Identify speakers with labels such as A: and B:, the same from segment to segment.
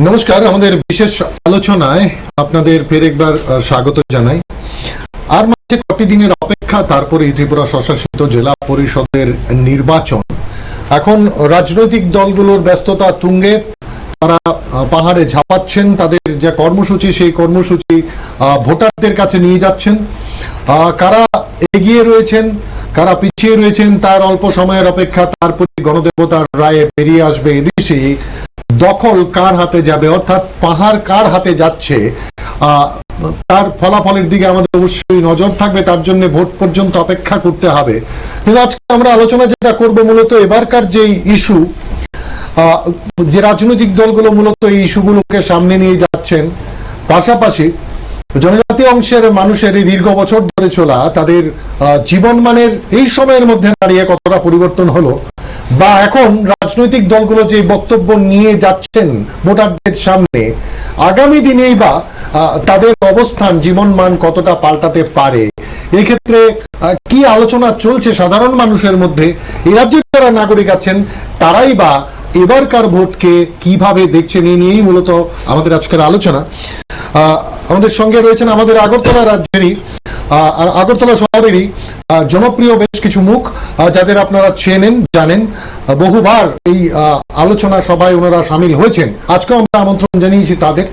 A: নমস্কার, আমাদের বিশেষ আলোচনায় আপনাদের ফের একবার স্বাগত জানাই। আর মাঝে কটি দিনের অপেক্ষা, তারপরে ত্রিপুরা স্বশাসিত জেলা পরিষদের নির্বাচন। এখন রাজনৈতিক দলগুলোর ব্যস্ততা তুঙ্গে, তারা পাহাড়ে ঝাঁপাচ্ছেন, তাদের যে কর্মসূচি সেই কর্মসূচি ভোটারদের কাছে নিয়ে যাচ্ছেন। কারা এগিয়ে রয়েছেন, কারা পিছিয়ে রয়েছেন তার অল্প সময়ের অপেক্ষা, তারপরে গণদেবতার রায়ে বেরিয়ে আসবে এদেশে দখল কার হাতে যাবে, অর্থাৎ পাহাড় কার হাতে যাচ্ছে তার ফলাফলের দিকে আমাদের অবশ্যই নজর থাকবে। তার জন্য ভোট পর্যন্ত অপেক্ষা করতে হবে। কিন্তু আজকে আমরা আলোচনা যেটা করব, মূলত এবারকার যে ইস্যু, যে রাজনৈতিক দলগুলো মূলত এই ইস্যুগুলোকে সামনে নিয়ে যাচ্ছেন, পাশাপাশি জনজাতি অংশের মানুষের এই দীর্ঘ বছর ধরে চলা তাদের জীবনমানের এই সময়ের মধ্যে দাঁড়িয়ে কতটা পরিবর্তন হলো, বা এখন রাজনৈতিক দলগুলো যে বক্তব্য নিয়ে যাচ্ছেন ভোটারদের সামনে, আগামী দিনেই বা তাদের অবস্থান জীবনমান কতটা পাল্টাতে পারে, এক্ষেত্রে কি আলোচনা চলছে সাধারণ মানুষের মধ্যে, এই রাজ্যের যারা নাগরিক আছেন তারাই বা এবারকার ভোটকে কিভাবে দেখছেন, এই নিয়েই মূলত আমাদের আজকের আলোচনা। আমাদের সঙ্গে রয়েছেন আমাদের আগরতলা রাজ্যেরই আগরতলা শহরেরই জনপ্রিয় বেশ কিছু মুখ, যাদের আপনারা চেনেন, জানেন, বহুবার এই আলোচনা সভায় ওনারা সামিল হয়েছেন। আজকে আমরা আমন্ত্রণ জানিয়েছি তাদের।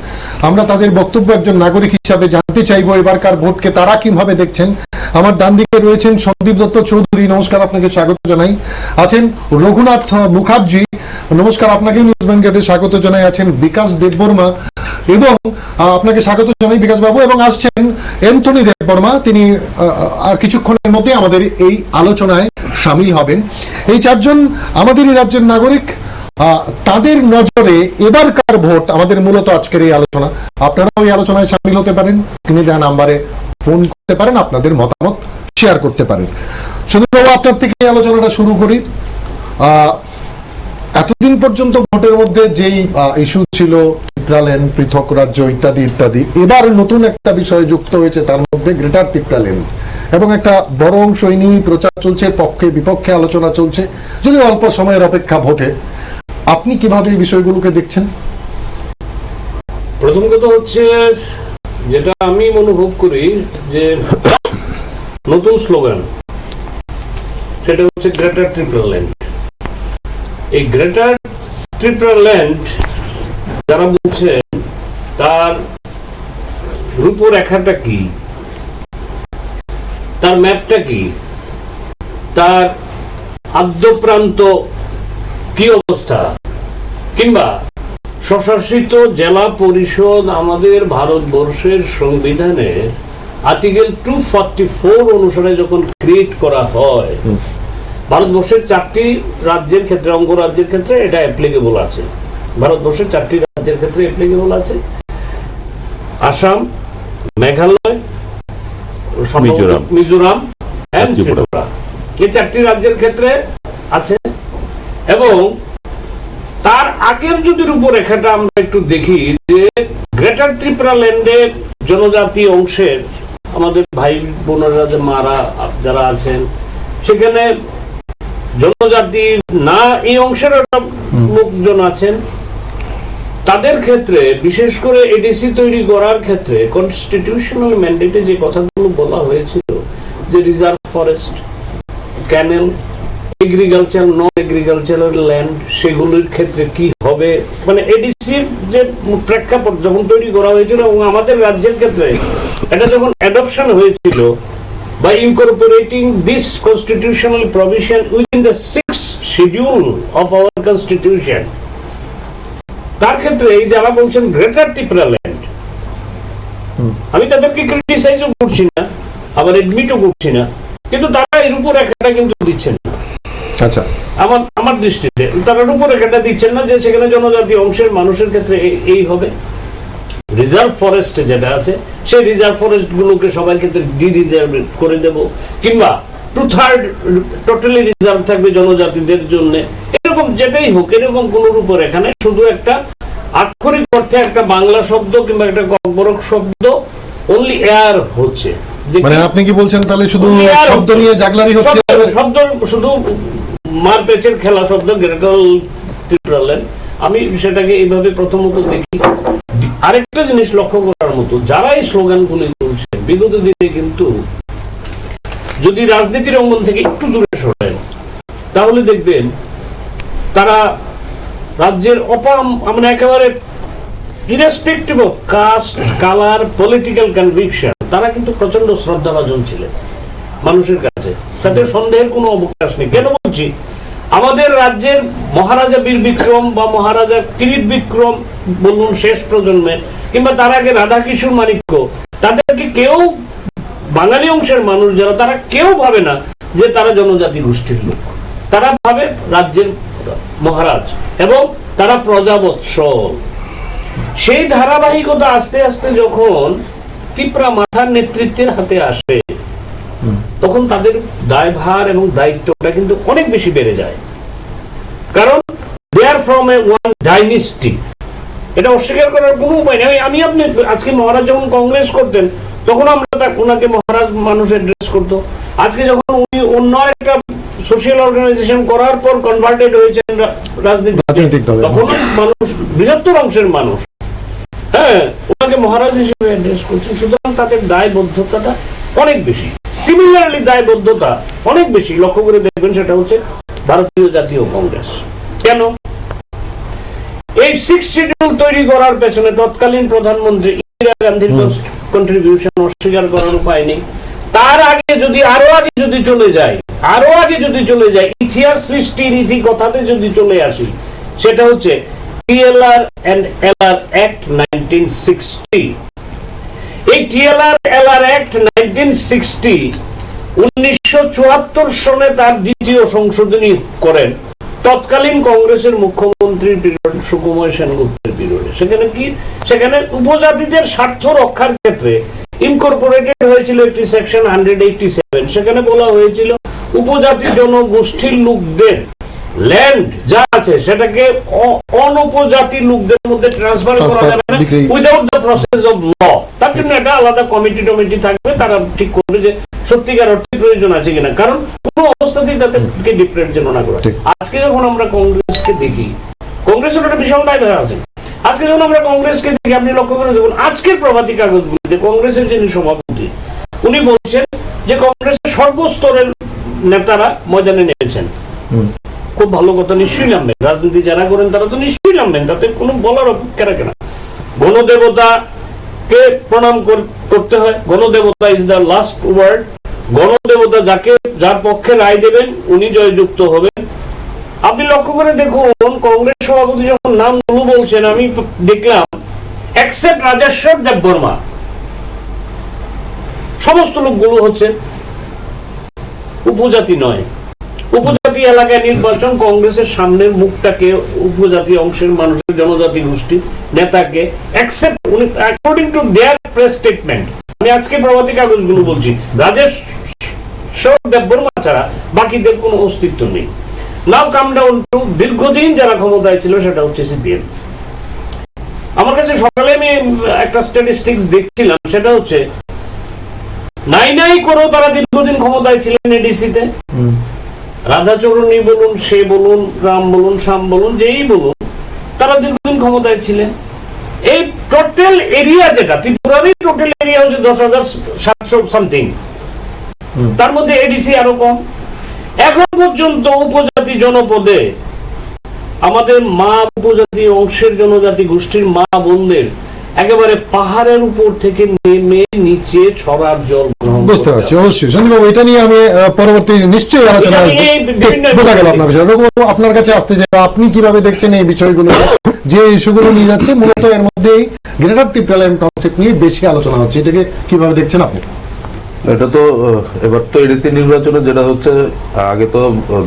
A: আমরা তাদের বক্তব্য একজন নাগরিক হিসাবে জানতে চাইব, এবারকার ভোটকে তারা কিভাবে দেখছেন। আমার ডান দিকে রয়েছেন সন্দীপ দত্ত চৌধুরী, নমস্কার, আপনাকে স্বাগত জানাই। আছেন রঘুনাথ মুখার্জি, নমস্কার, আপনাকে নিউজ ব্যাংকেতে স্বাগত জানাই। আছেন বিকাশ দেববর্মা, এবং আপনাকে স্বাগত জানাই বিকাশ বাবু। এবং আসছেন অ্যান্থনি দেববর্মা, তিনি আর কিছুক্ষণের মধ্যে আমাদের এই আলোচনায় সামিল হবেন। এই চারজন আমাদের এই রাজ্যের নাগরিক, তাদের নজরে এবারকার ভোট আমাদের মূলত আজকের এই আলোচনা। আপনারাও এই আলোচনায় সামিল হতে পারেন, স্ক্রিনে দেওয়া নাম্বারে ফোন করতে পারেন, আপনাদের মতামত শেয়ার করতে পারেন। সুন্দরবাবু, আপনার থেকে এই আলোচনাটা শুরু করি। এতদিন পর্যন্ত ভোটের মধ্যে যেই ইস্যু ছিল, ত্রিপুরাল্যান্ড, পৃথক রাজ্য ইত্যাদি ইত্যাদি, এবার নতুন একটা বিষয় যুক্ত হয়েছে, তার মধ্যে গ্রেটার ত্রিপুরাল্যান্ড, এবং একটা বড় অংশ এই নিয়ে প্রচার চলছে, পক্ষে বিপক্ষে আলোচনা চলছে, যদি অল্প সময়ের অপেক্ষা ভোটে। আপনি কিভাবে এই বিষয়গুলোকে দেখছেন?
B: প্রথম কথা হচ্ছে, যেটা আমি অনুভব করি, যে নতুন স্লোগান, সেটা হচ্ছে গ্রেটার ত্রিপুরাল্যান্ড। এই গ্রেটার ত্রিপুরাল্যান্ড যারা বলছেন, তার রূপরেখাটা কি, তার ম্যাপটা কি, তার আদ্যপ্রান্ত কি অবস্থা, কিংবা স্বশাসিত জেলা পরিষদ আমাদের ভারতবর্ষের সংবিধানে আর্টিকেল 244 অনুসারে যখন ক্রিয়েট করা হয়, ভারতবর্ষের 4টি রাজ্যের ক্ষেত্রে, অঙ্গরাজ্যের ক্ষেত্রে এটা অ্যাপ্লিকেবল আছে। ভারতবর্ষের 4টি রাজ্যের ক্ষেত্রে অ্যাপ্লিকেবল আছে: আসাম, মেঘালয়, মিজোরাম এবং ত্রিপুরা। এই 4টি রাজ্যের ক্ষেত্রে আছে। এবং তার আগের যদি রূপরেখাটা আমরা একটু দেখি, যে গ্রেটার ত্রিপুরাল্যান্ডের জনজাতি অংশের আমাদের ভাই বোনেরা, যে মারা যারা আছেন, সেখানে জনজাতি না এই অংশের লোকজন আছেন, তাদের ক্ষেত্রে বিশেষ করে এডিসি তৈরি করার ক্ষেত্রে কনস্টিটিউশনাল ম্যান্ডেটে যে কথাগুলো বলা হয়েছিল, যে রিজার্ভ ফরেস্ট, ক্যানেল, এগ্রিকালচার, নন এগ্রিকালচারাল ল্যান্ড, সেগুলির ক্ষেত্রে কি হবে, মানে এডিসির যে প্রেক্ষাপট যখন তৈরি করা হয়েছিল, এবং আমাদের রাজ্যের ক্ষেত্রে এটা যখন অ্যাডপশন হয়েছিল, by incorporating this constitutional provision within the 6th schedule of our constitution, তার ক্ষেত্রে এই যারা বলছেন গ্রেটার ত্রিপুরাল্যান্ড, আমি তাদেরকে ক্রিটিসাইজও করছি না, আবার এডমিটও করছি না, কিন্তু তারা এই রূপরেখাটা কিন্তু দিচ্ছেন না।
A: আচ্ছা,
B: আমার দৃষ্টিতে তারা রূপরেখাটা দিচ্ছেন না, যে সেখানে জনজাতি অংশের মানুষের ক্ষেত্রে এই হবে। রিজার্ভ ফরেস্ট যেটা আছে, সেই রিজার্ভ ফরেস্ট গুলোকে সবার ক্ষেত্রে ডিরিজার্ভ করে দেব, কিংবা 2/3 টোটালি রিজার্ভ থাকবে জনজাতিদের জন্য, এরকম যেটাই হোক, এরকম কোন রূপরেখা নেই। শুধু একটা আক্ষরিক অর্থে একটা বাংলা শব্দ কিংবা একটা কর্পোরেট শব্দ অনলি এয়ার হচ্ছে।
A: মানে আপনি কি বলছেন তাহলে শুধু শব্দ নিয়ে জাগলারি হচ্ছে, শব্দ
B: শুধু মারপেচের খেলা শব্দ গ্রেটার ত্রিপুরাল্যান্ড। আমি সেটাকে এইভাবে প্রথমত দেখি। আরেকটা জিনিস লক্ষ্য করার মতো, যারা এই স্লোগানগুলি তুলছেন বিগত দিনে কিন্তু যদি রাজনীতির অঙ্গন থেকে একটু দূরে সরেন তাহলে দেখবেন তারা রাজ্যের মানে একেবারে irrespective of caste, colour, political conviction, তারা কিন্তু প্রচন্ড শ্রদ্ধাভাজন ছিলেন মানুষের কাছে, তাতে সন্দেহের কোনো অবকাশ নেই। কেন বলছি, আমাদের রাজ্যের মহারাজা বীর বিক্রম বা মহারাজা কিরিট বিক্রম বলুন শেষ প্রজন্মের, কিংবা তার আগে রাধাকিশোর মানিক্য, তাদেরকে কেউ বাঙালি অংশের মানুষ যারা, তারা কেউ ভাবে না যে তারা জনজাতি গোষ্ঠীর লোক। তারা ভাবে রাজ্যের মহারাজ এবং তারা প্রজাবৎসল। সেই ধারাবাহিকতা আস্তে আস্তে যখন তিপ্রা মাথার নেতৃত্বের হাতে আসে তখন তাদের দায়ভার এবং দায়িত্বটা কিন্তু অনেক বেশি বেড়ে যায়। কারণ they are from a one dynasty, এটা অস্বীকার করার কোনো উপায় নেই। আপনি আজকে মহারাজ যখন কংগ্রেস করতেন তখন আমরা ওনাকে মহারাজ মানুষ অ্যাড্রেস করতো। আজকে যখন উনি অন্য একটা সোশ্যাল অর্গানাইজেশন করার পর কনভার্টেড হয়েছেন রাজনীতিক দলে, তখন মানুষ, বৃহত্তর অংশের মানুষ, হ্যাঁ, ওনাকে মহারাজ হিসেবে অ্যাড্রেস করছেন। সুতরাং তাদের দায়বদ্ধতাটা অনেক বেশি। সিমিলারলি দায়বদ্ধতা অনেক বেশি লক্ষ্য করে দেখবেন, সেটা হচ্ছে ভারতীয় জাতীয় কংগ্রেস। কেন? এই 6 শিডিউল তৈরি করার পেছনে তৎকালীন প্রধানমন্ত্রী ইন্দিরা গান্ধীর কন্ট্রিবিউশন অস্বীকার করার উপায় নেই। তার আগে যদি আরো আগে যদি চলে যায় ইতিহাস সৃষ্টির ইতি কথাতে যদি চলে আসি, সেটা হচ্ছে টিএলআর এন্ড এলআর অ্যাক্ট 1960। এই টিএলআর এলআর অ্যাক্ট 1960 1974 সনে তার দ্বিতীয় সংশোধনী করেন তৎকালীন কংগ্রেসের মুখ্যমন্ত্রীর পিরিয়ড সুকুমার সেনগুপ্তের পিরিয়ডে। সেখানে উপজাতিদের স্বার্থ রক্ষার ক্ষেত্রে ইনকর্পোরেটেড হয়েছিল একটি সেকশন 187। সেখানে বলা হয়েছিল উপজাতি জনগোষ্ঠীর লোকদের ল্যান্ড যা আছে সেটাকে অনুপজাতি লোকদের মধ্যে ট্রান্সফার করা যাবে না without the process of law. তার জন্য একটা আলাদা কমিটি থাকবে, তারা ঠিক করবে যে সত্যিকার অর্থে প্রয়োজন আছে কিনা, কারণ কোন অবস্থাতেই তাদেরকে ডিফারেন্ট না করা। আজকে যখন আমরা কংগ্রেসকে দেখি, কংগ্রেসের একটা বিশাল দায়ভার আছে। আজকে যখন আমরা কংগ্রেসকে দেখি, আপনি লক্ষ্য করে দেখুন আজকের প্রভাতী কাগজগুলিতে কংগ্রেসের যিনি সভাপতি উনি বলছেন যে কংগ্রেসের সর্বস্তরের নেতারা ময়দানে নেমেছেন। খুব ভালো কথা, নিশ্চয়ই নামবেন। রাজনীতি যারা করেন তারা তো নিশ্চয়ই নামবেন, তাতে কোনো বলার অপেক্ষা রাখে না। গণদেবতাকে প্রণাম করতে হয়, গণদেবতা ইজ দ্য লাস্ট ওয়ার্ড। গণদেবতা যার পক্ষে রায় দেবেন উনি জয়যুক্ত হবেন। আপনি লক্ষ্য করে দেখুন কংগ্রেস সভাপতি যখন নামগুলো বলছেন, আমি দেখলাম এক্সেপ্ট রাজেশ্বর দেববর্মা, সমস্ত লোকগুলো হচ্ছে উপজাতি নয়। উপজাতি এলাকায় নির্বাচন, কংগ্রেসের সামনের মুখটাকে উপজাতি অংশের মানুষের, জনজাতি গোষ্ঠী নেতাকে অ্যাকসেপ্ট, উনি according to their press statement, আমি আজকে প্রভাতী কাগজগুলো বলছি, রাজেশ্বর দেববর্মা ছাড়া বাকিদের কোনো অস্তিত্ব নেই। নাও কাম ডাউন টু দীর্ঘদিন যারা ক্ষমতায় ছিল, সেটা হচ্ছে সিপিএম। আমার কাছে সকালে আমি একটা স্ট্যাটিস্টিক্স দেখছিলাম, সেটা হচ্ছে নাই করেও তারা দীর্ঘদিন ক্ষমতায় ছিলেন এডিসিতে। রাধাচরণী বলুন, সে বলুন, রাম বলুন, শ্যাম বলুন, যেই বলুন, তারা দীর্ঘদিন ক্ষমতায় ছিলেন। এই টোটাল এরিয়া যেটা ত্রিপুরারই টোটাল এরিয়া হচ্ছে 10,700 সামথিং, তার মধ্যে এডিসি আরো কম। এখন পর্যন্ত উপজাতি জনপদে আমাদের মা উপজাতি অংশের জনজাতি গোষ্ঠীর মা বোনদের একেবারে পাহাড়ের উপর থেকে নেমে নিচে ছড়ার জল গ্রহণ।
A: বুঝতে পারছি, অবশ্যই সঞ্জীববাবু, এটা নিয়ে আমি পরবর্তী নিশ্চয়ই আলোচনা বোঝা গেল আপনার বিষয়। আপনার কাছে আসতে যে আপনি কিভাবে দেখছেন এই বিষয়গুলো, যে ইস্যুগুলো নিয়ে যাচ্ছে, মূলত এর মধ্যেই গ্রেটার ত্রিপুরাল্যান্ড কনসেপ্ট নিয়ে বেশি আলোচনা হচ্ছে, এটাকে কিভাবে দেখছেন আপনি?
C: এটা তো এবার তো এডিসি নির্বাচনে যেটা হচ্ছে, আগে তো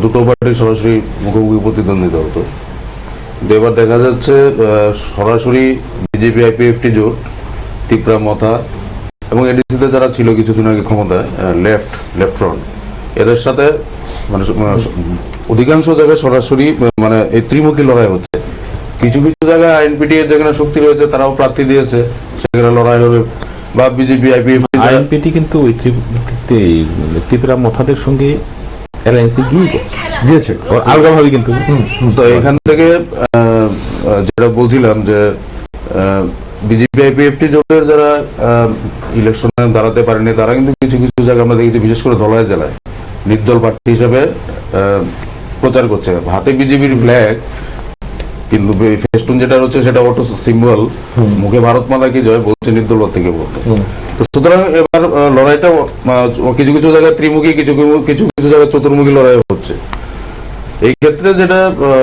C: দুটো পার্টি সরাসরি মুখোমুখি প্রতিদ্বন্দ্বিতা হতো, এবার দেখা যাচ্ছে সরাসরি বিজেপি আইপিএফটি জোট, ত্রিপুরা মথা এবং এডিসিতে যারা ছিল কিছুদিন আগে ক্ষমতায় লেফট ফ্রন্ট, এদের সাথে মানে অধিকাংশ জায়গায় সরাসরি মানে এই ত্রিমুখী লড়াই হচ্ছে। কিছু জায়গায় আইএনপিটি এর যেখানে শক্তি রয়েছে তারাও প্রার্থী দিয়েছে, সেখানে লড়াই হবে। বা বিজেপি
D: আইএনপিটি কিন্তু ওই ত্রিপুরা মথাদের সঙ্গে অ্যালায়েন্সে গিয়েছে আলগাভাবে, কিন্তু
C: তো এখান থেকে যেটা বলছিলাম যে বিজেপি আইপিএফটি জোটের যারা ইলেকশনে দাঁড়াতে পারেনি তারা কিন্তু কিছু কিছু জায়গায় আমরা দেখেছি, বিশেষ করে ধলাই জেলায় নির্দল প্রার্থী হিসেবে প্রচার করছে, হাতে বিজেপির ফ্ল্যাগ, কিন্তু ফেস্টুন যেটা রয়েছে সেটা অটো সিম্বল, মুখে ভারত মাতা কি জয় বলছে নির্দল থেকে বলতে। তো সুতরাং এবার লড়াইটা কিছু কিছু জায়গায় ত্রিমুখী, কিছু কিছু কিছু জায়গায় চতুর্মুখী লড়াই হচ্ছে। এই ক্ষেত্রে যেটা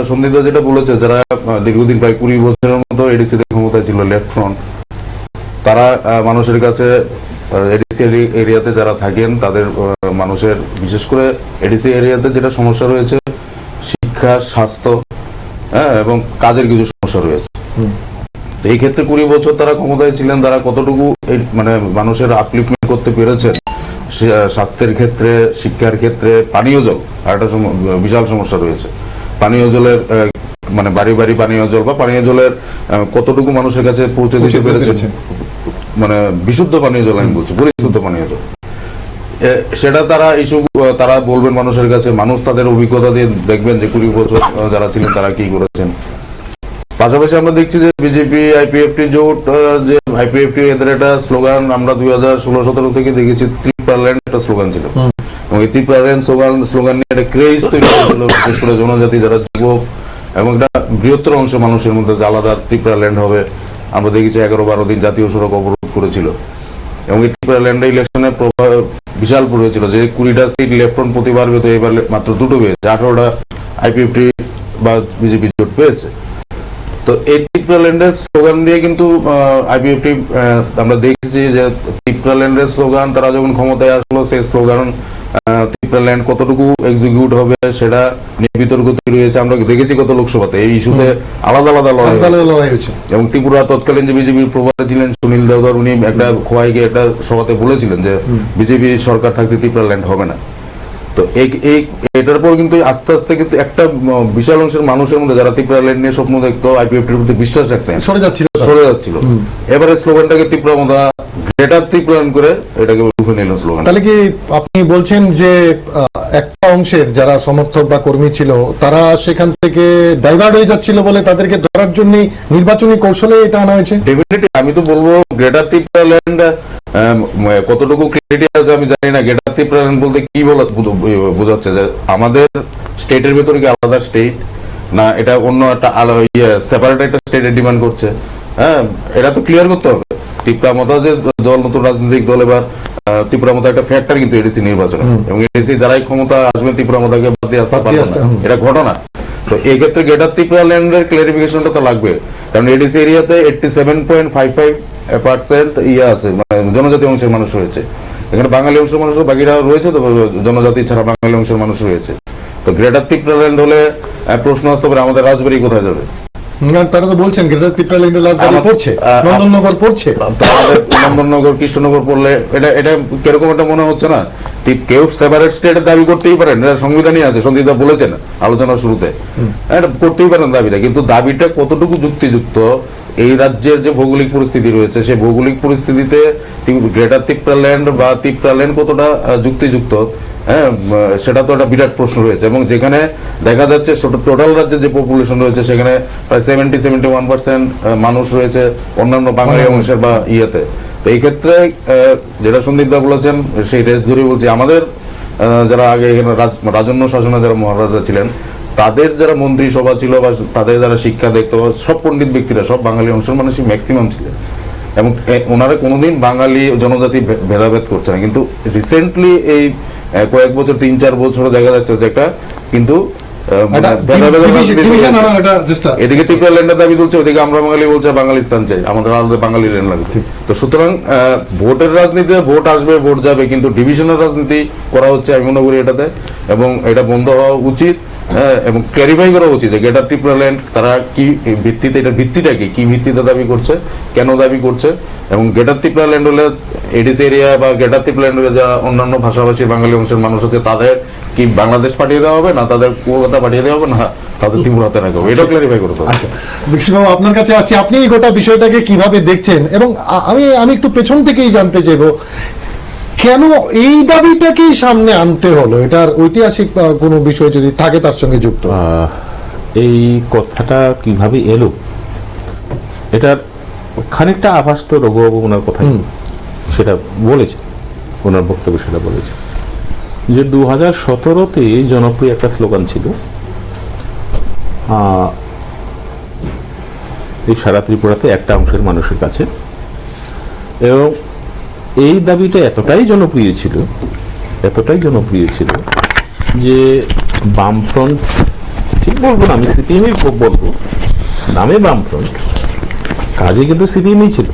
C: সন্দীপদা যেটা বলেছে, যারা দীর্ঘদিন প্রায় 20 বছরের মতো এডিসিতে ক্ষমতায় ছিল লেফট ফ্রন্ট, তারা মানুষের কাছে এডিসি এরিয়াতে যারা থাকেন তাদের মানুষের, বিশেষ করে এডিসি এরিয়াতে যেটা সমস্যা রয়েছে শিক্ষা, স্বাস্থ্য, হ্যাঁ, এবং কাজের কিছু সমস্যা রয়েছে। এই ক্ষেত্রে 20 বছর তারা ক্ষমতায় ছিলেন, তারা কতটুকু মানে মানুষের আপলিফমেন্ট করতে পেরেছেন স্বাস্থ্যের ক্ষেত্রে, শিক্ষার ক্ষেত্রে, পানীয় জল আর একটা বিশাল সমস্যা রয়েছে। পানীয় জলের মানে বাড়ি বাড়ি পানীয় জল বা পানীয় জলের কতটুকু মানুষের কাছে পৌঁছে দিতে পেরেছেন, মানে বিশুদ্ধ পানীয় জল আমি বলছি, পরিশুদ্ধ পানীয় জল, সেটা তারা ইস্যু তারা বলবেন মানুষের কাছে, মানুষ তাদের অভিজ্ঞতা দিয়ে দেখবেন যে 20 বছর যারা ছিলেন তারা কি করেছেন। পাশাপাশি আমরা দেখছি যে বিজেপি আইপিএফটি জোট, যে আইপিএফটি এদের একটা স্লোগান আমরা 2016-17 থেকে দেখেছি, ত্রিপুরাল্যান্ড একটা স্লোগান ছিল, এবং এই ত্রিপুরাল্যান্ড স্লোগান নিয়ে একটা ক্রেজ তৈরি হয়েছিল, বিশেষ করে জনজাতি যারা যুবক এবং একটা বৃহত্তর অংশ মানুষের মধ্যে যে আলাদা ত্রিপুরাল্যান্ড হবে। আমরা দেখেছি 11-12 দিন জাতীয় সড়ক অবরোধ করেছিল, এবং এই ত্রিপুরাল্যান্ডে ইলেকশনে বিশাল পড়েছিল যে 20টা সিট লেফট ফ্রন্ট প্রতিবার পেত, এবার মাত্র 2টো পেয়েছে, 18টা আইপিএফটি বা বিজেপি জোট পেয়েছে। তো এই ত্রিপুরাল্যান্ডের স্লোগান দিয়ে কিন্তু আইপিএফটি আমরা দেখেছি যে ত্রিপুরাল্যান্ডের স্লোগান, তারা যখন ক্ষমতায় আসলো সেই স্লোগান ত্রিপুরাল্যান্ড কতটুকু এক্সিকিউট হবে সেটা নিয়ে বিতর্ক তৈরি হয়েছে। আমরা দেখেছি গত লোকসভাতে এই ইস্যুতে আলাদা আলাদা লড়াই হয়েছে, এবং ত্রিপুরা তৎকালীন যে বিজেপির প্রভারে ছিলেন সুনীল দেওদার, উনি একটা খোয়াইকে একটা সভাতে বলেছিলেন যে বিজেপি সরকার থাকতে ত্রিপুরাল্যান্ড হবে না। তো এটার পর কিন্তু আস্তে আস্তে কিন্তু একটা বিশাল অংশের মানুষের মধ্যে যারা ত্রিপুরাল্যান্ড নিয়ে স্বপ্ন দেখতো, আইপিএফটির প্রতি বিশ্বাস রাখতেন, সরে যাচ্ছিল। এবারে স্লোগানটাকে ত্রিপুরা মতো গ্রেটার ত্রিপুরান করে এটাকে রূপে নিল স্লোগান।
A: তাহলে কি আপনি বলছেন যে একটা অংশের যারা সমর্থক বা কর্মী ছিল তারা সেখান থেকে ডাইভার্ট হয়ে যাচ্ছিল বলে তাদেরকে ধরার জন্য নির্বাচনী কৌশলে এটা আনা হয়েছে?
C: ডেফিনেটলি আমি তো বলবো গ্রেটার ত্রিপুরাল্যান্ড কতটুকু ক্রেডিট আছে আমি জানি না। গ্রেটার ত্রিপুরাল্যান্ড বলতে কি বোঝাচ্ছে, যে আমাদের স্টেটের ভেতরে কি আলাদা স্টেট, না এটা অন্য একটা সেপারেট একটা স্টেটের ডিমান্ড করছে? হ্যাঁ, এটা তো ক্লিয়ার করতে হবে। ত্রিপুরা মতো যে দল, নতুন রাজনৈতিক দল, এবার ত্রিপুরা মতো একটা ফ্যাক্টর কিন্তু এডিসি নির্বাচনে, এবং এডিসি যারাই ক্ষমতা আসবেন ত্রিপুরা মতাকে বাদ দিয়ে আসতে পারবে না, এটা ঘটনা। তো এই ক্ষেত্রে গ্রেটার ত্রিপুরাল্যান্ডের ক্লারিফিকেশনটা তো লাগবে, কারণ এডিসি এরিয়াতে 87.55% আছে, মানে জনজাতি অংশের মানুষ রয়েছে। এখানে বাঙালি অংশের মানুষও বাকিরা রয়েছে, তো জনজাতি ছাড়া বাঙালি অংশের মানুষ রয়েছে। তো গ্রেটার ত্রিপুরাল্যান্ড হলে প্রশ্ন আসতে পারে আমাদের রাজবাড়ি কোথায় যাবে?
A: তারা তো বলছেন গ্রেটার ত্রিপুরাল্যান্ডের রাজবাড়ি পড়ছে, নন্দননগর পড়ছে,
C: আমাদের নন্দননগর, কৃষ্ণনগর পড়লে এটা কিরকম একটা মনে হচ্ছে না? কেউ সেপারেট স্টেটের দাবি করতেই পারেন, এটা সংবিধানই আছে, সন্দীপদা বলেছেন আলোচনার শুরুতে, এটা করতেই পারেন দাবিটা, কিন্তু দাবিটা কতটুকু যুক্তিযুক্ত, এই রাজ্যের যে ভৌগোলিক পরিস্থিতি রয়েছে সেই ভৌগোলিক পরিস্থিতিতে গ্রেটার ত্রিপুরাল্যান্ড বা ত্রিপুরাল্যান্ড কতটা যুক্তিযুক্ত, হ্যাঁ, সেটা তো একটা বিরাট প্রশ্ন রয়েছে। এবং যেখানে দেখা যাচ্ছে টোটাল রাজ্যে যে পপুলেশন রয়েছে সেখানে প্রায় 70-71% মানুষ রয়েছে অন্যান্য বাঙালি অংশের বা ইয়েতে। তো এই ক্ষেত্রে যেটা সন্দীপদা বলেছেন সেই রেস ধরে বলছি, আমাদের যারা আগে এখানে রাজন্য শাসনে যারা মহারাজা ছিলেন তাদের যারা মন্ত্রিসভা ছিল বা তাদের যারা শিক্ষা দেখতো, সব পণ্ডিত ব্যক্তিরা সব বাঙালি অংশের মানুষই ম্যাক্সিমাম ছিলেন, এবং ওনারা কোনোদিন বাঙালি জনজাতি ভেদাভেদ করছে না। কিন্তু রিসেন্টলি এই কয়েক বছর 3-4 বছর দেখা যাচ্ছে যে একটা কিন্তু এদিকে ত্রিপুরাল্যান্ডের দাবি তুলছে, ওদিকে আমরা বাঙালি বলছে বাঙালি স্থান চাই, আমাদের আলাদা বাঙালি ল্যান্ড লাগবে। তো সুতরাং ভোটের রাজনীতিতে ভোট আসবে, ভোট যাবে, কিন্তু ডিভিশনের রাজনীতি করা হচ্ছে আমি মনে করি এটাতে, এবং এটা বন্ধ হওয়া উচিত, এবং ক্লারিফাই করা উচিত যে গ্রেটার ত্রিপুরাল্যান্ড তারা কি ভিত্তিতে, এটার ভিত্তিটা কি ভিত্তিতে দাবি করছে, কেন দাবি করছে, এবং গ্রেটার ত্রিপুরাল্যান্ড হলে এডিসি এরিয়া বা গ্রেটার ত্রিপুরাল্যান্ড হলে যা অন্যান্য ভাষাভাষী বাঙালি অংশের মানুষ আছে তাদের কি বাংলাদেশ পাঠিয়ে দেওয়া হবে, না তাদের কলকাতা পাঠিয়ে দেওয়া হবে, না তাদের ত্রিপুরাতে রাখা হবে, এটা ক্লারিফাই করতে হবে।
A: বিশ্ববাবু, আপনার কাছে আছি, আপনি এই গোটা বিষয়টাকে কিভাবে দেখছেন? এবং আমি একটু পেছন থেকেই জানতে চাইব কেন এই দাবিটাকেই সামনে আনতে হলো, এটার ঐতিহাসিক কোনো বিষয় যদি থাকে তার সঙ্গে যুক্ত।
D: এই কথাটা কিভাবে এলো এটার খানিকটা আভাস তো রঘুবাবু ওনার কথাই সেটা বলেছে, ওনার বক্তব্য সেটা বলেছে যে 2017-তে জনপ্রিয় একটা স্লোগান ছিল এই সারা ত্রিপুরাতে একটা অংশের মানুষের কাছে, এবং এই দাবিটা এতটাই জনপ্রিয় ছিল যে বামফ্রন্ট, ঠিক বলবো না, আমি সিপিএমই বলবো, নামে বামফ্রন্ট, কাজে কিন্তু সিপিএমই ছিল।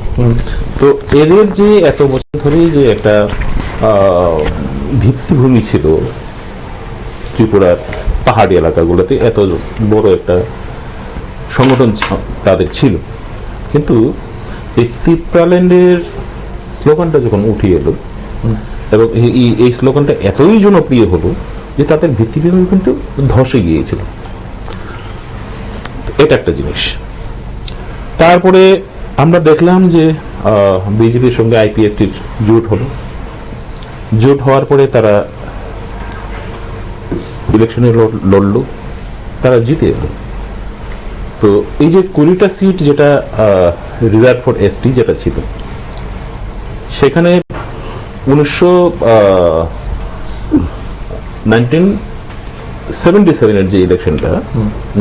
D: তো এদের যে এত বছর ধরে যে একটা ভিত্তিভূমি ছিল ত্রিপুরার পাহাড়ি এলাকাগুলোতে, এত বড় একটা সংগঠন তাদের ছিল, কিন্তু এই ত্রিপুরাল্যান্ডের স্লোগানটা যখন উঠে এলো এবং এই স্লোগানটা এতই জনপ্রিয় হলো যে তাদের ভিত্তিভূমি কিন্তু ধসে গিয়েছিল। এটা একটা জিনিস। তারপরে আমরা দেখলাম যে বিজেপির সঙ্গে আইপিএফটির জোট হওয়ার পরে তারা ইলেকশনে লড়লো, তারা জিতে এলো। তো এই যে 20টা সিট যেটা রিজার্ভ ফর এসটি যেটা ছিল, সেখানে 1977-এর যে ইলেকশনটা,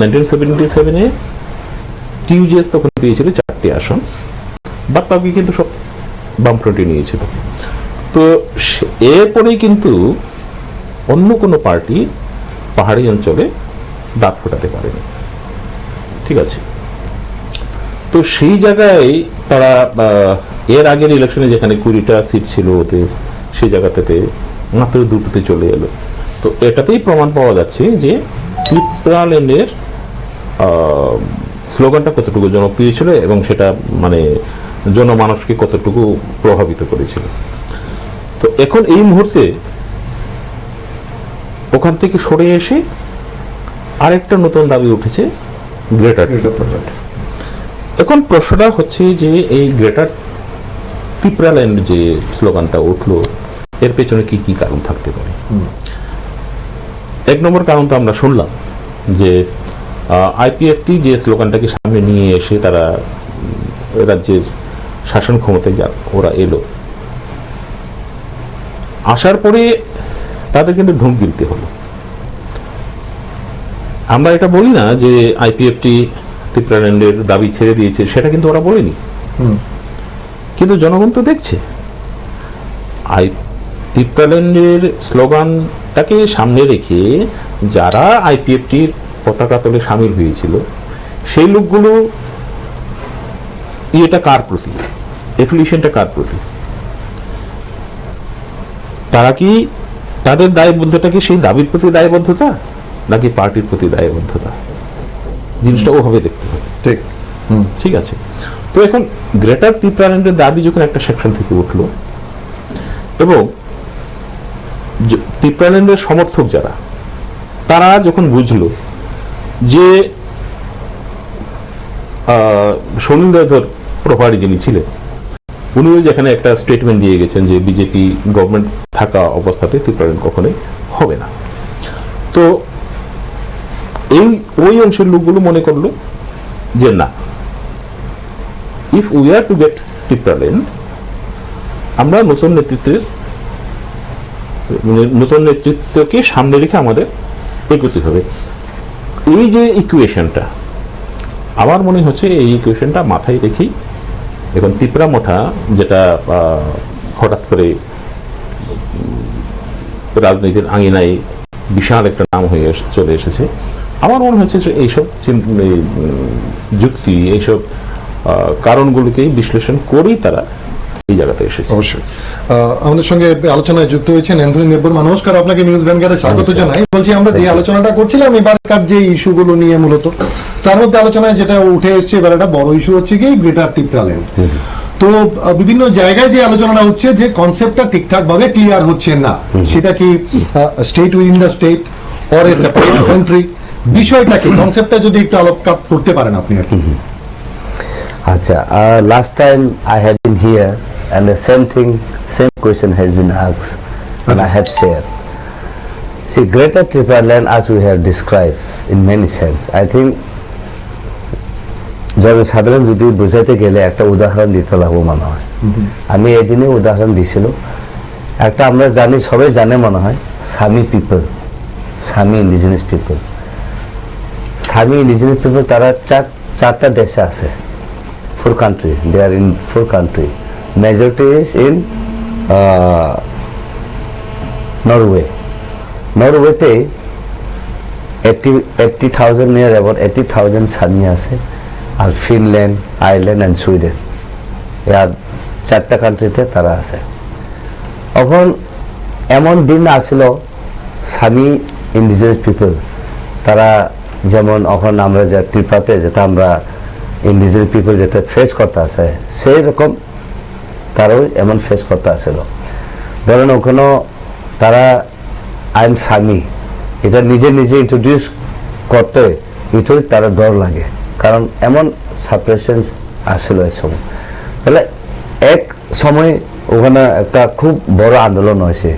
D: 1977-এ টিউজিএস তখন পেয়েছিল 4টি আসন, বাদ বাকি কিন্তু সব বামফ্রন্টে নিয়েছিল। তো এরপরেই কিন্তু অন্য কোনো পার্টি পাহাড়ি অঞ্চলে দাঁত ফোটাতে পারেনি, ঠিক আছে। তো সেই জায়গায় তারা এর আগের ইলেকশনে যেখানে 20টা সিট ছিল ওদের, সেই জায়গাতে মাত্র 2টোতে চলে এলো। তো এটাতেই প্রমাণ পাওয়া যাচ্ছে যে ত্রিপুরাল্যান্ডের স্লোগানটা কতটুকু জনপ্রিয় ছিল এবং সেটা মানে জনমানসকে কতটুকু প্রভাবিত করেছিল। তো এখন এই মুহূর্তে ওখান থেকে সরে এসে আরেকটা নতুন দাবি উঠেছে, গ্রেটার ত্রিপুরাল্যান্ড। এখন প্রশ্নটা হচ্ছে যে এই গ্রেটার ত্রিপুরাল্যান্ড যে স্লোগানটা উঠলো, এর পেছনে কি কি কারণ থাকতে পারে। 1 নম্বর কারণ তো আমরা শুনলাম যে আইপিএফটি যে স্লোগানটাকে সামনে নিয়ে এসে তারা রাজ্যের শাসন ক্ষমতায় ওরা এলো, আসার পরে তাদের কিন্তু ঢুক গিলতে হলো। আমরা এটা বলি না যে আইপিএফটি ত্রিপুরাল্যান্ডের দাবি ছেড়ে দিয়েছে, সেটা কিন্তু ওরা বলেনি, কিন্তু জনগণ তো দেখছে। ত্রিপুরাল্যান্ডের স্লোগানটাকে সামনে রেখে যারা আইপিএফটির পতাকা তলে সামিল হয়েছিল, সেই লোকগুলো এটা কার প্রতি, এফিলিয়েশনটা কার প্রতি, তারা কি তাদের দায়বদ্ধতা কি সেই দাবির প্রতি দায়বদ্ধতা নাকি পার্টির প্রতি দায়বদ্ধতা, জিনিসটা ওভাবে দেখতে হবে।
A: ঠিক,
D: ঠিক আছে। তো এখন গ্রেটার ত্রিপুরাল্যান্ডের দাবি যখন একটা সেকশন থেকে উঠলো এবং ত্রিপুরাল্যান্ডের সমর্থক যারা, তারা যখন বুঝলো যে সুনীল দত্তর প্রপার্টি যিনি ছিলেন, উনিও যেখানে একটা স্টেটমেন্ট দিয়ে গেছেন যে বিজেপি গভর্নমেন্ট থাকা অবস্থাতে ত্রিপুরাল্যান্ড কখনোই হবে না। তো ওই অংশের লোকগুলো মনে করলো যে না, if we are to get Tripuraland, আমরা নতুন নেতৃত্বকে সামনে রেখে আমাদের এগোতে হবে। এই যে ইকুয়েশনটা, আমার মনে হচ্ছে এই ইকুয়েশনটা মাথায় রেখেই এখন ত্রিপুরা মোঠা যেটা হঠাৎ করে রাজনীতির আঙিনায় বিশাল একটা নাম হয়ে চলে এসেছে, আমার মনে হচ্ছে যে এইসব যুক্তি, এইসব কারণগুলোকেই বিশ্লেষণ করেই তারা এই জায়গাতে এসেছে।
A: অবশ্যই আমাদের সঙ্গে আলোচনায় যুক্ত হয়েছেন অ্যান্থনি নেব্বর। নমস্কার, আপনাকে নিউজ ভ্যানগার্ডে স্বাগত জানাই। বলছি, আমরা যে আলোচনাটা করছিলাম এবারকার যে ইস্যুগুলো নিয়ে, মূলত তার মধ্যে আলোচনায় যেটা উঠে এসছে এবার একটা বড় ইস্যু হচ্ছে কি গ্রেটার ত্রিপুরাল্যান্ড। তো বিভিন্ন জায়গায় যে আলোচনাটা হচ্ছে যে কনসেপ্টটা ঠিকঠাক ভাবে ক্লিয়ার হচ্ছে না, সেটা কি state within the state or a separate country, বিষয়টা কি, কনসেপ্টটা যদি একটু আলোকপাত করতে পারেন আপনি আর কি।
E: আচ্ছা, last time I had been here and the same question has been asked and I have shared. See, Greater Tirupati, as we have described in many sense, I think জনসাধারণ যদি বুঝাইতে গেলে একটা উদাহরণ দিতে লাগবো মনে হয়। আমি এদিনে উদাহরণ দিছিল, একটা আমরা জানি, সবাই জানে মনে হয়, Sami people, Sami indigenous people. Sami indigenous people তারা চারটা দেশে আছে, 4 country, they are in 4 country. Majority is in Norway. নরওয়েতে 80,000 near about 80,000 Sami আছে, আর ফিনল্যান্ড, আয়ারল্যান্ড এন্ড সুইডেন, এর 4টা কান্ট্রিতে তারা আছে। এখন এমন দিন আসলো সামি ইন্ডিজিনাস পিপল তারা যেমন এখন আমরা যে ত্রিপুরাতে যেটা আমরা ইন্ডিজিনাস পিপল যেটা ফেস করতে আছে, সেই রকম তারাও এমন ফেস করতে আসছিল। ধরেন ওখানে তারা আই এম সামি এটা নিজে নিজে ইন্ট্রোডিউস করতে এটাই তারা ডর লাগে, কারণ এমন সাপ্রেশন আসছিল এই সময়। তাহলে এক সময় ওখানে একটা খুব বড় আন্দোলন হয়েছে,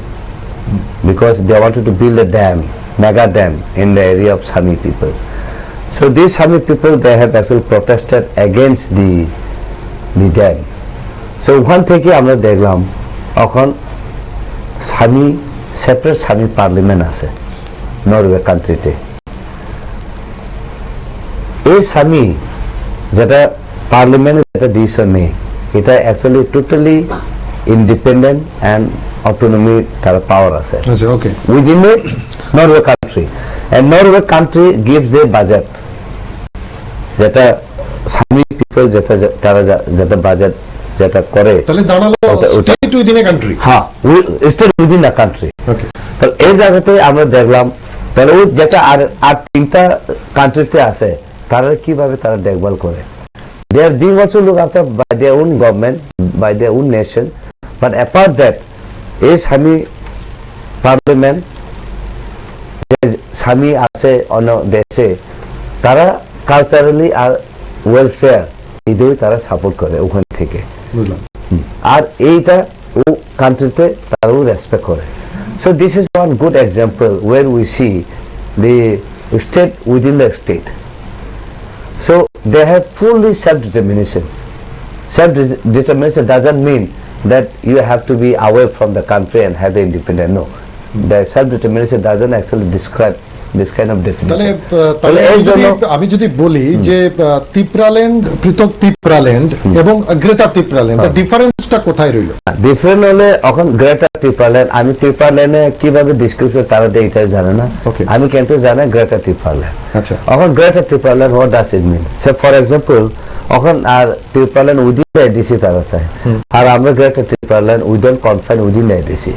E: because they wanted to build a dam, mega dam in the area of Sami people. So these Sami people, they have actually protested against the dam. So ওখান থেকে আমরা দেখলাম এখন সামি সেপারেট সামি পার্লামেন্ট আছে নরওয়ে কান্ট্রিতে। এই সামি যেটা পার্লামেন্টে যেটা ডিসিশন নেই, এটা actually totally independent and autonomy তারা পাওয়ার আছে
A: ওকে
E: within the Norway country, and Norway country gives a budget যেটা সামি পিপল যেটা তারা যেটা বাজেট যেটা করে,
A: তাহলে দাঁড়ালো স্টেট উইদিন এ কান্ট্রি।
E: হ্যাঁ, স্টেট উইদিন দ্য কান্ট্রি।
A: ওকে,
E: তাহলে এই জায়গাতে আমরা দেখলাম তাহলে ওই যেটা আর 3টা কান্ট্রিতে আছে তারা কিভাবে তারা দেখভাল করে। They are being also looked after by their own government, by their own nation, but apart that এই সামি পার্লামেন্ট সামি আছে অন্য দেশে, তারা কালচারালি আর ওয়েলফেয়ার এটাই তারা সাপোর্ট করে ওখান থেকে,
A: বুঝলাম।
E: আর এইটা ও কান্ট্রিতে তারাও রেসপেক্ট করে। So this is one good example where we see the state within the state. So they have fully self determination. Self determination doesn't mean that you have to be away from the country and have the independence. No, the self determination doesn't actually describe this kind of
A: তাহলে
E: definition.
A: তাহলে
E: এই জন্য
A: আমি যদি বলি যে ত্রিপুরাল্যান্ড, পৃথক ত্রিপুরাল্যান্ড এবং গ্রেটার ত্রিপুরাল্যান্ড, তার ডিফারেন্সটা কোথায় রইল?
E: ডিফারেন্ট হলে এখন গ্রেটার ত্রিপুরাল্যান্ড, আমি ত্রিপুরাল্যান্ডে কিভাবে ডিসক্রিপশন তারা দেয় এটাই জানে না,
A: Okay.
E: আমি কিন্তু জানি গ্রেটার ত্রিপুরাল্যান্ড।
A: আচ্ছা,
E: এখন greater Tripuraland what does it mean? Say for example এখন আর ত্রিপুরাল্যান্ড উইদিন দ্য এডিসি তারা চায়, আর আমরা greater Tripuraland we don't confine within the ADC.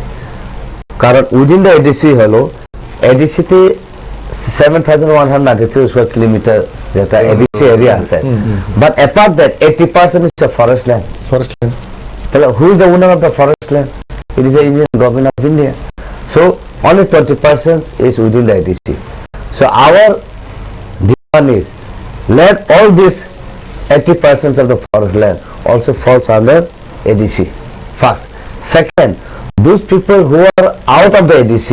E: কারণ উইদিন দ্য এডিসি হলো এডিসিতে 7,193 স্কোয়ার কিলোমিটার যেটা এডিসি এরিয়া আছে, but apart that 80% is a forest land.
A: Forest land.
E: Well, who is the owner of the forest land? It is the Indian government of India. So only 20% is within the ADC. So our demand is let all this 80% of the forest land also falls under ADC. First. Second, those people who are out of the ADC,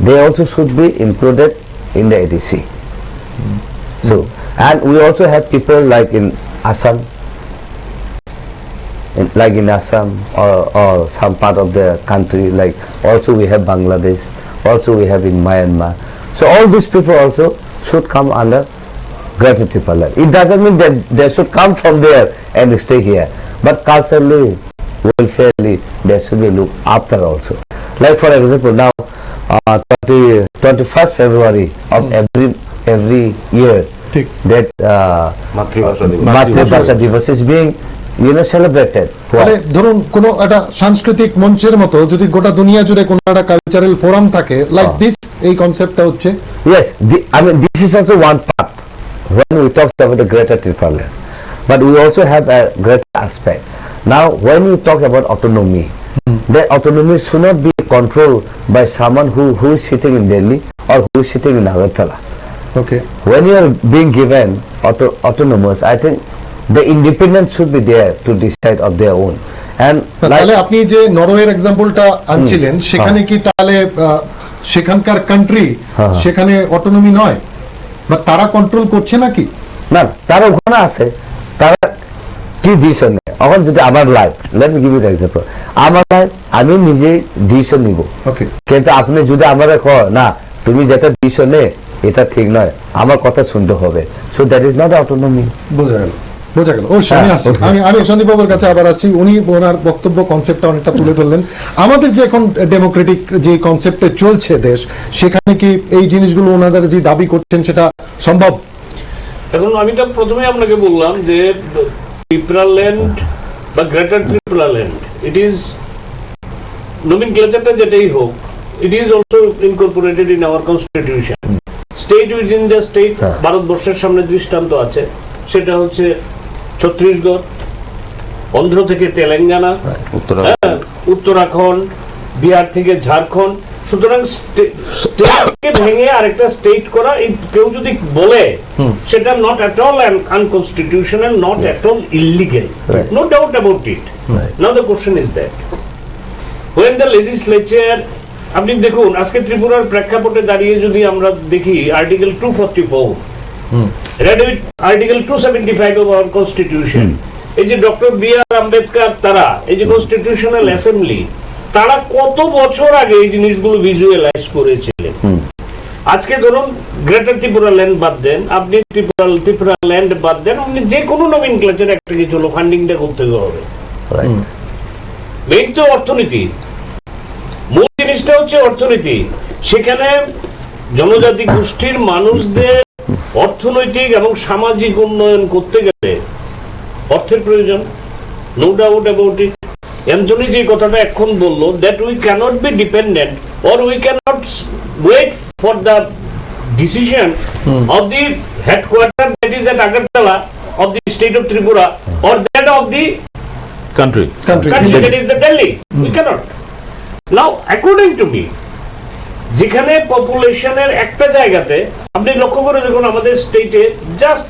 E: they also should be included in the ADC. So, and we also have people like in Assam, like in Assam or some part of the country, like also we have Bangladesh, also we have in Myanmar. So all these people also should come under Greater Tripaland. It doesn't mean that they should come from there and stay here, but culturally, welfarely, they should be looked after also. Like for example, now 21st February of every year,
A: ঠিক।
E: that
C: মাতৃভাষা দিবস।
E: Matribhasha Divas is being celebrated.
A: তাহলে ধরুন কোন একটা সাংস্কৃতিক মঞ্চের মতো যদি গোটা দুনিয়া জুড়ে কোন একটা কালচারাল ফোরাম থাকে লাইক দিস, এই কনসেপ্টটা হচ্ছে
E: Yes, I mean this is also one part when we talk about the Greater Tripaland, but we also have a greater aspect. Now when we talk about autonomy, the autonomy should not be controlled by someone who is sitting in Delhi or who is sitting in Agartala.
A: Okay.
E: When you are being given autonomous, I think the independence should be there to decide of their own. And
A: তাহলে আপনি যে নরওয়ের এক্সাম্পলটা আনছিলেন সেখানে কি তাহলে সেখানকার country
E: হ্যাঁ।
A: সেখানে অটোনমি নয় বা তারা কন্ট্রোল করছে নাকি?
E: না, তার ওখানে আছে, তারা কি ডিসিশন নেয়। এখন যদি আমার life, let me give you example, আমার লাইফ আমি নিজে ডিসিশন নিব,
A: ওকে,
E: কিন্তু আপনি যদি আমার না তুমি যেটা ডিসিশন নে এটা ঠিক নয়, আমার কথা শুনতে হবে, so that is not autonomy.
A: বোঝা গেল, বোঝা গেল। আমি আসছি, আমি সন্দীপ বাবুর কাছে আবার আসছি। উনি ওনার বক্তব্য কনসেপ্টটা অনেকটা তুলে ধরলেন। আমাদের যে এখন ডেমোক্রেটিক যে কনসেপ্টে চলছে দেশ, সেখানে কি এই জিনিসগুলো ওনারা যে দাবি করছেন সেটা সম্ভব?
B: এখন আমি তো প্রথমে আপনাকে বললাম যে ত্রিপুরাল্যান্ড বা greater Tripuraland, it is nomenclature যেটাই হোক, it is also Incorporated in our constitution. State within the state, ভারতবর্ষের সামনে দৃষ্টান্ত আছে, সেটা হচ্ছে ছত্তিশগড়, অন্ধ্র থেকে তেলেঙ্গানা, উত্তরাখণ্ড, বিহার থেকে ঝাড়খণ্ড। সুতরাং স্টেটকে ভেঙে আরেকটা স্টেট করা, কেউ যদি বলে সেটা not at all unconstitutional, not at all illegal, no doubt about it. Now the question is that when the legislature, আপনি দেখুন আজকে ত্রিপুরার প্রেক্ষাপটে দাঁড়িয়ে যদি আমরা দেখি article 244, article 275 of our constitution, এই যে ডক্টর বি.আর. আম্বেদকর, তারা এই যে কনস্টিটিউশনাল অ্যাসেম্বলি, তারা কত বছর আগে এই জিনিসগুলো ভিজুয়ালাইজ করেছিলেন। আজকে ধরুন গ্রেটার ত্রিপুরা ল্যান্ড বাদ দেন, আপনি ত্রিপুরা ল্যান্ড বাদ দেন, আপনি যে কোনো নমিনক্লেচার একটা কিছু হলো, ফান্ডিংটা করতে হবে। মেইন তো অর্থনীতি, মূল জিনিসটা হচ্ছে অর্থনীতি। সেখানে জনজাতি গোষ্ঠীর মানুষদের অর্থনৈতিক এবং সামাজিক উন্নয়ন করতে গেলে অর্থের প্রয়োজন, no doubt about it. Anthony যে কথাটা এখন বললো, that we can't be dependent or we can't wait for the decision of the headquarter that is at Agartala of the state of Tripura or that of the
D: country
B: that is the Delhi. We cannot. Now, according to me, যেখানে পপুলেশনের একটা জায়গাতে আপনি লক্ষ্য করে দেখুন আমাদের স্টেটে just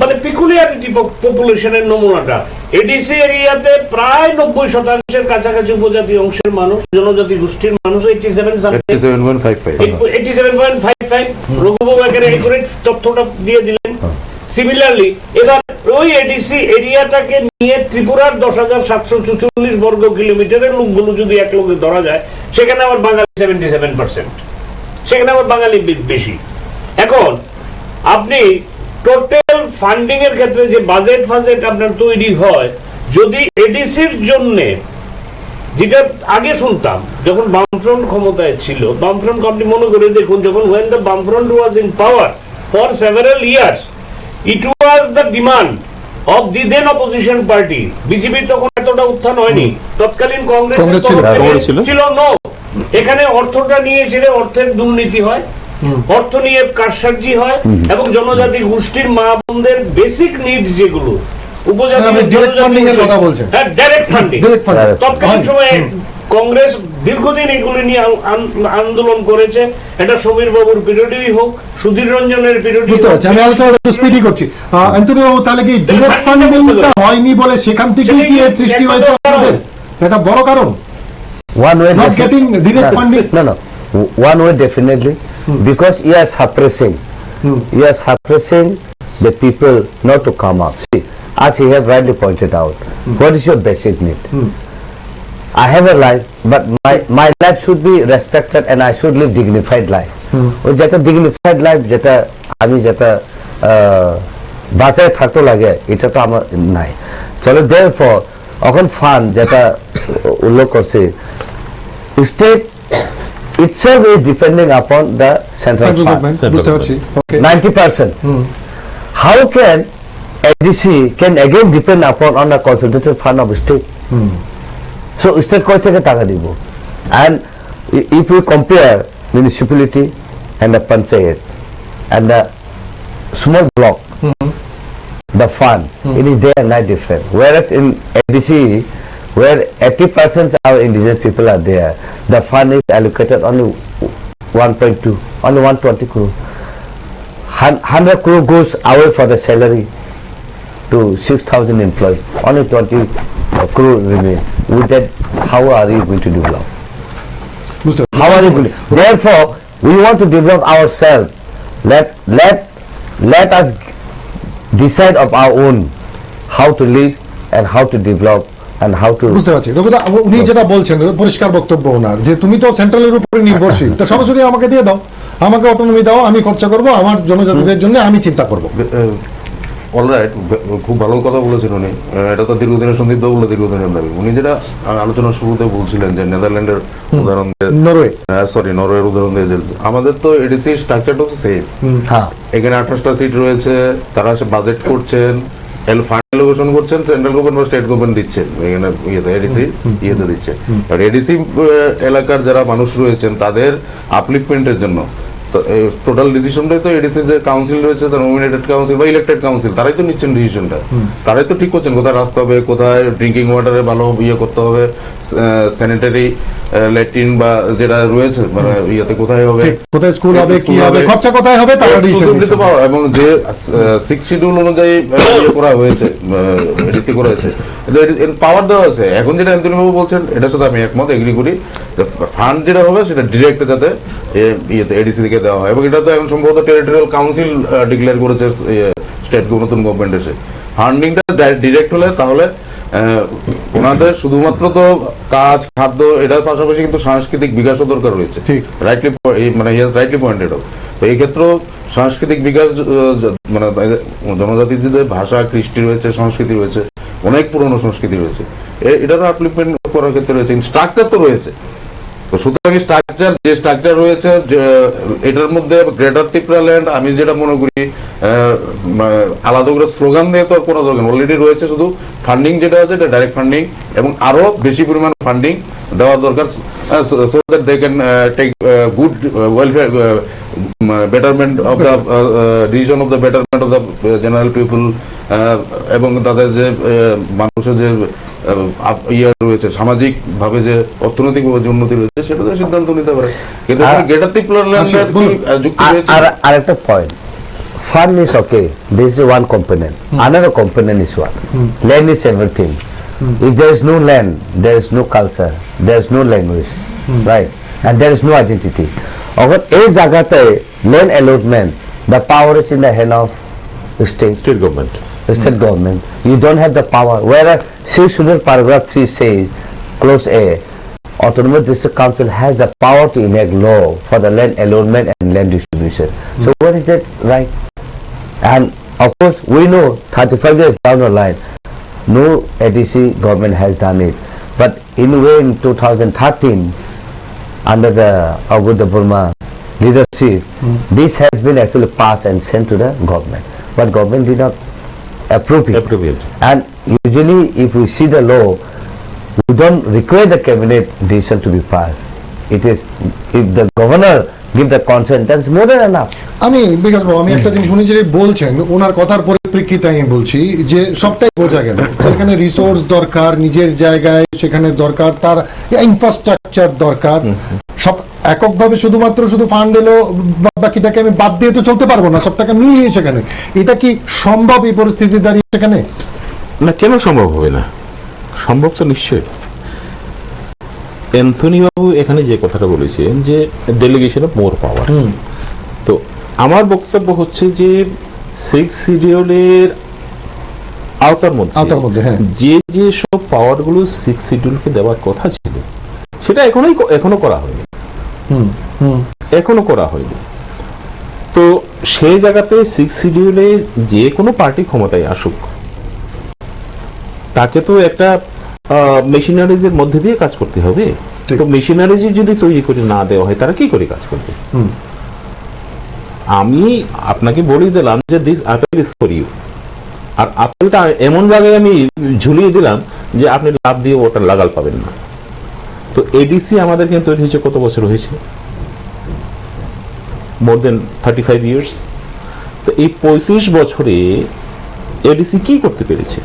B: মানে পিকুলিয়ারিটি পপুলেশনের নমুনাটা, এডিসি এরিয়াতে প্রায় 90% কাছাকাছি উপজাতি অংশের মানুষ, জনজাতি গোষ্ঠীর মানুষ 87.55। রঘুবাবু এখানে একুরেট তথ্যটা দিয়ে দিলেন। সিমিলারলি এবার ওই এডিসি এরিয়াটাকে নিয়ে ত্রিপুরার 10,744 বর্গ কিলোমিটারের লোকগুলো যদি এক লোকে ধরা যায়, সেখানে আবার বাঙালি 77%, সেখানে আবার বাঙালি বেশি। এখন আপনি টোটাল ফান্ডিং এর ক্ষেত্রে যে বাজেট আপনার তৈরি হয়, যদি এডিসির জন্য, যেটা আগে শুনতাম যখন বামফ্রন্ট ক্ষমতায় ছিল, বামফ্রন্ট আপনি মনে করে দেখুন, যখন when the বামফ্রন্ট was in power for several years, it was the demand of the then opposition party, বিজেপির তখন এতটা উত্থান হয়নি, তৎকালীন কংগ্রেস ছিল, নো, এখানে অর্থটা নিয়ে এসে অর্থের দুর্নীতি হয়, অর্থ নিয়ে কারসাজি হয়, এবং জনজাতি গোষ্ঠীর মা বোনদের বেসিক নিডস যেগুলো উপজাতি, ডাইরেক্ট ফান্ডিং, তৎকালীন সময়ে কংগ্রেস দীর্ঘদিন এগুলি নিয়ে আন্দোলন করেছে। এটা সমীর বাবুর পিরিয়ডেই হোক, সুধীর রঞ্জনের পিরিয়ডে।
A: বুঝতে পারছি, আমি আলোচনাটা স্পিডি করছি। অ্যান্থনি বাবু, তাহলে কি ডিরেক্ট ফান্ডিংটা হয়নি বলে সেখান থেকেই কি এর সৃষ্টি হয়েছে আপনাদের? এটা বড় কারণ।
E: One way,
A: not getting direct funding.
E: No. One way definitely, because you are suppressing the people not to come up. See, as you have rightly pointed out, what is your basic need? I have a life, but my life should be respected and I should live dignified life. যেটা dignified life, যেটা আমি যেটা বাঁচায় থাকতে লাগে, এটা তো আমার নাই। চলো therefore এখন ফান্ড যেটা উল্লেখ করছে, state itself is depending upon the central fund. 90%. How can ADC can again depend upon on the consolidated fund of state? So state কয় থেকে টাকা দিব? And if we compare municipality and the panchayat and the small block, the fund, it is day and night different. Whereas in ADC, where 80% of indigenous people are there, the fund is allocated only 1.2, only 120 crore. 100 crore goes away for the salary to 6,000 employees. Only 20 crore remain. With that, how are you going to develop? How are you going to? Therefore, we want to develop ourselves. Let us decide of our own. how to live and how to develop and how to
A: বুঝতে পারছি রবিদা, উনি যেটা বলছেন পরিষ্কার বক্তব্য ওনার, যে তুমি তো সেন্ট্রালের উপরে নির্ভরশীল, তো সরাসরি আমাকে দিয়ে দাও, আমাকে অটোনমি দাও, আমি খরচা করব, আমার জনজাতিদের জন্য আমি চিন্তা করব।
C: অলরাইট, খুব ভালো কথা বলেছেন উনি। এটা তো দীর্ঘদিনের সন্দিগ্ধ বলে দীর্ঘদিনের দাবি। উনি যেটা আলোচনার শুরুতে বলছিলেন যে নেদারল্যান্ডের উদাহরণ দিয়ে, নরওয়ের উদাহরণ দিয়ে, আমাদের তো এডিসি স্ট্রাকচারটা হচ্ছে সেম।
E: হ্যাঁ,
C: এখানে 28টা সিট রয়েছে, তারা বাজেট করছেন, ফান্ড অ্যালোকেশন করছেন, সেন্ট্রাল গভর্নমেন্ট বা স্টেট গভর্নমেন্ট দিচ্ছেন, এখানে এডিসি দিচ্ছে। আর এডিসি এলাকার যারা মানুষ রয়েছেন তাদের আপলিফমেন্টের জন্য টোটাল ডিসিশনটাই তো এডিসির যে কাউন্সিল রয়েছে, নমিনেটেড কাউন্সিল বা ইলেক্টেড কাউন্সিল, তারাই তো নিচ্ছেন ডিসিশনটা। তারাই তো ঠিক করছেন কোথায় রাস্তা হবে, কোথায় ড্রিঙ্কিং ওয়াটারে ভালো করতে হবে, স্যানিটারি ল্যাট্রিন বা যেটা রয়েছে মানে ইয়েতে কোথায় হবে,
A: কোথায় স্কুল হবে, কি হবে, খরচা কোথায় হবে, তারা
C: এবং যে 6 শিডিউল অনুযায়ী করা হয়েছে, এডিসি করা হয়েছে, পাওয়ার দেওয়া আছে। এখন যেটা অ্যান্থনি বাবু বলছেন এটার সাথে আমি একমত, এগ্রি করি। ফান্ড যেটা হবে সেটা ডিরেক্ট যাতে এডিসি থেকে দেওয়া হয়, এবং এটা তো এখন সম্ভবত টেরিটোরিয়াল কাউন্সিল ডিক্লেয়ার করেছে স্টেট নতুন গভর্নমেন্ট এসে। ফান্ডিংটা ডাইরেক্ট হলে তাহলে ওনাদের শুধুমাত্র তো কাজ, খাদ্য, এটার পাশাপাশি কিন্তু সাংস্কৃতিক বিকাশও দরকার রয়েছে, রাইটলি মানে রাইটলি পয়েন্টেড। তো এই ক্ষেত্রেও সাংস্কৃতিক বিকাশ, মানে জনজাতির যে ভাষা, কৃষ্টি রয়েছে, সংস্কৃতি রয়েছে, অনেক পুরনো সংস্কৃতি রয়েছে, এটারও আপলিফমেন্ট করার ক্ষেত্রে রয়েছে, স্ট্রাকচার তো রয়েছে। তো সুতরাং যে স্ট্রাকচার রয়েছে এটার মধ্যে গ্রেটার ত্রিপুরা ল্যান্ড, আমি যেটা মনে করি আলাদা করে স্লোগান দিয়ে তো কোনো দরকার, অলরেডি রয়েছে। শুধু ফান্ডিং যেটা আছে এটা ডাইরেক্ট ফান্ডিং, এবং আরো বেশি পরিমাণ ফান্ডিং দেওয়া দরকার, so that they can take good welfare, betterment of the decision of the betterment of the general people, এবং তাদের যে মানুষের যে ইয়ে রয়েছে, সামাজিক ভাবে যে অর্থনৈতিক যে উন্নতি রয়েছে, সেটা সিদ্ধান্ত নিতে পারে। কিন্তু গ্রেটার ত্রিপুরা ল্যান্ডের যুক্তি রয়েছে।
E: আর একটা point, fun is okay, this is one component. Another component is what? Land is everything. If there is no land, there is no culture, there is no language, right? And there is no identity. अगर इस जगह पे land allotment, the power is in the hand of state government. State government. You don't have the power. Whereas 600 paragraph 3 says, clause A, Autonomous District Council has the power to enact law for the land allotment and land distribution. So what is that right? And of course we know 35 years down the line, no ADC government has done it. But in a way in 2013, under the Buddha Burma leadership, this has been actually passed and sent to the government. But government did not approve it. And usually if we see the law, we don't require the cabinet decision to be passed. It is, if the governor give the consent, that's more than enough.
A: আমি বিকাশ বাবু, আমি একটা জিনিস উনি যে বলছেন, ওনার কথার পরিপ্রেক্ষিতে আমি বলছি যে সবটাই বোঝা গেল, সেখানে রিসোর্স দরকার, নিজের জায়গায় সেখানে দরকার, তার ইনফ্রাস্ট্রাকচার দরকার। সব এককভাবে শুধুমাত্র শুধু ফান্ড এলো, বাকিটাকে আমি বাদ দিয়ে তো চলতে পারবো না, সবটাকে মিলিয়ে সেখানে। এটা কি সম্ভব এই পরিস্থিতি দাঁড়িয়ে সেখানে?
D: না, কেন সম্ভব হবে না? সম্ভব তো নিশ্চয়ই। অ্যান্থনি বাবু এখানে যে কথাটা বলেছেন যে ডেলিগেশন অফ মোর পাওয়ার, তো আমার বক্তব্য হচ্ছে যে 6 শিডিউলের আওতার মধ্যে যে যে সব পাওয়ার গুলো 6 শিডিউলকে দেওয়ার কথা ছিল, সেটা এখনো করা হয়নি, তো সেই জায়গাতে 6 শিডিউলে যে কোনো পার্টি ক্ষমতায় আসুক, তাকে তো একটা মেশিনারিজের মধ্যে দিয়ে কাজ করতে হবে। তো মেশিনারিজ যদি তৈরি করে না দেওয়া হয়, তারা কি করে কাজ করবে? আমি আপনাকে বলে দিলাম যে this apple is for you, আর আপেলটা এমন জায়গায় আমি ঝুলিয়ে দিলাম যে আপনি লাভ দিয়ে ওটা লাগাল পাবেন না। তো এডিসি আমাদের কিন্তু তৈরি হয়েছে কত বছর হয়েছে? মোর দেন 35 ইয়ার্স। তো এই 35 বছরে এডিসি কি করতে পেরেছে?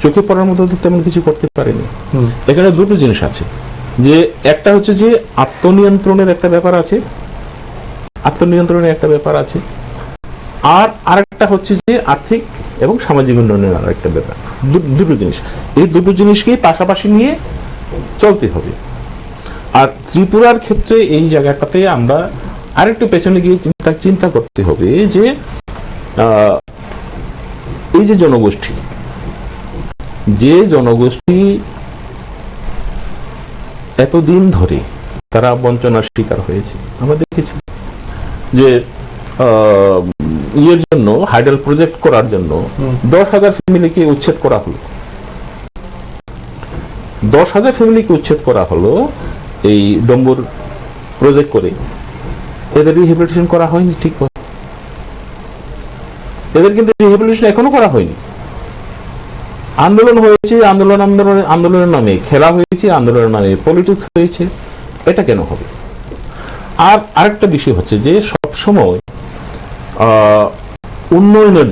D: চোখে পড়ার মতো তো তেমন কিছু করতে পারেনি। এখানে দুটো জিনিস আছে, যে একটা হচ্ছে যে আত্মনিয়ন্ত্রণের একটা ব্যাপার আছে, আর আরেকটা হচ্ছে যে আর্থিক এবং সামাজিক উন্নয়নের আরেকটা ব্যাপার। দুটো জিনিস, এই দুটো জিনিসকেই পাশাপাশি নিয়ে চলতে হবে। আর ত্রিপুরার ক্ষেত্রে এই জায়গাটাতে আমরা আরেকটু পেছনে গিয়ে চিন্তা করতে হবে যে এই যে জনগোষ্ঠী এতদিন ধরে তারা বঞ্চনার শিকার হয়েছে, আমরা দেখেছি যে ইয়ের জন্য হাইডেল প্রজেক্ট করার জন্য 10,000 ফ্যামিলিকে উচ্ছেদ করা হলো। 10,000 ফ্যামিলিকে উচ্ছেদ করা হলো এই ডম্বুর প্রজেক্ট করে। এদের রিহেবিলিটেশন করা হয়নি ঠিক করে, এদের কিন্তু রিহেবিলিটেশন এখনো করা হয়নি। আন্দোলন হয়েছে, আন্দোলনের নামে খেলা হয়েছে, আন্দোলনের নামে পলিটিক্স হয়েছে। এটা কেন হবে? আর আরেকটা বিষয় হচ্ছে যে সবসময় উন্নয়নের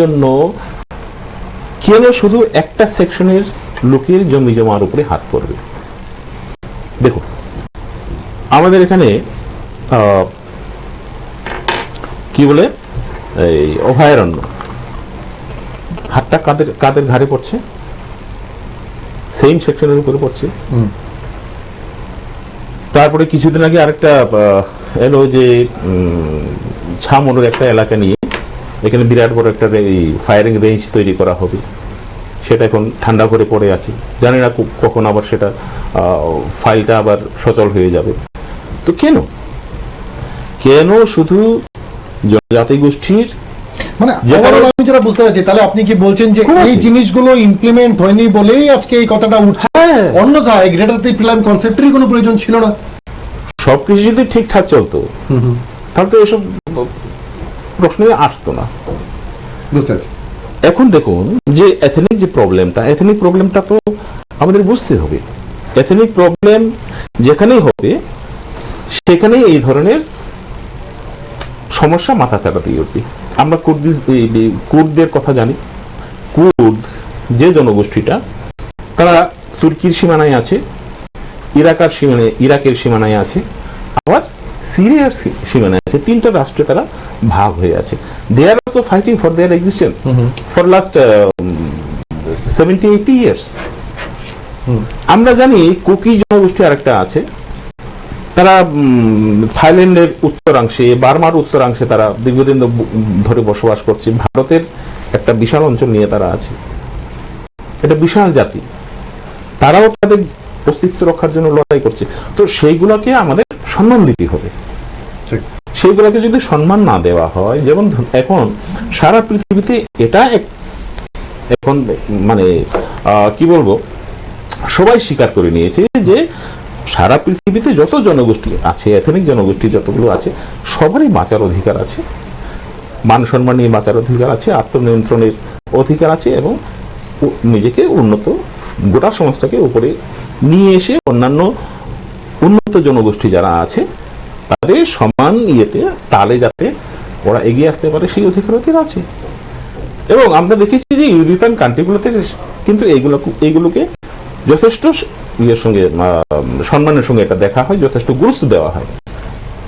D: জন্য কেন শুধু একটা সেকশনের লোকের জমি জমার উপরে হাত পড়বে? দেখো, আমাদের এখানে কি বলে এই অভয়ারণ্য, হাতটা কাদের ঘাড়ে পড়ছে? সেম সেকশনের উপরে পড়ছে। তারপরে কিছুদিন আগে আরেকটা এলো যে ছামনুর একটা এলাকা নিয়ে এখানে বিরাট বড় একটা ফায়ারিং রেঞ্জ তৈরি করা হবে, সেটা এখন ঠান্ডা করে পড়ে আছে। জানি না কখন আবার সেটা ফাইলটা আবার সচল হয়ে যাবে। তো কেন শুধু জনজাতি গোষ্ঠীর,
A: মানে আমি যেটা বুঝতে পারছি, তাহলে আপনি কি বলছেন যে এই জিনিসগুলো ইমপ্লিমেন্ট হয়নি বলেই আজকে এই কথাটা উঠছে? অন্যথায় গ্রেটার ত্রিপুরা কনসেপ্টেরই কোনো প্রয়োজন ছিল না।
D: সবকিছু যদি ঠিকঠাক চলতো তাহলে তো এসব প্রশ্নই আসতো না।
A: বুঝতে পারছি।
D: এখন দেখুন যে এথনিক প্রবলেমটা তো আমাদের বুঝতে হবে। এথনিক প্রবলেম যেখানেই হবে সেখানেই এই ধরনের সমস্যা মাথা চাড়াতে উঠবে। আমরা কুর্দদের কথা জানি। কুর্দ যে জনগোষ্ঠীটা, তারা তুর্কির সীমানায় আছে, ইরাকের সীমানায় আছে, আবার সিরিয়ার সীমানায় আছে। 3টা রাষ্ট্রে তারা ভাগ হয়ে আছে। They are also fighting for their existence for last 70-80 years. আমরা জানি কুকি জনগোষ্ঠী আরেকটা আছে, তারা থাইল্যান্ডের উত্তরাংশে, বার্মার উত্তরাংশে তারা দীর্ঘদিন ধরে বসবাস করছে। ভারতের একটা বিশাল অঞ্চল নিয়ে তারা আছে। এটা বিশাল জাতি, তারাও তাদের অস্তিত্ব রক্ষার জন্য লড়াই করছে। তো সেইগুলোকে আমাদের সম্মান দিতে হবে। সেইগুলোকে যদি সম্মান না দেওয়া হয়, যেমন এখন সারা পৃথিবীতে এটা এখন মানে কি বলবো, সবাই স্বীকার করে নিয়েছে যে সারা পৃথিবীতে যত জনগোষ্ঠী আছে, এথনিক জনগোষ্ঠী যতগুলো আছে, সবারই বাঁচার অধিকার আছে, মান সম্মান নিয়ে বাঁচার অধিকার আছে, আত্মনিয়ন্ত্রণের অধিকার আছে, এবং নিজেকে উন্নত, গোটা সমাজটাকে উপরে নিয়ে এসে অন্যান্য উন্নত জনগোষ্ঠী যারা আছে তাদের সমান তালে যাতে ওরা এগিয়ে আসতে পারে, সেই অধিকার আছে। এবং আমরা দেখেছি যে ইউরোপিয়ান কান্ট্রিগুলোতে কিন্তু এইগুলোকে যথেষ্ট সম্মানের সঙ্গে এটা দেখা হয়, যথেষ্ট গুরুত্ব দেওয়া হয়।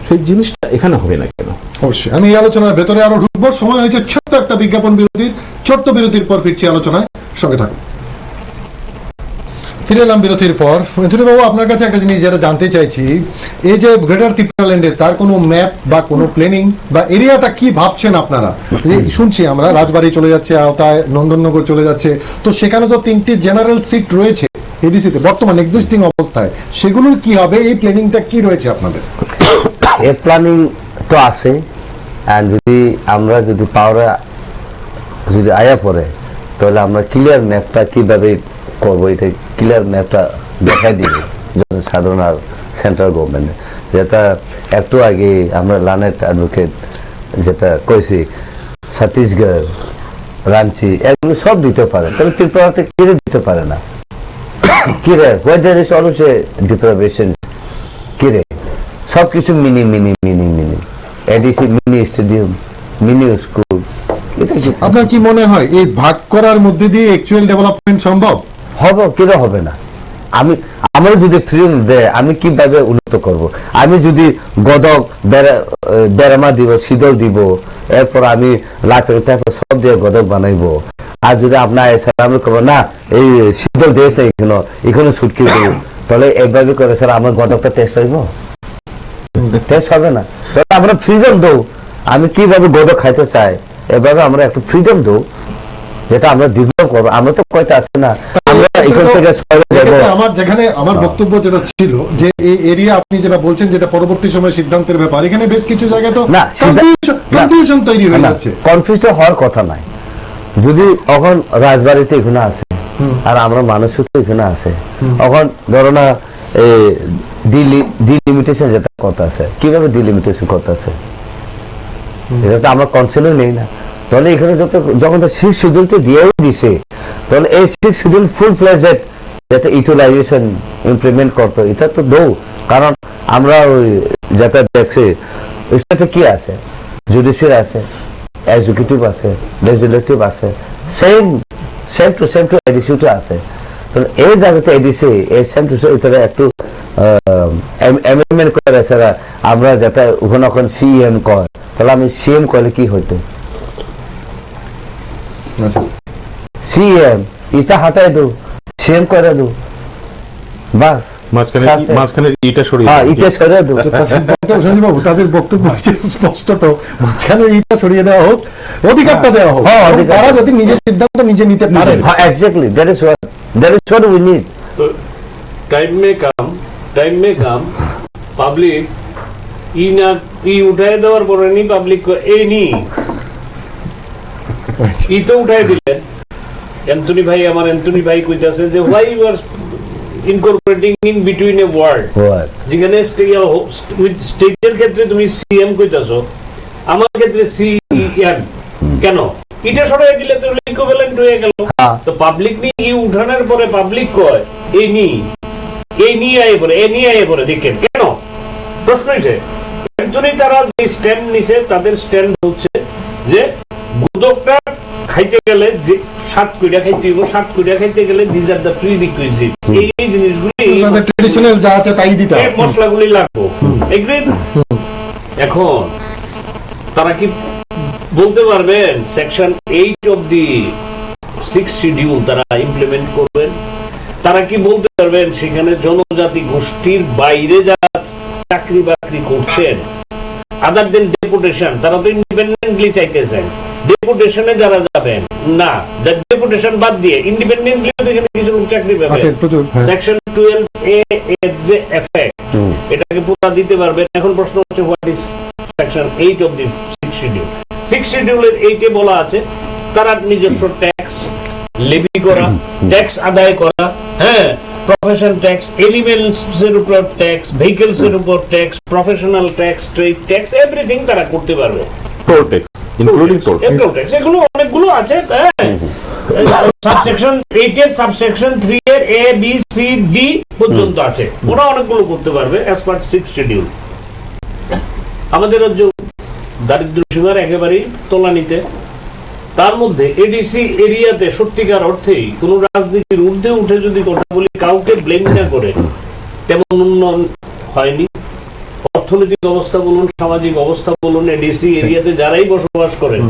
D: সেই জিনিসটা এখানে হবে না কেন?
A: অবশ্যই আমি এই আলোচনার ভেতরে আরো ঢুকবো। সময় হয়েছে ছোট্ট একটা বিজ্ঞাপন বিরতির। ছোট্ট বিরতির পর ফিরছি আলোচনায়, সঙ্গে থাকুন। ফিরে এলাম বিরতির পর। বাবু, আপনার কাছে একটা জিনিস যেটা জানতে চাইছি, এই যে গ্রেটার ত্রিপুরাল্যান্ডের, তার কোনো ম্যাপ বা কোনো প্ল্যানিং বা এরিয়াটা কি ভাবছেন আপনারা? শুনছি আমরা রাজবাড়ি চলে যাচ্ছে আওতায়, নন্দননগর চলে যাচ্ছে, তো সেখানে তো 3টি জেনারেল সিট রয়েছে এডিসিতে বর্তমান এক্সিস্টিং অবস্থায়, সেগুলোর কি হবে? এই প্ল্যানিংটা কি রয়েছে আপনাদের?
E: এই প্ল্যানিং তো আছে, আমরা যদি পাওয়ারে যদি আয়া পড়ে, তাহলে আমরা ক্লিয়ার ম্যাপটা কিভাবে করবো, এটা ক্লিয়ার ম্যাপটা দেখাই দিব সাধারণ আর সেন্ট্রাল গভর্নমেন্টে। যেটা একটু আগে আমরা লানেট অ্যাডভোকেট যেটা কইছি, ছত্তিশগড়, রাঞ্চি, এগুলো সব দিতে পারে, তবে ত্রিপুরাতে কিনে দিতে পারে না। কিরে ওয়েদার ইজ অলওয়েজ ডিপ্রাইভেশন, কিরে সবকিছু mini ADC, mini stadium, mini school.
A: আপনার কি মনে হয় এই ভাগ করার মধ্যে দিয়ে অ্যাকচুয়াল ডেভেলপমেন্ট সম্ভব
E: হবে? কেন হবে না? আমার যদি ফ্রিডম দেয়, আমি কিভাবে উন্নত করব? আমি যদি গদক বেড়ামা দিব, শীতল দিব, এরপর আমি লাঠি সব দিয়ে গদক বানাইবো, আর যদি আপনার আমি করবো না এই শীতল দেশ না এখানে ছুটকি দেব, তাহলে এইভাবে করে স্যার আমার গদকটা টেস্ট হইব? টেস্ট হবে না। তাহলে আমরা ফ্রিডম দেব, আমি কিভাবে গদক খাইতে চাই, এভাবে আমরা একটু ফ্রিডম দেবো, যেটা আমরা ডেভেলপ করবো। আমরা তো কয়টা আছে না, আমরা এখান থেকে
A: আমার যেখানে আমার বক্তব্য যেটা ছিল যে এই এরিয়া আপনি যেটা বলছেন যেটা পরবর্তী সময় সিদ্ধান্তের ব্যাপার, এখানে বেশ কিছু জায়গায় তো কনফিউশন তৈরি হয়ে যাচ্ছে।
E: কনফিউশন হওয়ার কথা নাই। যদি এখন রাজবাড়িতে এখানে আছে আর আমরা মানুষও তো এখানে আছে, এখন ধরো না ডিলিমিটেশন যেটা কথা আছে, কিভাবে ডিলিমিটেশন কথা আছে এটা তো আমরা কনসেন্টও নেই না। তাহলে এখানে যখন তো 6 শিডিউলটা দিয়েও দিছে, তাহলে এই 6 শিডিউল ফুল ফ্লেজেড যাতে ইউটিলাইজেশন ইমপ্লিমেন্ট করতো, এটা তো দৌ। কারণ আমরা ওই যেটা দেখছি ওই সাথে কি আছে, জুডিশিয়ারি আছে, এক্সিকিউটিভ আছে, লেজিসলেটিভ আছে, সেম টু এডিসিটা আছে। তাহলে এই জায়গাতে এডিসি এই সেম টু এটা একটু অ্যামেন্ডমেন্ট করে সেরা আমরা যাতে ওখানে সিএম কয়, তাহলে আমি সিএম কইলে কি হইতো, সিএম এটা হাঁটাই দো, সিএম করে দো, বাস
D: মাঝখানে ইটা সরিয়ে
E: ইটা সরিয়ে দো।
A: বাবু তাদের বক্তব্য স্পষ্ট, তো মাঝখানে ইটা সরিয়ে দেওয়া হোক, অধিকারটা দেওয়া হোক, তারা যদি নিজের সিদ্ধান্ত নিজে নিতে পারে।
E: Exactly, that is what we need.
B: তো টাইম মে কাম পাবলিক উঠাই দেওয়ার পরে নি পাবলিক এই নি ই তো উঠাই দিলেন। অ্যান্থনি ভাই কইতাছে যে why you are incorporating in between a word, যেখানে স্টেটের ক্ষেত্রে তুমি সিএম কইতাছো, আমার ক্ষেত্রে সিএম কেন? এটা সরাই দিলে তো ইকুইভ্যালেন্ট হয়ে গেল। তো পাবলিক নিয়ে ই উঠানোর পরে পাবলিক কয় এই নিয়ে আয়ে পরে দেখেন কেন? প্রশ্ন হয়েছে একজনই, তারা যে স্ট্যান্ড নিছে তাদের স্ট্যান্ড হচ্ছে যে গুদকটা খাইতে গেলে যে 7 কইরা খাইতে হইব, 7 কইরা খাইতে গেলে দিস আর দ্য প্রিরিকুইজিটস, এই জিনিসগুলি
A: ট্র্যাডিশনাল যা আছে তাই দিতে হবে,
B: মশলাগুলি লাগবে। এগ্রিড? এখন তারা কি বলতে পারবেন সেকশন 8 অফ দি 6 শিডিউল তারা ইমপ্লিমেন্ট করবেন? তারা কি বলতে পারবেন সেখানে জনজাতি গোষ্ঠীর বাইরে যারা চাকরি বাকরি করছেন, আদার দেন ডেপুটেশন, তারা তো ইন্ডিপেন্ডেন্টলি চাইতেছেন, ডেপুটেশনে যারা যাবেন না, ডেপুটেশন বাদ দিয়ে ইন্ডিপেন্ডেন্টলি এখানে কিছু চাকরি পাবেন। সেকশন 12A এর যে এফেক্ট, এটাকে পুরো দিতে পারবেন। এখন প্রশ্ন হচ্ছে what is section 8 of the 6 schedule? 6 শিডিউলের 8-এ বলা আছে তারা নিজস্ব ট্যাক্স লেভি করা, ট্যাক্স আদায় করা, হ্যাঁ, প্রফেশন ট্যাক্স, এলিমেন্টস এর উপর ট্যাক্স, ভেহিকলস এর উপর tax, professional tax, trade tax, everything তারা করতে পারবে।
D: Toll tax including toll
B: tax, এগুলো অনেকগুলো আছে। সাবসেকশন 8 এর সাবসেকশন 3 এর A B C D পর্যন্ত আছে, ওরা অনেকগুলো করতে পারবে অ্যাজ পার 6 শিডিউল। আমাদের রাজ্য দারিদ্র সীমার একেবারেই তলানিতে, তার মধ্যে এডিসি এরিয়াতে সত্যিকার অর্থেই কোন রাজনীতির ঊর্ধ্বে উঠে যদি কথা বলি, কাউকে ব্লেম না করে, তেমন উন্নয়ন হয়নি। অর্থনৈতিক অবস্থা বলুন, সামাজিক অবস্থা বলুন, এডিসি এরিয়াতে যারাই বসবাস করেন,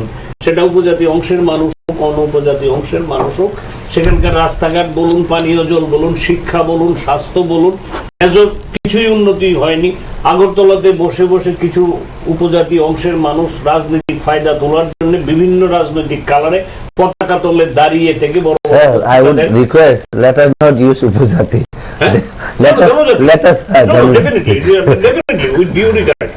B: সেটা উপজাতি অংশের মানুষ হোক, অন উপজাতি অংশের মানুষ হোক, সেখানকার রাস্তাঘাট বলুন, পানীয় জল বলুন, শিক্ষা বলুন, স্বাস্থ্য বলুন, এসব কিছুই উন্নতি হয়নি। আগরতলাতে বসে বসে কিছু উপজাতি অংশের মানুষ রাজনৈতিক ফায়দা তোলার জন্য বিভিন্ন রাজনৈতিক কালারে পতাকা তলে দাঁড়িয়ে থেকে বড়
E: I would request, let us not use উপজাতি. Let us
B: definitely with due regard,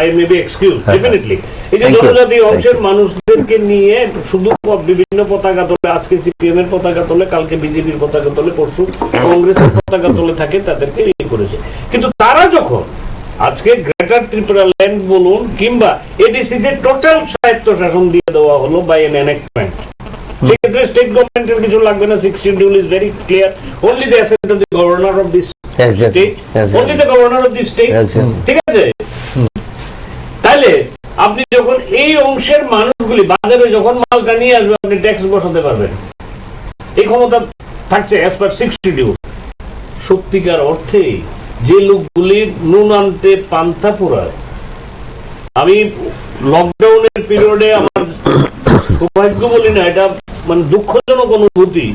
B: I may be excused, definitely. এই যে জনজাতি অংশের মানুষদেরকে নিয়ে শুধু বিভিন্ন পতাকা তোলে, আজকে সিপিএম এর পতাকা তোলে, কালকে বিজেপির পতাকা তোলে, পরশু কংগ্রেসের পতাকা তোলে থাকে, তাদেরকে এই করেছে। কিন্তু তারা যখন আজকে গ্রেটার ত্রিপুরা ল্যান্ড বলুন কিংবা এডিসিতে টোটাল স্বায়ত্ত শাসন দিয়ে দেওয়া হলো বাই এন এনাক্টমেন্ট, সেক্ষেত্রে স্টেট গভর্নমেন্টের কিছু লাগবে না। 6 schedule is very clear, only the asset of the governor of this state, only the governor of this state, ঠিক আছে? তাহলে আপনি যখন এই অংশের মানুষগুলি বাজারে যখন মালটা নিয়ে আসবে, আপনি ট্যাক্স বসাতে পারবেন, এই ক্ষমতা থাকছে অ্যাজ পার 6 শিডিউল। সত্যিকার অর্থে যে লোকগুলি নুন আনতে পান্তা পোড়ায়, আমি লকডাউনের পিরিয়ডে আমার সৌভাগ্য বলি না, এটা মানে দুঃখজনক অনুভূতি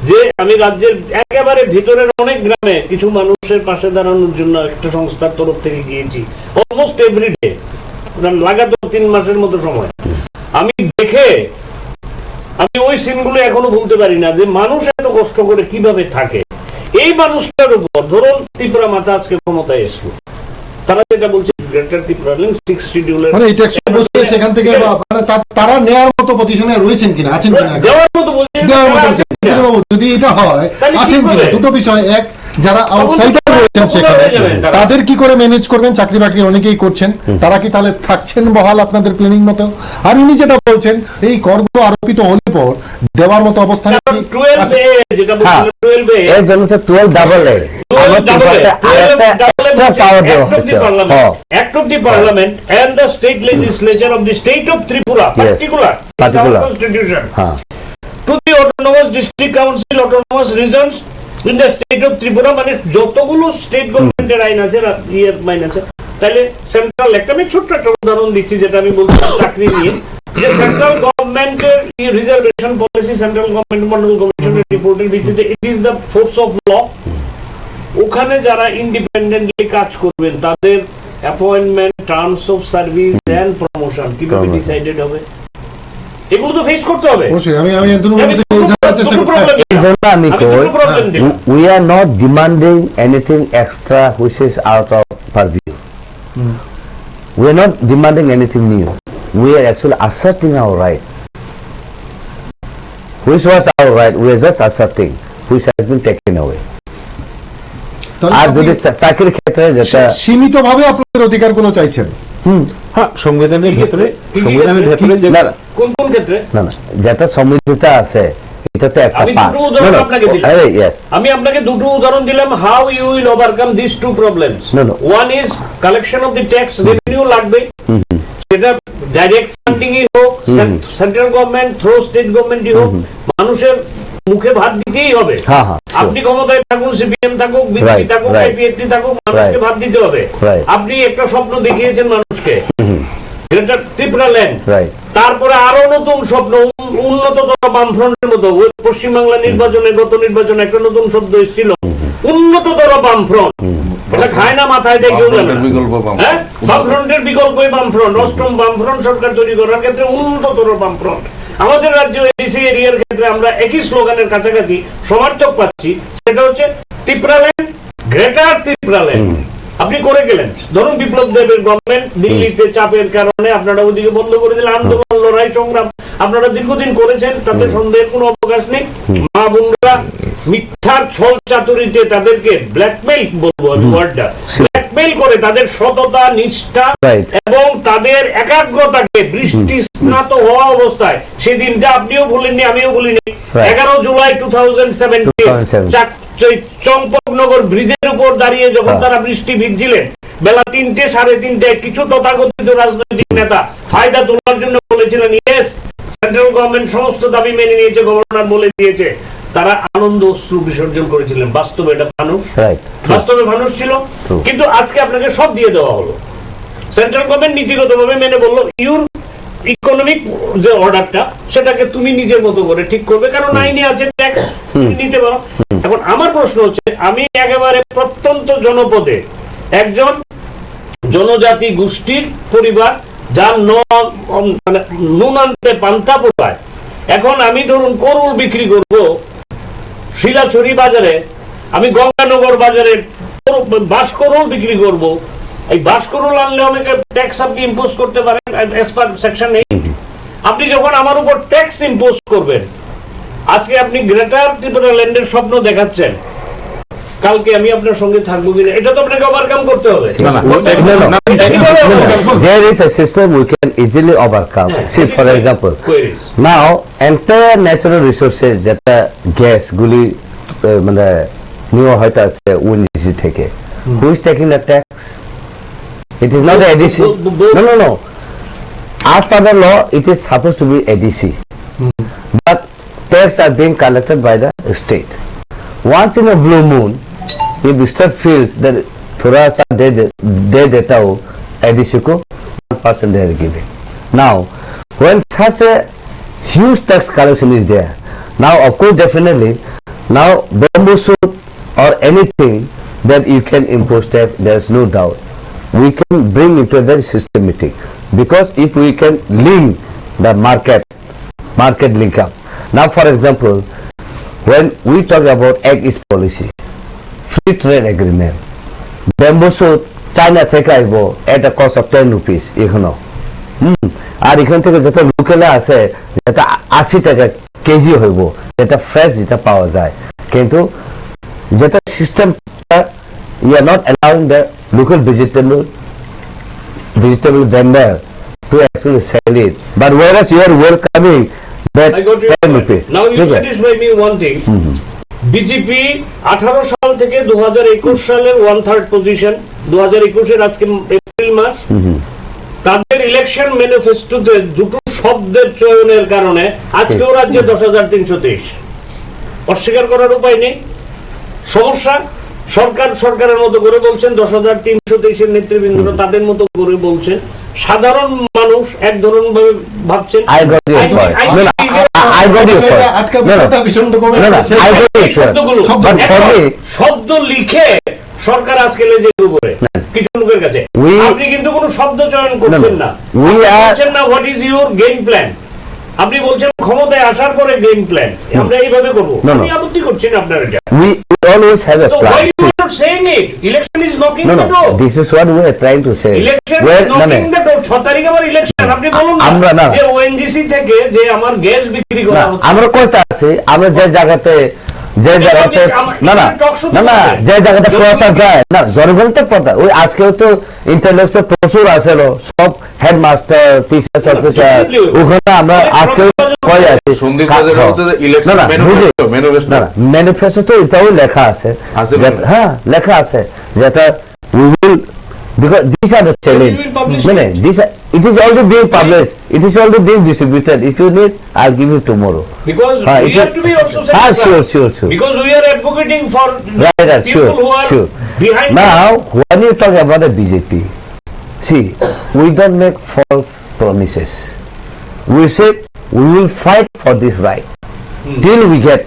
B: যে আমি রাজ্যের একেবারে ভিতরের অনেক গ্রামে কিছু মানুষের পাশে দাঁড়ানোর জন্য একটা সংস্থার তরফ থেকে গিয়েছি, অলমোস্ট এভরিডে, লাগাতার 3 মাসের মতো সময়। আমি দেখে আমি ওই সিনগুলো এখনো ভুলতে পারি না, যে মানুষ এত কষ্ট করে কিভাবে থাকে। এই মানুষটার উপর ধরুন ত্রিপুরা মাথা আজকে ক্ষমতায় এসলো, তারা যেটা বলছে গ্রেটার ত্রিপুরা লিঙ্ক 6 শিডিউলের
A: মানে এটা বলছে সেখান থেকে মানে তারা নেয়ার মতো পজিশনে রয়েছেন কিনা, আছেন কিনা,
B: দেওয়ার মতো বলছে।
A: দেওয়ার মতো বলছে। বাবু, যদি এটা হয় আছেন কিনা, দুটো বিষয়। এক, যারা আউটসাইডার রয়েছেন সেখানে তাদের কি করে ম্যানেজ করবেন? চাকরি বাকরি অনেকেই করছেন, তারা কি তাহলে থাকছেন বহাল আপনাদের প্ল্যানিং মতো? আর ইনি যেটা বলছেন এই করগুলো আরোপিত হলে পর দেওয়ার মতো অবস্থানে কি
B: 12A যেটা বলছেন 12A
E: এর জন্য তো 12AA
B: Act of the Parliament and the state legislature of the state of Tripura, particular constitution, to the autonomous district council, autonomous regions in the state of Tripura, মানে যতগুলো স্টেট গভর্নমেন্টের আইন আছে আইন আছে, তাহলে সেন্ট্রাল একটা, আমি ছোট্ট একটা উদাহরণ দিচ্ছি যেটা আমি বলছিলাম চাকরি নিয়ে, যে সেন্ট্রাল গভর্নমেন্টের reservation policy central government Mandal কমিশনের রিপোর্টের ভিত্তিতে it is the force of law. ওখানে যারা ইন্ডিপেন্ডেন্টলি কাজ করবেন তাদের appointment, terms of service and promotion কিভাবে ডিসাইডেড হবে, এগুলো তো ফেস করতে হবে।
E: we are not demanding anything extra which is out of purview. We are not demanding anything new. We are actually asserting our right. Which was our right? We are just asserting, which has been taken away. আর যদি চাকরির ক্ষেত্রে যেটা
A: সীমিতভাবে আপনাদের অধিকারগুলো চাইছেন,
D: হ্যাঁ, সংবিধানের ভেতরে যে
B: কোন কোন ক্ষেত্রে
E: না না যেটা সমৃদ্ধতা আছে এটা তো একটা
B: আমি দুটো উদাহরণ আপনাকে দিলাম। আমি আপনাকে দুটো উদাহরণ দিলাম how you will overcome this two problems. One is collection of the tax revenue লাগবে, সেটা ডাইরেক্ট ফান্ডিং ই হোক, সেন্ট্রাল গভর্নমেন্ট থ্রু স্টেট গভর্নমেন্টই হোক, মানুষের মুখে ভাত দিতেই হবে। আপনি ক্ষমতায় থাকুন, সিপিএম থাকুক, বিজেপি থাকুক, আইপিএফটি থাকুক, মানুষকে ভাত দিতে হবে। আপনি একটা স্বপ্ন দেখিয়েছেন মানুষকে, গ্রেটার ত্রিপুরা ল্যান্ড, তারপরে আরো নতুন স্বপ্ন উন্নততর বামফ্রন্টের মতো। পশ্চিমবাংলা নির্বাচনে, গত নির্বাচনে একটা নতুন শব্দ এসেছিল উন্নততর বামফ্রন্ট। এটা খায় না, মাথায় দেয় কেউ জানে। হ্যাঁ, বামফ্রন্টের বিকল্পই বামফ্রন্ট, অষ্টম বামফ্রন্ট সরকার তৈরি করার ক্ষেত্রে উন্নততর বামফ্রন্ট। আমাদের রাজ্য এডিসি এরিয়ার ক্ষেত্রে আমরা একই স্লোগানের কাছাকাছি সমর্থক পাচ্ছি, সেটা হচ্ছে Tripura land, greater Tripura land. আপনি করে গেলেন, ধরুন বিপ্লব দেবের গভর্নমেন্ট দিল্লিতে চাপের কারণে আপনারা ওদিকে বন্ধ করে দিলেন, আন্দোলন, লড়াই, সংগ্রাম আপনারা দীর্ঘদিন করেছেন, তাতে সন্দেহের কোনো অবকাশ নেই। মা বোনরা মিথ্যার ছল চাতুরিতে তাদেরকে ব্ল্যাকমেইল, বলবো আমি ওয়ার্ডটা, ব্ল্যাকমেইল করে তাদের সততা, নিষ্ঠা এবং তাদের একাগ্রতাকে বৃষ্টি স্নাত হওয়া অবস্থায়, সেদিনটা আপনিও ভুলেননি, আমিও ভুলিনি, 11 জুলাই 2017 চম্পকনগর ব্রিজের উপর দাঁড়িয়ে যখন তারা বৃষ্টি ভিজছিলেন, বেলা 3টে, 3:30, কিছু তথাকথিত রাজনৈতিক নেতা ফায়দা তোলার জন্য বলেছিলেন ইয়েস, সেন্ট্রাল গভর্নমেন্ট সমস্ত দাবি মেনে নিয়েছে, গভর্নর বলে দিয়েছে, তারা আনন্দ অশ্রু বিসর্জন করেছিলেন। বাস্তবে এটা মানুষ, বাস্তবে মানুষ ছিল। কিন্তু আজকে আপনাকে সব দিয়ে দেওয়া হলো। সেন্ট্রাল গভর্নমেন্ট নীতিগতভাবে মেনে বলল ইউর ইকোনমিক যে অর্ডারটা সেটাকে তুমি নিজের মতো করে ঠিক করবে, কারণ আইনে আছে ট্যাক্স নিতে পারো। এখন আমার প্রশ্ন হচ্ছে, আমি একেবারে প্রত্যন্ত জনপদে একজন জনজাতি গোষ্ঠীর পরিবার, যার মানে নুন আনতে পান্তা পোড়ায়, এখন আমি ধরুন করুল বিক্রি করব শিলাছড়ি বাজারে, আমি গঙ্গানগর বাজারে বাঁশকরুল বিক্রি করব, এই বাঁশকরুল আনলে অনেকে ট্যাক্স আপনি ইম্পোজ করতে পারেন অ্যাজ পার সেকশন 8। আপনি যখন আমার উপর ট্যাক্স ইম্পোজ করবেন, আজকে আপনি গ্রেটার ত্রিপুরা ল্যান্ডের স্বপ্ন দেখাচ্ছেন, কালকে আমি আপনার সঙ্গে থাকবো কিনা এটা তো আপনাকে ওভারকাম করতে হবে।
E: There is a system we can easily overcome. See, for example, now entire natural resources যেটা গ্যাস গুলি মানে নেওয়া হয়তো আছে ওএনজিসি থেকে, who is taking the tax? It is not ADC. No. As per the law, it is supposed to be ADC, but tax are being collected by the state. Once in a blue moon, if the state feels that थोड़ा सा दे देता हो ADC को, 1% they are giving. Now, when such a huge tax collection is there, now of course definitely, now bamboo shoot or anything that you can impose tax, there is no doubt. We can bring it to a very systematic, because if we can link the market link up. Now, for example, when we talk about Act East policy, free trade agreement, bamboo shoot China থেকে আইব at a cost of 10 rupees এখনো, আর এখান থেকে যেটা লোকেলে আছে যেটা 80 টাকা KG হইব, যেটা ফ্রেশ যেটা পাওয়া যায়, কিন্তু যেটা সিস্টেমটা you are not allowing the local vegetable vendor to actually sell it, but whereas you are welcoming that
B: I got
E: 10
B: you.
E: rupees.
B: Now you satisfy me one thing. BJP 18 সাল থেকে 2021 সালের 1/3 পজিশন, 2021 এর আজকে এপ্রিল মাস, তাদের election ম্যানিফেস্টোতে দুটো শব্দের চয়নের কারণে আজকেও রাজ্যে 10,323, অস্বীকার করার উপায় নেই। সমস্যা সরকারের মতো করে বলছেন, 10,323 নেতৃবৃন্দরা তাদের মতো করে বলছেন, সাধারণ মানুষ এক ধরনের ভাবে ভাবছেন।
E: I got your point. I got your point.
A: আজকাল
E: No,
A: কথা ভীষণ রকমের
E: I got your
B: শব্দগুলো
E: point. But for me,
B: শব্দ লিখে সরকার আজকে লেজে উপরে কিছু লোকের কাছে, আপনি কিন্তু কোনো শব্দ চয়ন করছেন না। বলছেন না what is your game plan, আপনি বলছেন ক্ষমতায় আসার পরে গেম প্ল্যান আমরা এইভাবে করবো। আমি আপত্তি করছি না আপনার এটা।
E: we always have a
B: So why
E: plan.
B: you are not saying it? Election is knocking
E: No,
B: the door.
E: this is what we are trying to say.
B: Election
E: Where,
B: is knocking the door. 6 তারিখ আবার election, আপনি বলুন
E: আমরা
B: না
E: না।
B: যে ONGC থেকে যে আমার গ্যাস বিক্রি করা
E: না,
B: হচ্ছে।
E: আমরা কইতে আছি, আমরা যে জায়গাতে যে জায়গাতে পড়া যায় না, জনগণ তো পড়া, ওই আজকেও তো ইন্টারনেটে প্রচুর আসেল, সব হেডমাস্টার টিচার অফিসার, ওখানে আমরা আজকেও কয়ে আছি ম্যানিফেস্টো তো এটাও লেখা আছে, হ্যাঁ লেখা আছে, যেটা we will, because these are the challenge. It is already being published, it is already being distributed. If you need, I'll give you tomorrow.
B: Because we have to be also satisfied.
E: Sure.
B: Because we are advocating for
E: Right,
B: people who are
E: sure.
B: behind.
E: Now, when you talk about the BJP, see, we don't make false promises. We say we will fight for this right till we get.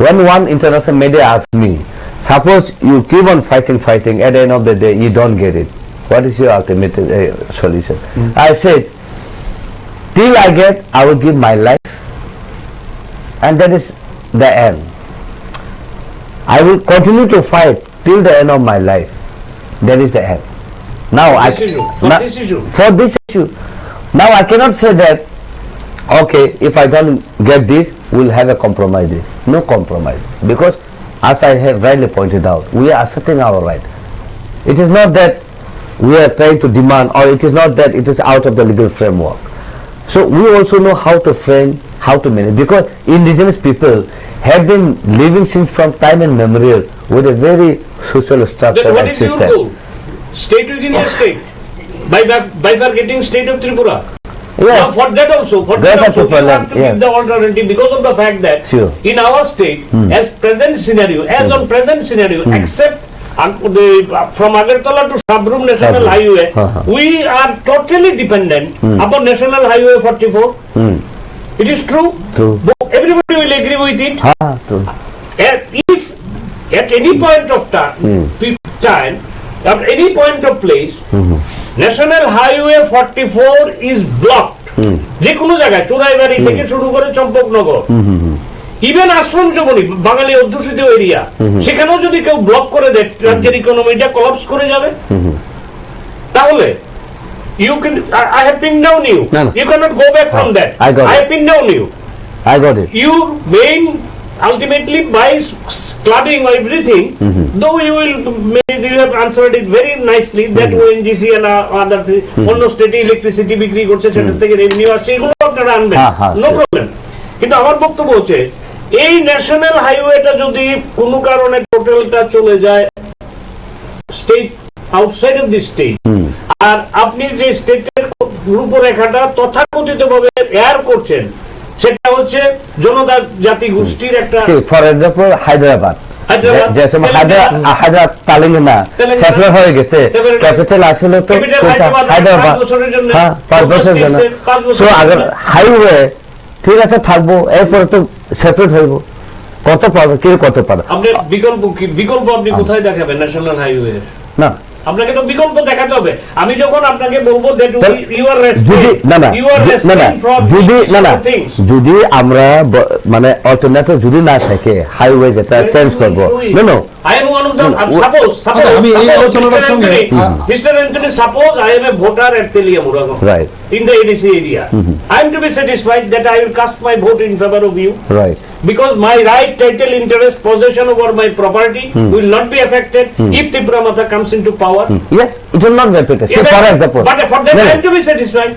E: When one international media asks me, suppose you keep on fighting, at the end of the day you don't get it, what is your ultimate solution? I said, till I get, I will give my life, and that is the end. I will continue to fight till the end of my life. That is the end. Now for this issue, now I cannot say that, okay, if I don't get this, we'll have a compromise. No compromise, because as I have rightly pointed out, we are asserting our right. It is not that we are trying to demand, or it is not that it is out of the legal framework. So we also know how to frame, how to manage, because indigenous people have been living since from time immemorial with a very social structure
B: Then what
E: and
B: is your
E: system.
B: goal? State within the state, bifurcating state of Tripura.
E: Yes.
B: Now for that also, you have to give the alternative, because of the fact that
E: Sure.
B: in our state, as present scenario, except from Agartala to Sabrum National Highway, we are totally dependent upon National Highway 44. It is true. Everybody will agree with it.
E: True.
B: If at any point of time, at any point of place, National Highway 44 is blocked. যে কোনো জায়গায় চোরাইবাড়ি থেকে শুরু করে Champaknagar, even আশ্রম জমনি বাঙালি অধ্যুষিত area, সেখানেও যদি কেউ ব্লক করে দেয়, রাজ্যের ইকোনমিটা কোলাপস করে যাবে। তাহলে you can, I have pinned down you. You cannot go back from that. I have pinned down you.
E: I got it.
B: You main ultimately by clubbing everything, though you have answered it very nicely that ONGC and other অন্য স্টেটে electricity বিক্রি করছে, সেটার থেকে revenue আসছে, এগুলো আপনারা আনবেন, নো প্রবলেম। কিন্তু আমার বক্তব্য হচ্ছে, এই ন্যাশনাল হাইওয়েটা যদি কোনো কারণে টোটালটা চলে যায় state, outside of the state, আর আপনি যে স্টেটের রূপরেখাটা তথাকথিত ভাবে এয়ার করছেন, সেটা হচ্ছে জনতা জাতি গোষ্ঠীর একটা,
E: ফর এক্সাম্পল হায়দ্রাবাদ, যে সময় হায়দ্রাবাদ তেলেঙ্গানা সেপারেট হয়ে গেছে, ক্যাপিটাল আসলে তো হায়দ্রাবাদ, 5 বছরের জন্য। সো আগে হাইওয়ে ঠিক আছে থাকবো, এরপরে তো সেপারেট হইব, কত পারবে, কে কত পারবে।
B: আপনার বিকল্প কি? বিকল্প আপনি কোথায় দেখাবেন ন্যাশনাল হাইওয়ে?
E: না,
B: আপনাকে তো বিকল্প দেখাতে হবে। আমি যখন আপনাকে বলবো দ্যাট ইউ আর
E: যদি না না
B: ইউ আর
E: না না যদি না না যদি আমরা মানে অল্টারনেটিভ যদি না থাকে হাইওয়ে যেটা চেঞ্জ করবো না না
B: I am one of them. Suppose
A: আমি এই আলোচনার সঙ্গে
B: Mr. Anthony, suppose I am a voter at Teliamuragam,
E: right
B: in the ADC area. I am to be satisfied that I will cast my vote in favor of you,
E: right
B: because my right, title, interest, possession over my property will not be affected if Tripura Mata comes into power.
E: yes it will not be affected. See, for example
B: But for that
E: no,
B: I am to be satisfied.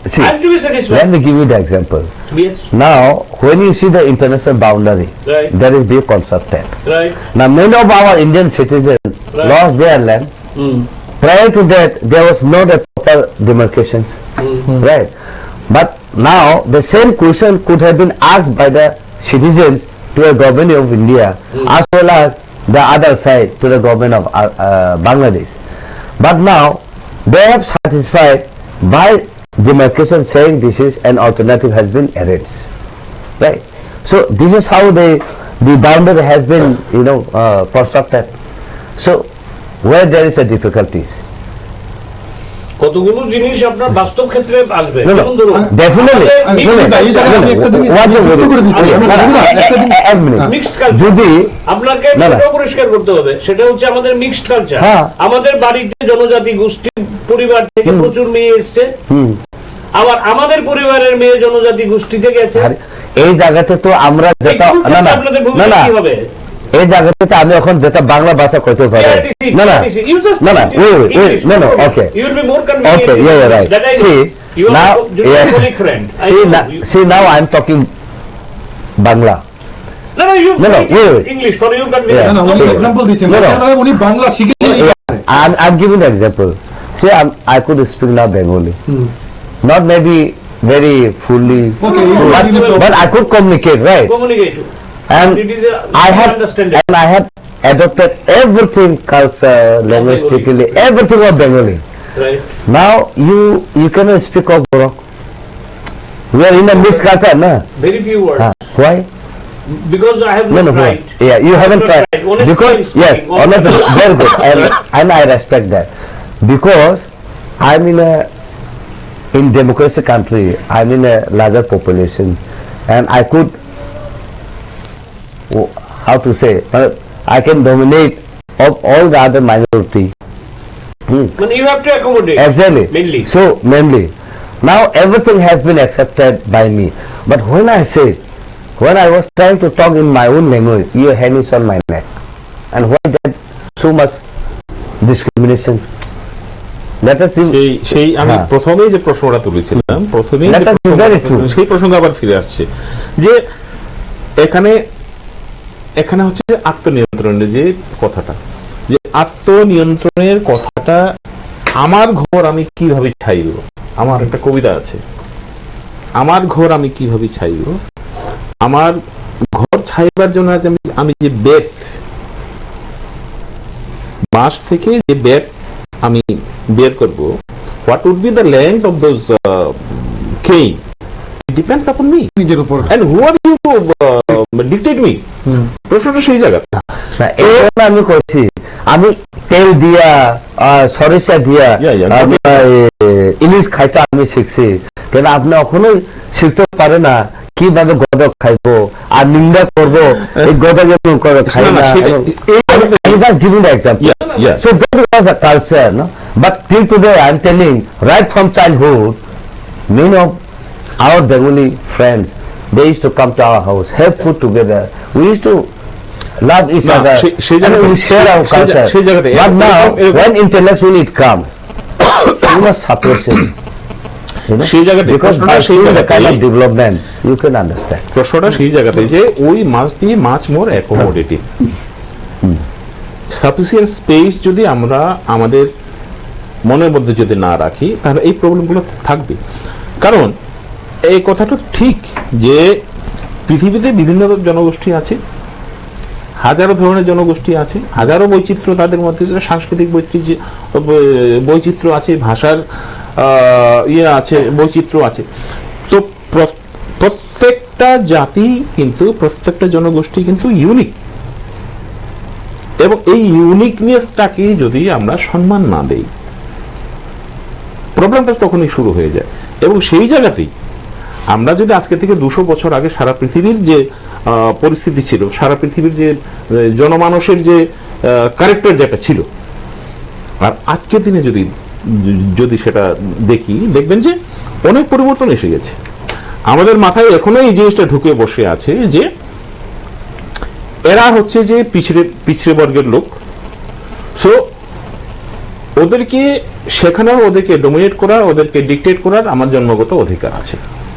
E: see,
B: I am to be satisfied.
E: let me give you the example.
B: Yes.
E: Now when you see the international boundary
B: Right.
E: that is being constructed,
B: Right.
E: now many of our Indian citizens
B: Right.
E: lost their land. Prior to that there was not a proper demarcations, right? But now the same question could have been asked by the citizens to the government of India as well as the other side to the government of Bangladesh. But now they have satisfied by demarcation saying this is an alternative has been arranged, right? So this is how the boundary has been constructed. So where there is a difficulties.
B: কতগুলো জিনিস আপনার বাস্তব ক্ষেত্রে আসবে।
E: No, no,
B: যেমন ধরুন,
E: definitely.
B: আমাদের
A: No, no, এই জায়গায় আমি একটা জিনিস
E: What you
A: যুক্ত করে দিচ্ছি। একটা জিনিস
E: এক মিনিট
B: মিক্সড কালচার
E: যদি
B: আপনাকে
E: না, না।
B: সেটাও পরিষ্কার করতে হবে। সেটা হচ্ছে আমাদের মিক্সড কালচার।
E: হ্যাঁ।
B: আমাদের বাড়িতে জনজাতি গোষ্ঠীর পরিবার থেকে প্রচুর মেয়ে এসছে, আবার আমাদের পরিবারের মেয়ে জনজাতি গোষ্ঠী থেকে আছে।
E: আর এই জায়গাতে তো আমরা যেটা না না
B: আপনাদের
E: না
B: ভূমিকা
E: না
B: কি হবে?
E: এই জায়গাতে তো আমি এখন যেটা বাংলা ভাষা করতে পারি না না
B: You just
E: না না wait no no okay
B: You will be more convenient.
E: okay yeah right
B: That I know.
E: see
B: You are
E: now
B: a colleague friend. I
E: see
B: know. You-
E: see now I'm talking Bangla.
B: No, no, you
E: No, no,
B: speak
E: wait.
B: English for your
A: না
B: convenience.
A: না উনি
E: Okay.
A: Example দিচ্ছেন
E: No, no.
A: কেননা উনি বাংলা শিখেছেন এই কারণে।
E: I'm giving an example. See, I could speak now Bengali, not maybe very fully,
A: Okay, you
E: but,
A: will-
E: but I could communicate, right?
B: Communicate.
E: And
B: It is a
E: I have
B: understanding.
E: and I have adopted everything, culture, linguistically, everything of Bengali.
B: Right.
E: Now you cannot speak of Borok. We are in a mixed culture, na?
B: Very few words.
E: Why?
B: Because I have
E: No,
B: not
E: no,
B: tried.
E: yeah, you haven't
B: not
E: tried.
B: tried. Honestly
E: Because,
B: speaking,
E: yes, honestly, very good. And I respect that. Because I'm in democracy country, I'm in a larger population, and I could, how to say, I can dominate of all the other minority.
B: But you have to accommodate.
E: Exactly.
B: Mainly.
E: So mainly, now everything has been accepted by me. But when I was trying to talk in my own language, your hand is on my neck. And why that so much discrimination? Let us see.
D: সেই আমি
E: হ্যাঁ।
D: প্রথমেই যে প্রশ্নটা তুলেছিলাম প্রথমেই
E: That
D: যে
E: is
D: প্রশ্নটা
E: very true.
D: তুলেছিলাম, সেই প্রসঙ্গে আবার ফিরে আসছে যে এখানে হচ্ছে যে আত্মনিয়ন্ত্রণের যে কথাটা, যে আত্মনিয়ন্ত্রণের কথাটা আমার ঘর আমি কিভাবে ছাইব। আমার একটা কবিতা আছে, আমার ঘর আমি কিভাবে ছাইব। আমার ঘর ছাইবার জন্য আমি যে বেত বাঁশ থেকে যে বেত আমি বের করব, what would be the length of those cane, it depends upon me
A: নিজের উপর
D: and who are you to dictate me. প্রশ্নটা সেই জায়গা।
E: না, এই জন্য আমি করছি, আমি তেল দিয়া সরিষা দিয়া ইলিশ খাইতে আমি শিখছি, কেন আপনি এখনোই শিখতে পারে না কিভাবে গদ খাইবো আর নিন্দা করবো এই গদ যেমন করে খাই না। আমি just giving the example. So that was a culture, no? But till today I'm telling, right from childhood, many of our Bengali friends, they used to come to our house, have food together. We used to love each
D: না,
E: other,
D: সেই
E: and
D: জায়গাতে-
E: we share our culture.
D: সেই জায়গাতে
E: But now, when intellectually it comes, you must suppress it. You know?
D: সেই জায়গাতে
E: Because
D: প্রশ্নটা
E: by
D: সেই
E: seeing the
D: জায়গাতে
E: kind of development, you can understand.
D: প্রশ্নটা সেই জায়গাতে যে ওই must be much more accommodative. Sufficient space যদি আমরা আমাদের মনের মধ্যে যদি না রাখি তাহলে এই প্রবলেমগুলো থাকবে। কারণ এই কথাটা ঠিক যে পৃথিবীতে বিভিন্ন জনগোষ্ঠী আছে, হাজারো ধরনের জনগোষ্ঠী আছে, হাজারো বৈচিত্র্য তাদের মধ্যে, সাংস্কৃতিক বৈচিত্র্য আছে, ভাষার আছে, বৈচিত্র্য আছে। তো প্রত্যেকটা জাতি কিন্তু, প্রত্যেকটা জনগোষ্ঠী কিন্তু ইউনিক। এবং এই ইউনিকনেসটাকে যদি আমরা সম্মান না দেই, প্রবলেমটা তখনই শুরু হয়ে যায়। এবং সেই জায়গাতেই আমরা যদি আজকে থেকে 200 বছর আগে সারা পৃথিবীর যে পরিস্থিতি ছিল, সারা পৃথিবীর যে জনমানসের যে ক্যারেক্টার যেটা ছিল, আর আজকের দিনে যদি সেটা দেখি, দেখবেন যে অনেক পরিবর্তন এসে গেছে। আমাদের মাথায় এখনো এই জিনিসটা ঢুকে বসে আছে যে এরা হচ্ছে যে পিছড়ে বর্গের লোক, সো ওদেরকে শেখানোর, ওদেরকে ডোমিনেট করার, ওদেরকে ডিকটেট করার আমার জন্মগত অধিকার আছে।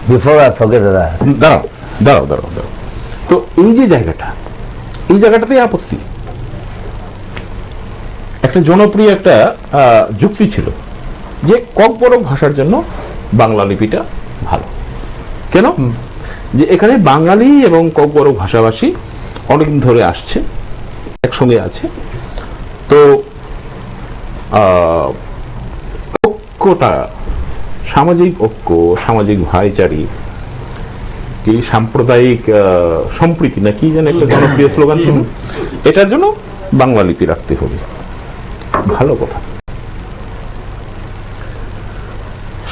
E: বিফোর আই ফরগেট
D: দাঁড়াও। তো এই যে এই জায়গাটাতেই আপত্তি। একটা জনপ্রিয় একটা যুক্তি ছিল যে ককবরক ভাষার জন্য বাংলা লিপিটা ভালো। কেন? যে এখানে বাঙালি এবং ককবরক ভাষাভাষী অনেকদিন ধরে আসছে, একসঙ্গে আছে। তো ঐক্যটা, সামাজিক ঐক্য, সামাজিক ভাইচারি, কি সাম্প্রদায়িক সম্প্রীতি না কি যেন একটা জনপ্রিয় স্লোগান ছিল, এটার জন্য বাংলা লিপি রাখতে হবে। ভালো কথা।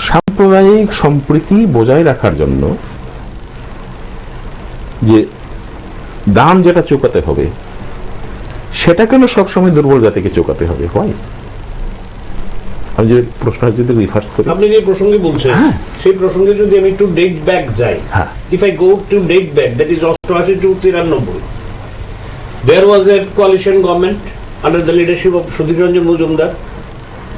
D: সাম্প্রদায়িক সম্প্রীতি বজায় রাখার জন্য যে দাম যেটা চোকাতে হবে, সেটা কেন সবসময় দুর্বল জাতিকে চোকাতে হবে? হয় আমি যে প্রশ্নটা যদি রিভার্স করি,
B: আপনি যে প্রসঙ্গে বলছেন সেই প্রসঙ্গে যদি আমি একটু ডেট ব্যাক যাই, if I go to date back, that is 88 to 93, there was a coalition government under the leadership of Sudhir Ranjan Majumdar.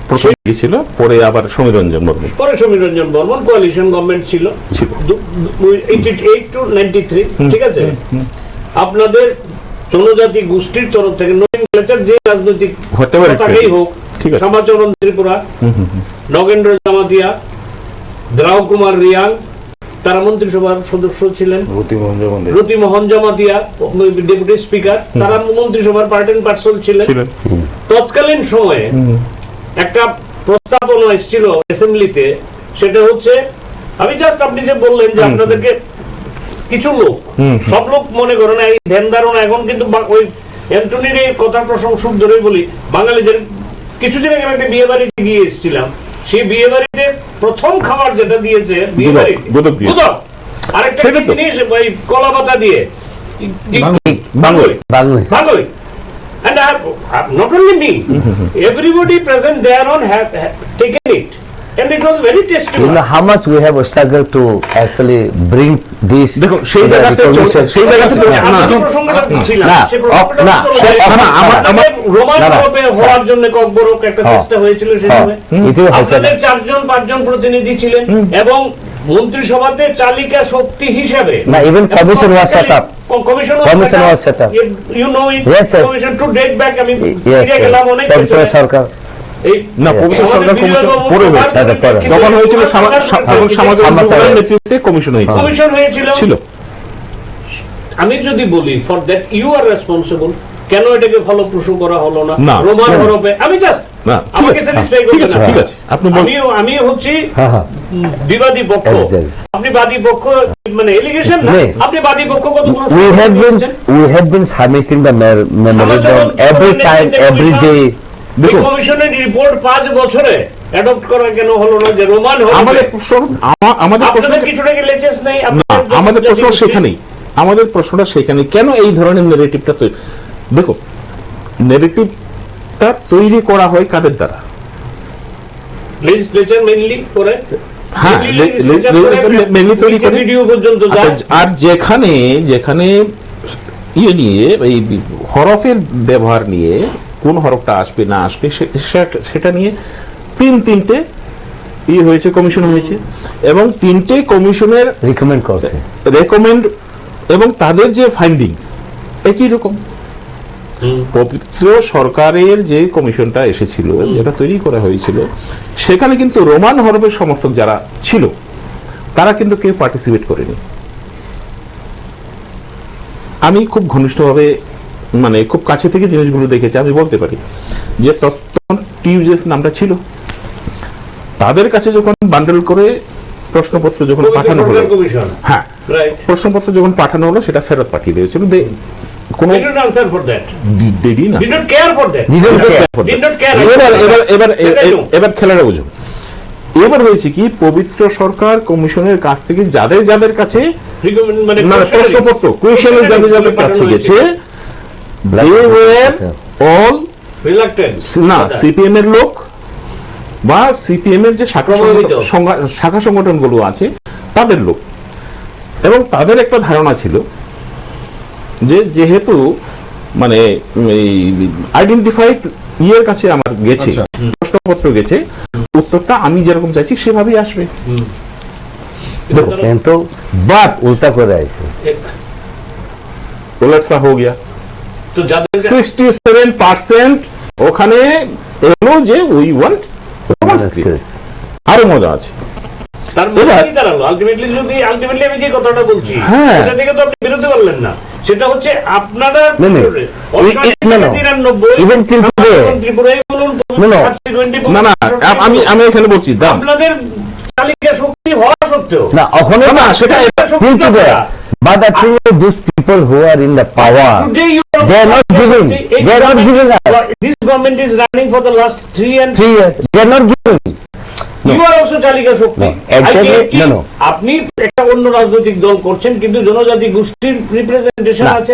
D: প্রথম ছিল, পরে আবার সমীর রঞ্জন বর্মন
B: কোয়ালিশন গভর্নমেন্ট ছিল 88 to 93, ঠিক আছে? আপনাদের জনজাতি গোষ্ঠীর তরফ থেকে নোমেনক্লেচার যে রাজনৈতিক পতাকাই হোক, শ্যামাচরণ ত্রিপুরা, নগেন্দ্র জামাতিয়া, দ্রাউ কুমার রিয়াং, তারা মন্ত্রিসভার সদস্য ছিলেন, রতিমোহন জামাতিয়া ডেপুটি স্পিকার, তারা মন্ত্রিসভার পার্ট এন্ড পার্সেল ছিলেন। তৎকালীন সময়ে একটা প্রস্তাবনা এসেছিল অ্যাসেম্বলিতে, সেটা হচ্ছে, আমি জাস্ট আপনি যে বললেন যে আপনাদেরকে কিছু লোক, সব লোক মনে করে না, এই ধ্যান ধারণা এখন কিন্তু ওই অ্যান্টনির এই কথা প্রশংসক ধরেই বলি, বাঙালিদের কিছুদিন আগে একটা বিয়ে বাড়িতে গিয়ে এসেছিলাম, সেই বিয়ে বাড়িতে প্রথম খাবার যেটা দিয়েছে বিয়ে বাড়িতে গুদক, আরেকটা জিনিস ওই কলা পাতা দিয়ে বাঙালি। And not only me, everybody present there on have taken it, and it was very tasty.
E: You know how much we have struggled to actually bring this.
D: দেখো সেই জায়গাতে
B: রোমান ইউরোপে হওয়ার জন্য ককবরক একটা চেষ্টা হয়েছিল সেই সময়। আপনাদের 4-5 প্রতিনিধি ছিলেন এবং মন্ত্রিসভাতে চালিকা শক্তি হিসাবে
E: না, even commission was set up.
B: Commission was set up. You know it.
E: Yes.
B: Commission to date back. I mean, গেলাম অনেক
E: সরকার
D: না, পবিত্র সরকার কমিশন পরে হয়েছে, তখন হয়েছিল সামাজিক নেতৃত্বে কমিশন হয়েছিল।
B: আমি যদি বলি for that you are responsible, কেন এটাকে ফলপ্রসূ করা হলো না রোমান হরপে? আমি জাস্ট আমাকে স্যাটিসফাই করতে না, ঠিক আছে? আমি হচ্ছি বিবাদী পক্ষ, আপনি বাদী পক্ষ, মানে এলিগেশন না, আপনি বাদী পক্ষ। কতগুলো
E: we have been submitting the memorandum every time, every day.
B: কমিশনের রিপোর্ট 5 বছরে অ্যাডপ্ট করা কেন হলো না? যে রোমান হরপে আমাদের প্রশ্ন কিছুটাকে লেচেস নেই,
D: আমাদের প্রশ্ন সেখানেই, আমাদের প্রশ্নটা সেখানে, কেন এই ধরনের নেগেটিভটা তৈরি? দেখো, নেগেটিভটা তৈরি করা হয় কাদের দ্বারা?
B: লেজিসলেচার মেইনলি করে,
D: মেইনলি তৈরি করে
B: ভিডিও পর্যন্ত যায়।
D: আর যেখানে ইয়ে নিয়ে এই হরফের ব্যবহার নিয়ে, কোন হরফটা আসবে না আসবে সেটা নিয়ে তিনটে ইয়ে হয়েছে, কমিশন হয়েছে, এবং 3টে কমিশনের রেকমেন্ড এবং তাদের যে ফাইন্ডিংস একই রকম। পবিত্র সরকারের যে কমিশনটা এসেছিল, যেটা তৈরি করা হয়েছিল, সেখানে কিন্তু রোমান হরফের সমর্থক যারা ছিল তারা কিন্তু কেউ পার্টিসিপেট করেনি। আমি খুব ঘনিষ্ঠভাবে, মানে খুব কাছে থেকে জিনিসগুলো দেখেছি, আমি বলতে পারি যে তখন টিউজেস নামটা ছিল, তাদের কাছে যখন বান্ডেল করে প্রশ্নপত্র যখন পাঠানো হলো, প্রশ্নপত্র যখন পাঠানো হলো, সেটা ফেরত পাঠিয়ে দিয়েছিল। কোনো
B: They didn't answer for that.
D: দেরি না
B: Did not care for that.
E: Didn't care.
B: Did not care.
D: এবার খেলাটা বুঝুন। এবার হয়েছে কি, পবিত্র সরকার কমিশনের কাছ থেকে যাদের যাদের কাছে
B: মানে
D: প্রশ্নপত্র কুয়েশনের যাদের কাছে গেছে, they were all
B: reluctant.
D: না সিপিএম এর লোক বা সিপিএম এর যে শাখা সংগঠনগুলো আছে তাদের লোক, এবং তাদের একটা ধারণা ছিল যে যেহেতু মানে আইডেন্টিফাইড ইয়ের কাছে আমার গেছে, প্রশ্নপত্র গেছে, উত্তরটা আমি যেরকম চাইছি সেভাবেই আসবে।
E: কিন্তু বাট উল্টা করে আছে,
D: উলটসা হো গিয়া।
B: তো যাদের
D: 67% ওখানে এলো যে উই ওয়ান্ট আরো মজা আছে।
B: তার মানে কি দাঁড়ালো আলটিমেটলি আমি যে কথাটা বলছি সেটা থেকে তো আপনি বেরোতে পারলেন না। সেটা হচ্ছে আপনারা ত্রিপুরায় বলুন,
D: না না আমি এখানে বলছি
B: আপনাদের তালিকা শক্তি হওয়া সত্ত্বেও
E: না ওখানে
D: না সেটা
E: but the thing is, those people who are in the power, they are not giving us.
B: This government is running for the last 3 years.
E: They are not giving.
B: You are also চালিকা শক্তি। আপনি একটা অন্য রাজনৈতিক দল করছেন, কিন্তু জনজাতি গোষ্ঠীর রিপ্রেজেন্টেশন আছে,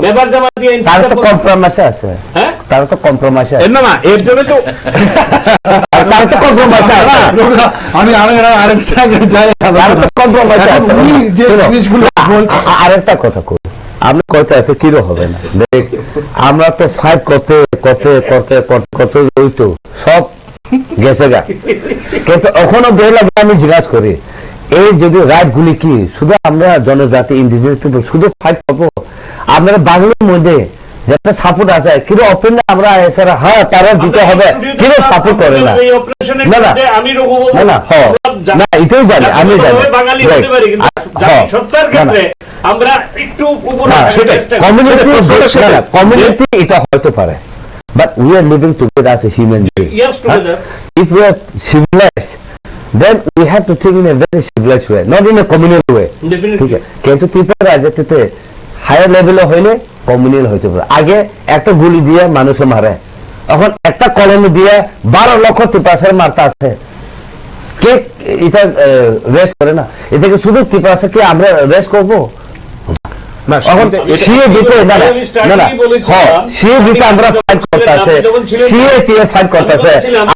B: ব্যাপার জামাতি
E: তার তো কম্প্রোমাইজ আছে,
B: হ্যাঁ
E: তার তো কম্প্রোমাইজ আছে,
D: না এর জন্য তো
E: তার তো কম্প্রোমাইজ আছে।
A: আমি আরেকটা যাই,
E: কম্প্রোমাইজ আছে
A: যে জিনিসগুলো
E: আরেকটা কথা কই, আপনি কইতে আছে কিরো হবে না, দেখ আমরা তো ফাইট করতে করতে করতে করতে তো সব গেছে গা, কিন্তু এখনো বের লাগে। আমি জিজ্ঞাসা করি এই যদি রাইট গুলি কি শুধু আমরা জনজাতি ইন্ডিজিনাস পিপল শুধু ফাইট করবো? আপনারা বাংলার মধ্যে যেটা সাপোর্ট আছে কিন্তু ওপেন আমরা এছাড়া হ্যাঁ তারা দিতে হবে কিন্তু সাপোর্ট করে না। না না না না এটাই জানি, আমি জানি কমিউনিটি এটা হতে পারে, but we are living together as a human being.
B: Yes, together.
E: If we are civilized, then we have to think in a very civilized way, not in a communal way.
B: Definitely.
E: কিন্তু ত্রিপুরা রাজ্যতে higher লেভেলে হইলে communal হইতে পারে। আগে একটা গুলি দিয়ে মানুষে মারে, এখন একটা কলোনি দিয়ে 12 লক্ষ ত্রিপুরা মারতে আছে, কে এটা রেস্ট করে না? এটাকে শুধু ত্রিপুরা কি আমরা রেস্ট করবো? এখন সিএ দিতে না না সিএ দিতে আমরা ফাইট করতেছে, সিএ টিএ ফাইট করতেছে,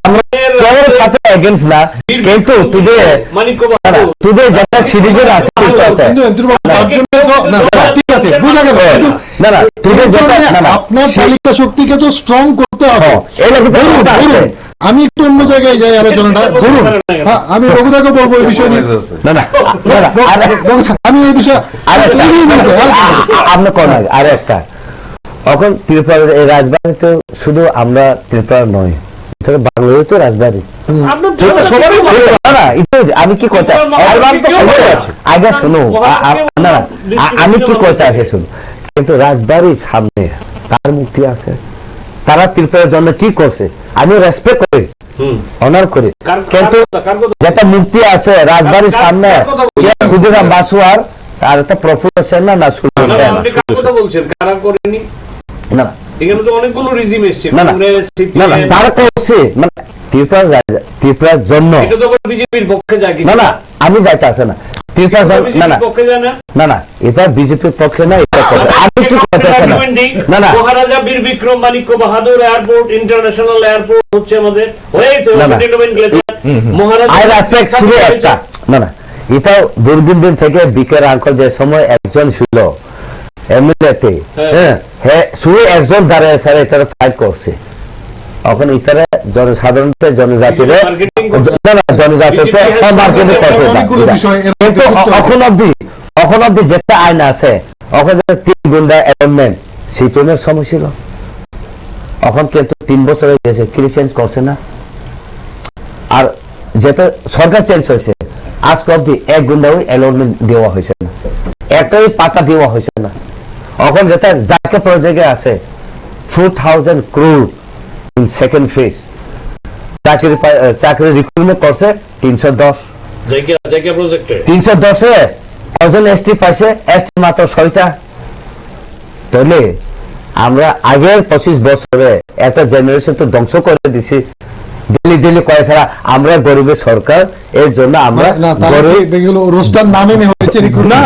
E: আমরা কেউর সাথে এগেন্স্ট না, কিন্তু টুডে যেটা সিরিজের আছে
A: আপনার তালিকা শক্তিকে তো স্ট্রং করতে হবে। আমি একটু অন্য জায়গায় যাই আলোচনাটা, ধরুন আমি রঘুদাকে বলবো এই বিষয় নিয়ে, আমি এই বিষয়ে
E: আপনি কোন আর একটা এখন ত্রিপুরার এই রাজবাড়িতে শুধু আমরা ত্রিপুরা নয়, বাংলাদেশ তো রাজবাড়ি। আমি কি করতে আগে শুনো, আমি কি করতে আছে শুনো, কিন্তু রাজবাড়ির সামনে তার মুক্তি আছে, তারা ত্রিপুরার জন্য কি করছে আমি রেসপেক্ট করি, অনার করি, কিন্তু যেটা মুক্তি আছে রাজবাড়ির সামনে ক্ষুদিরাম বাসুয়ার আর একটা প্রফুল্ল সেন না না না তারা করছে মানে ত্রিপুরার জন্য না না আমি যাইতে আসে না ত্রিপুরার না না না না এটা বিজেপির পক্ষে না, এটা আমি কি করতে না না
B: মহারাজা বীর বিক্রম মানিক্য বাহাদুর এয়ারপোর্ট ইন্টারন্যাশনাল এয়ারপোর্ট হচ্ছে আমাদের হয়েছে
E: একটা না না এটাও দূরবীন দিন থেকে বিকের আঙ্কল যে সময় একজন ছিল এমএলএতে, হ্যাঁ শুধু একজন দাঁড়িয়ে স্যার এটা ফাইট করছে, এখন ইতারা জনসাধারণতে জনজাতির জনজাতিতে মার্কেটিং করছে, কিন্তু এখন অব্দি যেটা আইন আছে ওখানে 3 গুন্ডা অ্যাপয়েন্টমেন্ট সিপিএমের সময় ছিল, এখন কিন্তু 3 বছর হয়ে গেছে, কি চেঞ্জ করছে না? আর যেটা সরকার চেঞ্জ হয়েছে আজকে অব্দি 1 গুন্ডা অ্যালটমেন্ট দেওয়া হয়েছে না, একটাই পাতা দেওয়া হয়েছে না। এখন যেটা যাকে প্রজেক্টে আছে 4000 crore ইন সেকেন্ড ফেজ, চাকরি রিক্রুটমেন্ট করছে 310, 310 কজন এসটি পাইছে, এসটি মাত্র 6টা, তাহলে আমরা আগের 25 বছরে একটা জেনারেশন তো ধ্বংস করে দিছি, দিল্লি দিল্লি কয়ে ছাড়া আমরা গরিবের সরকার, এর জন্য আমরা
A: না তাহলে এগুলো রোস্টার নামে হয়েছে recruitment।
D: না,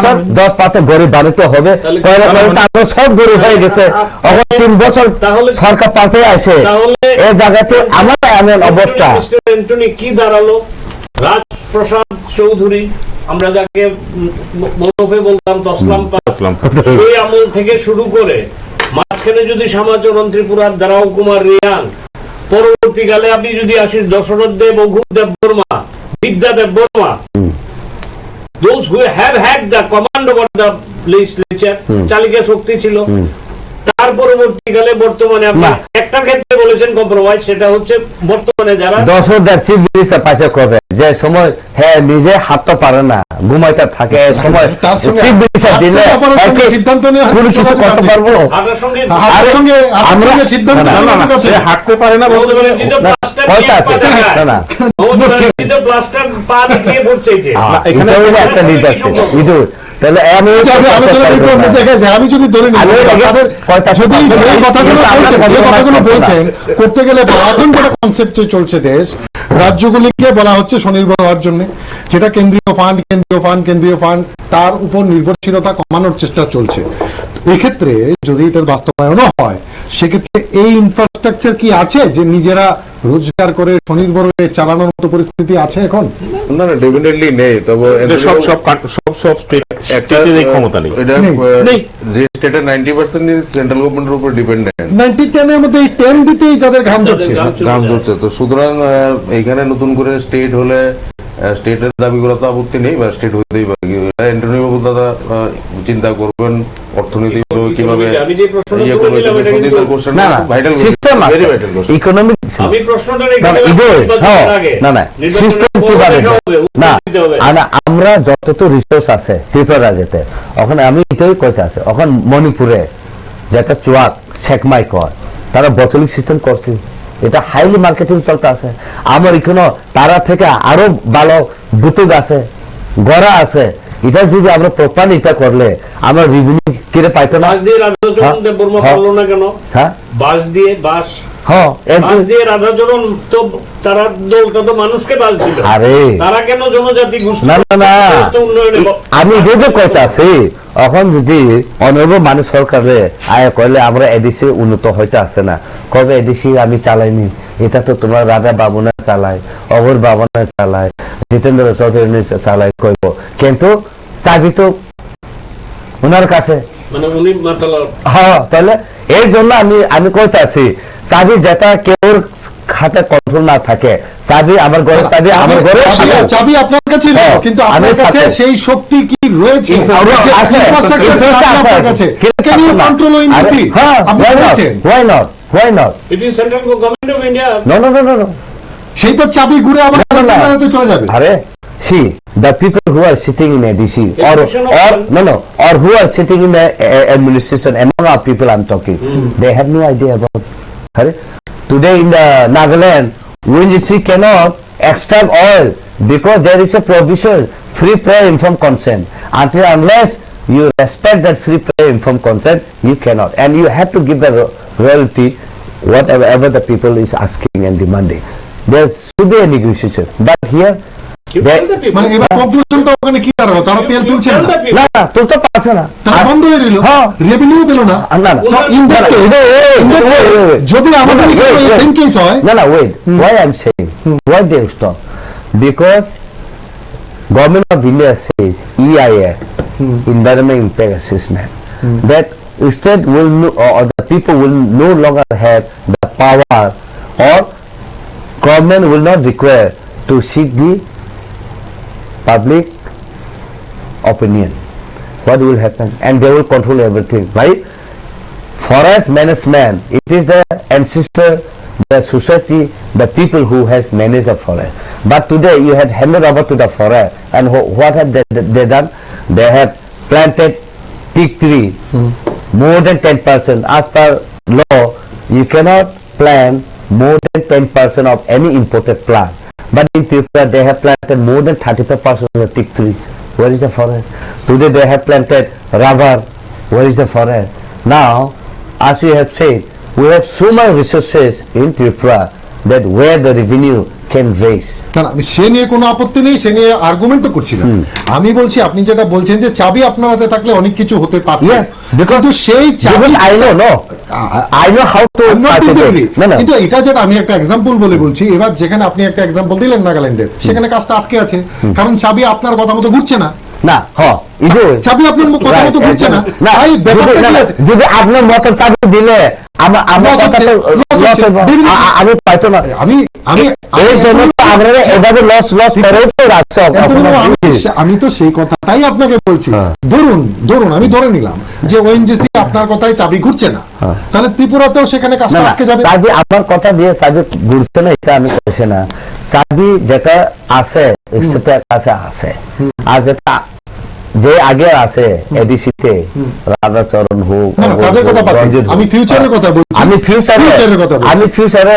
D: না,
E: 10% গরিব বানাতে হবে, আমরা সব গরিব হয়ে গেছে। এখন 3 বছর
B: তাহলে-
E: সরকার পাল্টে আসে,
B: তাহলে
E: এই জায়গাতে আমার এমন অবস্থা।
B: মিস্টার অ্যান্টনি কি দাঁড়ালো? রাজপ্রসাদ চৌধুরী, আমরা যাকে মনোফে বলতাম তসলাম পাস,
D: আসলাম।
B: সেই আমল থেকে শুরু করে মাঝখানে যদি শ্যামাচরণ ত্রিপুরার দারাও কুমার রিয়াং, পরবর্তীকালে আপনি যদি আসেন দশরথ দেব, অঘুর দেব Varma, বিদ্যাদেব Varma, those who have had the command over the legislature, চালিকা শক্তি ছিল। তার পরবর্তীকালে বর্তমানে আপনি
E: না।
B: একটা ক্ষেত্রে বলেছেন কম্প্রোমাইজ, সেটা হচ্ছে বর্তমানে যারা
E: 10,000 চিফ মিনিস্টার পাশে করবে, যে সময় হ্যাঁ নিজে হাঁটতে পারে না, ঘুমাইতে থাকে, এই সময়
A: তার সঙ্গে
E: চিফ মিনিস্টার দিলে
A: হাঁটতে পারার
E: হয়তো
A: সিদ্ধান্ত নেওয়ার
E: কোনো কিছু
A: যোগাযোগ
E: করতে
A: আছে।
E: পারবো।
B: আপনার সঙ্গে
A: আপনার সঙ্গে সিদ্ধান্ত
E: না, না,
A: নেওয়ার
D: না,
A: যোগাযোগ আছে।
D: সে হাঁটতে পারে না বলতে পারে।
E: কয়টা আছে? না, না।
B: প্লাস্টার পা দেখিয়ে ভোট চাইছে।
D: এখানে
E: এটা হলো একটা লিডারশিপ। তাহলে আমি
A: আমি যদি ধরে নিই
E: আমি আগে
A: তাদের
E: কয়টা
A: যদি
E: কথা
A: এই কথাগুলো
E: কিন্তু আমরা
A: বলছেন, যে
E: কথা
A: কথাগুলো
E: বলতে না।
A: বলছেন করতে গেলে এখন যেটা কনসেপ্টে চলছে দেশ, রাজ্যগুলিকে বলা হচ্ছে স্বনির্ভর হওয়ার জন্য, যেটা কেন্দ্রীয় ফান্ড তার উপর নির্ভরশীলতা কমানোর চেষ্টা চলছে। এক্ষেত্রে যদি এটার বাস্তবায়নও হয়, সেক্ষেত্রে এই ইনফ্রাস্ট্রাকচার কি আছে যে নিজেরা রোজগার করে স্বনির্ভর হয়ে চালানোর মতো পরিস্থিতি আছে এখন?
C: না না ডেফিনেটলি নেই। তবে
D: সব স্টেটের এই ক্ষমতা নেই।
C: এটা
D: নেই।
C: যে স্টেটের 90% সেন্ট্রাল গভর্নমেন্টের উপর ডিপেন্ডেন্ট,
A: 90-10 এর মধ্যে এই 10 দিতেই যাদের ঘাম ঝরছে।
C: দাম ধরছে। তো সুতরাং এইখানে নতুন করে স্টেট হলে স্টেটের দাবিগুলো তো আপত্তি নেই, বা স্টেট হতেই পারে। অ্যান্টনি বাবু দাদা চিন্তা করবেন অর্থনীতি কিভাবে
B: আমি যে প্রশ্নটা
C: ইয়ে
B: তুলে
C: করবে।
B: দিলাম, এটা কিন্তু-
C: সন্দীপের কোশ্চেন
E: না না
C: ভাইটাল,
E: সিস্টেম আছে,
C: ভেরি ভাইটাল কোশ্চেন।
E: ইকোনমিক
B: আমি প্রশ্নটা
E: না, না, সিস্টেম কিভাবে না, আমরা যত রিসোর্স আছে ত্রিপুরা যেতে, ওখানে আমি এটাই কইতে আছে, ওখানে মণিপুরে যেটা চুয়াক শেখমাই কয়, তারা বটলিং সিস্টেম করছে, এটা হাইলি মার্কেটিং চলতে আছে। আমার এখানে তারা থেকে আরো ভালো বুতুক আছে, গড়া আছে। এটা যদি আমরা প্রপারলি এটা করলে আমরা রেভিনিউ কিরে পাইতো না।
B: বাস দিয়ে রাধাচরণ দেব বর্মা পারলো না কেন?
E: হ্যাঁ
B: বাস দিয়ে বাস
E: হ্যাঁ
B: বাস দিয়ে রাধাচরণ তো তারা দলটা তো মানুষকে বাস দিল,
E: আরে
B: তারা কেন জনজাতি গোষ্ঠী
E: না না না
B: উন্নয়নে
E: আমি যদি কইতে আছি, এখন যদি অনর্ব মানুষ সরকারে আয় করলে আমরা এডিসি উন্নত হইতে আসে না, কবে এডিসি আমি চালাইনি, এটা তো তোমার রাজা বাবুনা চালায়, অভর বাবুনা চালায়, জিতেন্দ্র চৌধুরী চালায় কইব, কিন্তু চাবি তো ওনার কাছে।
B: মানে উনি মাতালা।
E: হ্যাঁ, তাহলে এর জন্য আমি কইতে আছি, চাবি যেটা কেউ খাতে কন্ট্রোল না থাকে, চাবি আমার ঘরে, চাবি আমার ঘরে,
A: চাবি আপনার কাছে,
E: হ্যাঁ,
A: কিন্তু আপনার
E: আমি
A: কাছে
E: থাকে।
A: সেই শক্তি কি রয়েছে?
E: আছে,
A: Infrastructure আপনার কাছে। Can you control industry? আপনি বলছেন।
E: Why not?
B: It is central government of India.
E: No.
A: সেই তো চাবি ঘুরে আবার
E: No.
A: চলে যাবে।
E: Are see the people who are sitting in ADC or who are sitting in the administration, among our people I'm talking, they have no idea about. Today in the Nagaland, ONGC cannot extract oil because there is a provision, free prayer informed consent. Until unless you respect that free prayer informed consent, you cannot, and you have to give the royalty whatever the people is asking and demanding. There should be a negotiation, but here
A: মানে এবার কনক্লুশনটা ওখানে কি দাঁড়ালো? তারা তেল তুলছে না,
E: না তুলতে পারছে না,
A: তারা বন্ধ হয়ে রইল,
E: হ্যাঁ।
A: রেভিনিউ পেল না।
E: না
A: So, in that case, যদি আমাদের সেম কেস হয়,
E: No, wait. Why I'm saying? Why they stop? Because Government of India says EIA, Environment Impact Assessment, that state will or the people will no longer have the power, or government will not require to seek the public opinion. What will happen? And they will control everything, right? Forest management, it is the ancestor, the society, the people who has managed the forest. But today you had handed over to the forest, and what have they done? They have planted teak tree, more than 10%. As per law, you cannot plant more than 10% of any imported plant. But in Tripura, they have planted more than 35% of the teak tree. Where is the forest? Today they have planted rubber, Where is the foreign? Now, as we have said, we have so much resources in Tripura that where the revenue can raise.
A: না আমি সে নিয়ে কোনো আপত্তি নেই, সে নিয়ে আর্গুমেন্টও করছি না। আমি বলছি আপনি যেটা বলছেন যে চাবি আপনার হাতে থাকলে অনেক কিছু হতে পারত,
E: Yes,
A: কিন্তু সেই চাবি
E: Because I know how to
A: I'm not disagree.
E: No.
A: কিন্তু এটা যেটা আমি একটা এক্সাম্পল বলে বলছি, এবার যেখানে আপনি একটা এক্সাম্পল দিলেন নাগাল্যান্ডের, সেখানে কাজটা আটকে আছে, কারণ চাবি আপনার কথা মতো ঘুরছে না।
E: না,
A: চাবি আপনার কথা মতো ঘুরছে না, তাই ব্যাপারটা কি আছে?
E: যদি আপনার মতো চাবি দিলে আমার কথা তো আমি পাইতো না।
A: আমি
E: এই জন্য তো আপনারা এভাবে লস করেও তো রাখছে।
A: আমি তো সেই কথাটাই আপনাকে বলছি। ধরুন আমি ধরে নিলাম যে ওএনজিসি আপনার কথায় চাবি ঘুরছে না, তাহলে ত্রিপুরাতেও সেখানে কাজটা আটকে যাবে।
E: চাবি আমার কথা দিয়ে চাবি ঘুরছে না এটা আমি বলছি না। চাবি যেটা আছে স্টেটের কাছে আছে, আর যেটা যে আগে আছে এডিসিতে রাধাচরণ হোক,
A: তাদের কথা বাদ দিন, আমি ফিউচারের কথা বলছি।
E: আমি ফিউচারে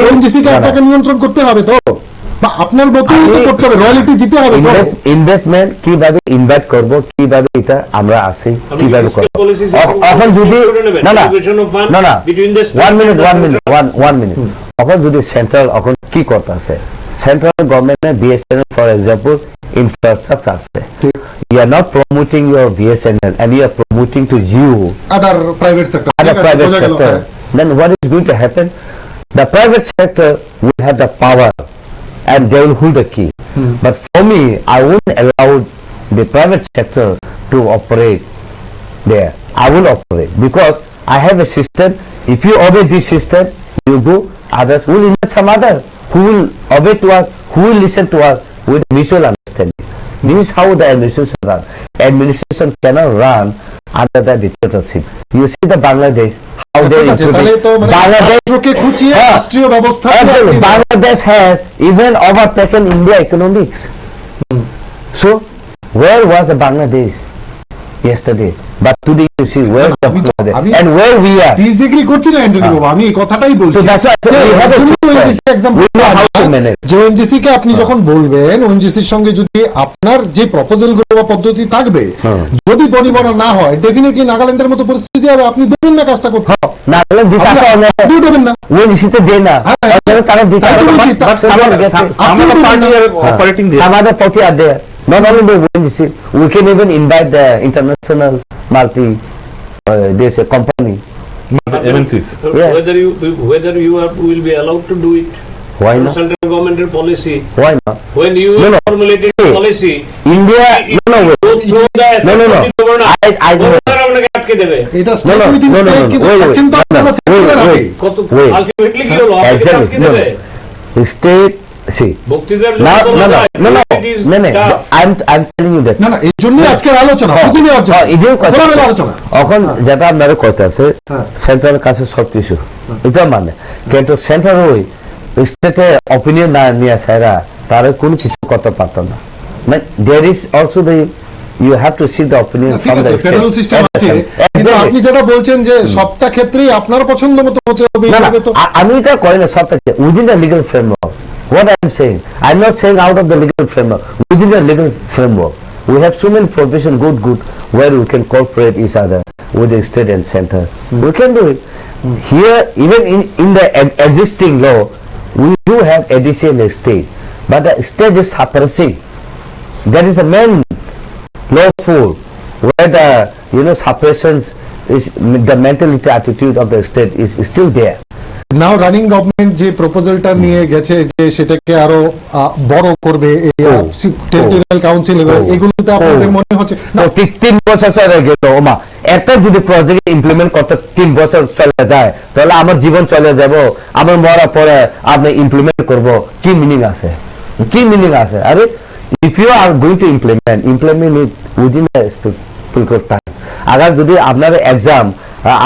A: ওএনজিসিকে আপনাকে নিয়ন্ত্রণ করতে হবে তো, বা আপনার মতই তো করতে হবে, রয়্যালটি দিতে হবে তো।
E: ইনভেস্টমেন্ট কিভাবে ইনভাইট করব, কিভাবে এটা আমরা আছি কিভাবে করব। এখন যদি না 1 মিনিট এখন যদি সেন্ট্রাল এখন কি করতে আছে, সেন্ট্রাল গভর্নমেন্টের বিএসএনএল ফর এক্সাম্পল infrastructure আছে, you are not promoting your BSNL and you are promoting to you
A: other private sector,
E: then what is going to happen? The private sector will have the power and they will hold the key. But for me, I won't allow the private sector to operate there. I will operate because I have a system. If you obey this system, you go, others will invite some other who will obey to us, who will listen to us with mutual understanding. This is how the administration runs. Administration cannot run under the dictatorship. You see the Bangladesh, how they Bangladesh has even overtaken India economics. So, where was the Bangladesh yesterday? But today you see where the Bangladesh and where we are.
A: Disagree করছি না Antony বাবু, আমি এই কথাটাই বলছি। যে ONGC কে আপনি যখন বলবেন, ওএনজিসির সঙ্গে যদি আপনার যে প্রপোজাল গুলো বা পদ্ধতি থাকবে যদি বনিবনা না হয়, ডেফিনেটলি নাগাল্যান্ডের মতো পরিস্থিতি হবে। আপনি দেবেন না কাজটা করতে,
E: নাগাল্যান্ড
A: দেবেন না,
E: ওএনজিসিতে দেয় না, তারা দিতে আমাদের প্রতি আর দেয়। Not only the ONGC, we can even invite the international there's a company.
D: MNCs.
E: Yeah.
B: Whether you will be allowed to do it.
E: Why not?
B: Central government policy.
E: Why not?
B: When you formulated policy,
E: India, no. I
B: আটকে দেবে।
A: এটা state within state, কিন্তু থাকছেন তো আপনারা সেক্টরের আগে।
B: Ultimately কি হলো? আটকে দেবে।
E: State, see. No. I'm telling you that.
A: না এই জন্যই আজকের আলোচনা, বুঝে নেওয়ার জন্য। আলোচনা
E: এখন যেটা আপনার কথা আছে সেন্ট্রাল কাছে সবকিছু এটা মানে, কিন্তু সেন্ট্রাল ওই স্টেটে অপিনিয়ন না নিয়ে সেরা তারা কোনো কিছু করতে পারত না। There is also the you have to see the opinion from the
A: federal system আছে, কিন্তু আপনি যেটা বলছেন যে সবটা ক্ষেত্রেই আপনার পছন্দ মতো হতে হবে,
E: আমি এটা করি না সবটা within the legal framework. What I am saying, I am not saying out of the legal framework. Within the legal framework, we have so many provisions, good, where we can cooperate each other with the state and center. We can do it. Here, even in the existing law, we do have additional state, but the state is suppressing. That is the main lawful, where the suppressions is the mentality attitude of the state is still there.
A: Now running government যে প্রপোজালটা নিয়ে গেছে যে সেটাকে আরো বড় করবে, territorial council, এগুলোতে আপনাদের মনে হচ্ছে না
E: 3 বছর চলে গেল, ওমা একটা যদি প্রজেক্ট ইমপ্লিমেন্ট করতে 3 বছর চলে যায়, তাহলে আমার জীবন চলে যাব, আমার মরা পরে আপনি ইমপ্লিমেন্ট করব, কি মিনিং আছে? আরে if you are going to implement it within the specific time. আগার যদি আপনার এক্সাম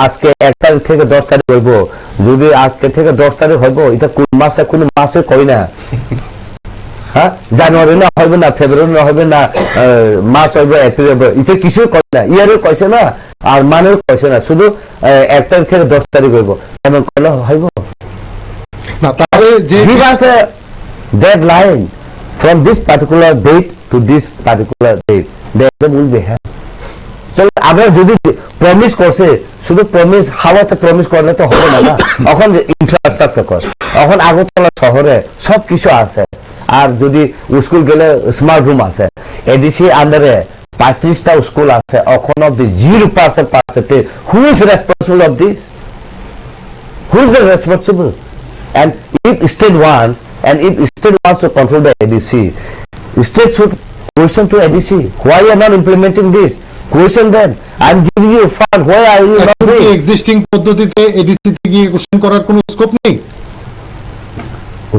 E: আজকে 1 তারিখ থেকে 10 তারিখ হইব, যদি আজকে থেকে 10 তারিখ হইব, এটা কোন মাসে কই না, হ্যাঁ জানুয়ারি না হইবে না, ফেব্রুয়ারি না হইবে না, মার্চ হইব, এপ্রিল হইব, এটা কিছু কই না, ইয়ারও কইছে না আর মানেও কইছে না, শুধু 1 তারিখ থেকে 10 তারিখ হইব, এমন কইলে হইব
A: না। তাহলে যে
E: deadline from this particular date to this particular date, the exam will be held. So আমরা যদি প্রমিস করছে, শুধু প্রমিস হাওয়াতে প্রমিস করলে তো হবে না। এখন ইনফ্রাস্ট্রাকচার কর, এখন আগরতলা শহরে সবকিছু আছে, আর যদি স্কুল গেলে স্মার্ট রুম আছে, এডিসি আন্ডারে 35টা স্কুল আছে, এখন অব্দি 0% percentage. Who is responsible of this? Who is the responsible? And if state wants, to control the ADC, state should question to ADC. Why you are not implementing this? Question them. I am giving you a fund. Why are you not doing?
A: Existing পদ্ধতিতে ADC তে গিয়ে question করার কোনো scope নেই।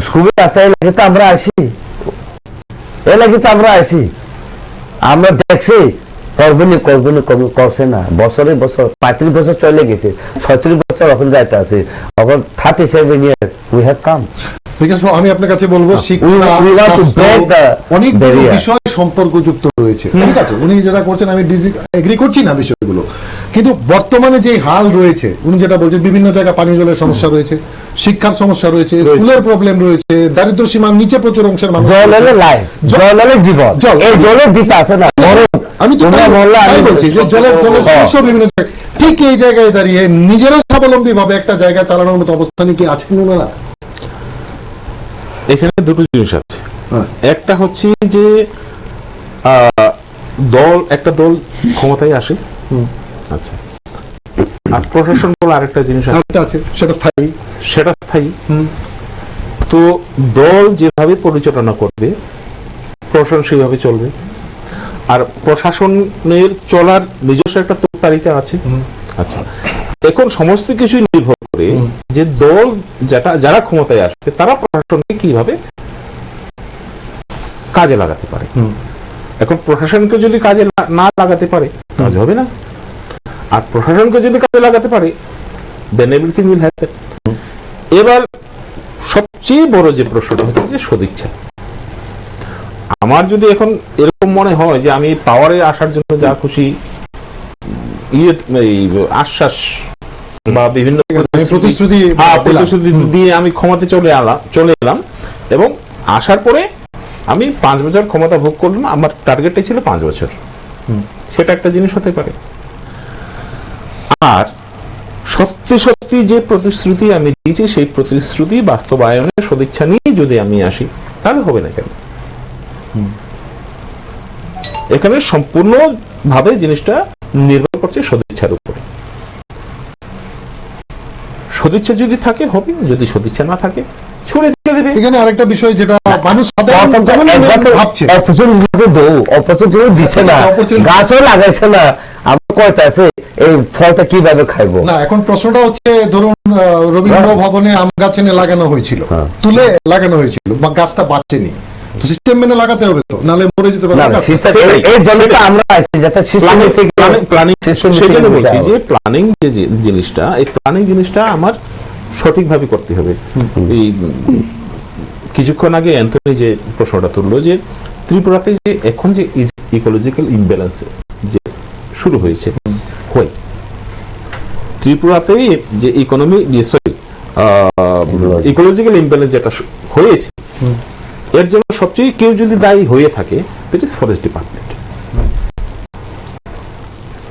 E: স্কুলে আছে, এর লাগে তো আমরা আসি, আমরা দেখছি করছে না। বছরে বছর 35 বছর চলে গেছে, 36 বছর এখন যাইতে আছে, এখন 37 years we have come.
A: আমি আপনার কাছে বলবো অনেক বিষয় সম্পর্কযুক্ত রয়েছে, ঠিক আছে, উনি যেটা করছেন আমি এগ্রি করছি না বিষয়গুলো, কিন্তু বর্তমানে যে হাল রয়েছে উনি যেটা বলছেন, বিভিন্ন জায়গায় পানি জলের সমস্যা রয়েছে, শিক্ষার সমস্যা রয়েছে, স্কুলের প্রবলেম রয়েছে, দারিদ্র সীমার নিচে প্রচুর অংশের মানুষ,
E: জল হলে লাইফ, জল হলে জীবন, এই জলের দিতে আছে না।
A: আমি তো তাই বলছি যে জলের সমস্যা বিভিন্ন জায়গায়, ঠিক এই জায়গায় দাঁড়িয়ে নিজেরা স্বাবলম্বী ভাবে একটা জায়গা চালানোর মতো অবস্থানে কি আছেন ওনারা?
D: এখানে দুটো জিনিস আছে। একটা হচ্ছে যে একটা দল ক্ষমতায় আসে, আচ্ছা, আর প্রশাসন বলে আরেকটা জিনিস
A: আছে, সেটা স্থায়ী।
D: তো দল যেভাবে পরিচালনা করবে প্রশাসন সেইভাবে চলবে, আর প্রশাসনের চলার নিজস্ব একটা তালিকা আছে। আচ্ছা, এখন সমস্ত কিছুই নির্ভর করে যে দল যারা ক্ষমতায় আসবে তারা প্রশাসনকে কিভাবে কাজে লাগাতে পারে। এখন প্রশাসনকে যদি কাজে না লাগাতে পারে কাজ হবে না, আর প্রশাসনকে যদি কাজে লাগাতে পারে দেন এভরিথিং উইল হ্যাপেন। এবার সবচেয়ে বড় যে প্রশ্নটা হচ্ছে যে সদিচ্ছা। আমার যদি এখন এরকম মনে হয় যে আমি পাওয়ারে আসার জন্য যা খুশি আশ্বাস বা বিভিন্ন প্রতিশ্রুতি দিয়ে আমি ক্ষমতা চলে এলাম, এবং আসার পরে আমি 5 বছর ক্ষমতা ভোগ করলাম, আমার টার্গেটটাই ছিল 5 বছর, সেটা একটা জিনিস হতে পারে। আর সত্যি সত্যি যে প্রতিশ্রুতি আমি দিয়েছি সেই প্রতিশ্রুতি বাস্তবায়নের সদিচ্ছা নিয়ে যদি আমি আসি তাহলে হবে না কেন? এখানে সম্পূর্ণ ভাবে জিনিসটা নির্ভর করছে সদিচ্ছার উপরে। সাদিচ্ছা যদি থাকে হবে, যদি সদিচ্ছা না থাকে ছুড়ে দিয়ে দেবে।
A: এখানে আরেকটা বিষয় যেটা মানুষ ভাবছে,
E: অপরচুনিটি দিচ্ছে না, গাছও লাগাইছে না, আমরা কয়টা আছে এই ফলটা কিভাবে খাইবো
A: না। এখন প্রশ্নটা হচ্ছে, ধরুন রবীন্দ্র ভবনে আম গাছ এনে লাগানো হয়েছিল, তুলে লাগানো হয়েছিল, বা গাছটা বাঁচেনি, সিস্টেম মেনে লাগাতে হবে, তো নাহলে মরে যেতে পারে।
D: প্ল্যানিং যে জিনিসটা, এই প্ল্যানিং জিনিসটা আমার সঠিকভাবে করতে হবে। এই কিছুক্ষণ আগে অ্যান্থনি যে প্রশ্নটা তুললো যে ত্রিপুরাতে যে এখন যে ইকোলজিক্যাল ইমব্যালেন্স যে শুরু হয়েছে, ত্রিপুরাতে যে ইকোলজিক্যাল ইমব্যালেন্স যেটা হয়েছে, এর জন্য সবচেয়ে কেউ যদি দায়ী হয়ে থাকে দ্যাট ইজ ফরেস্ট ডিপার্টমেন্ট।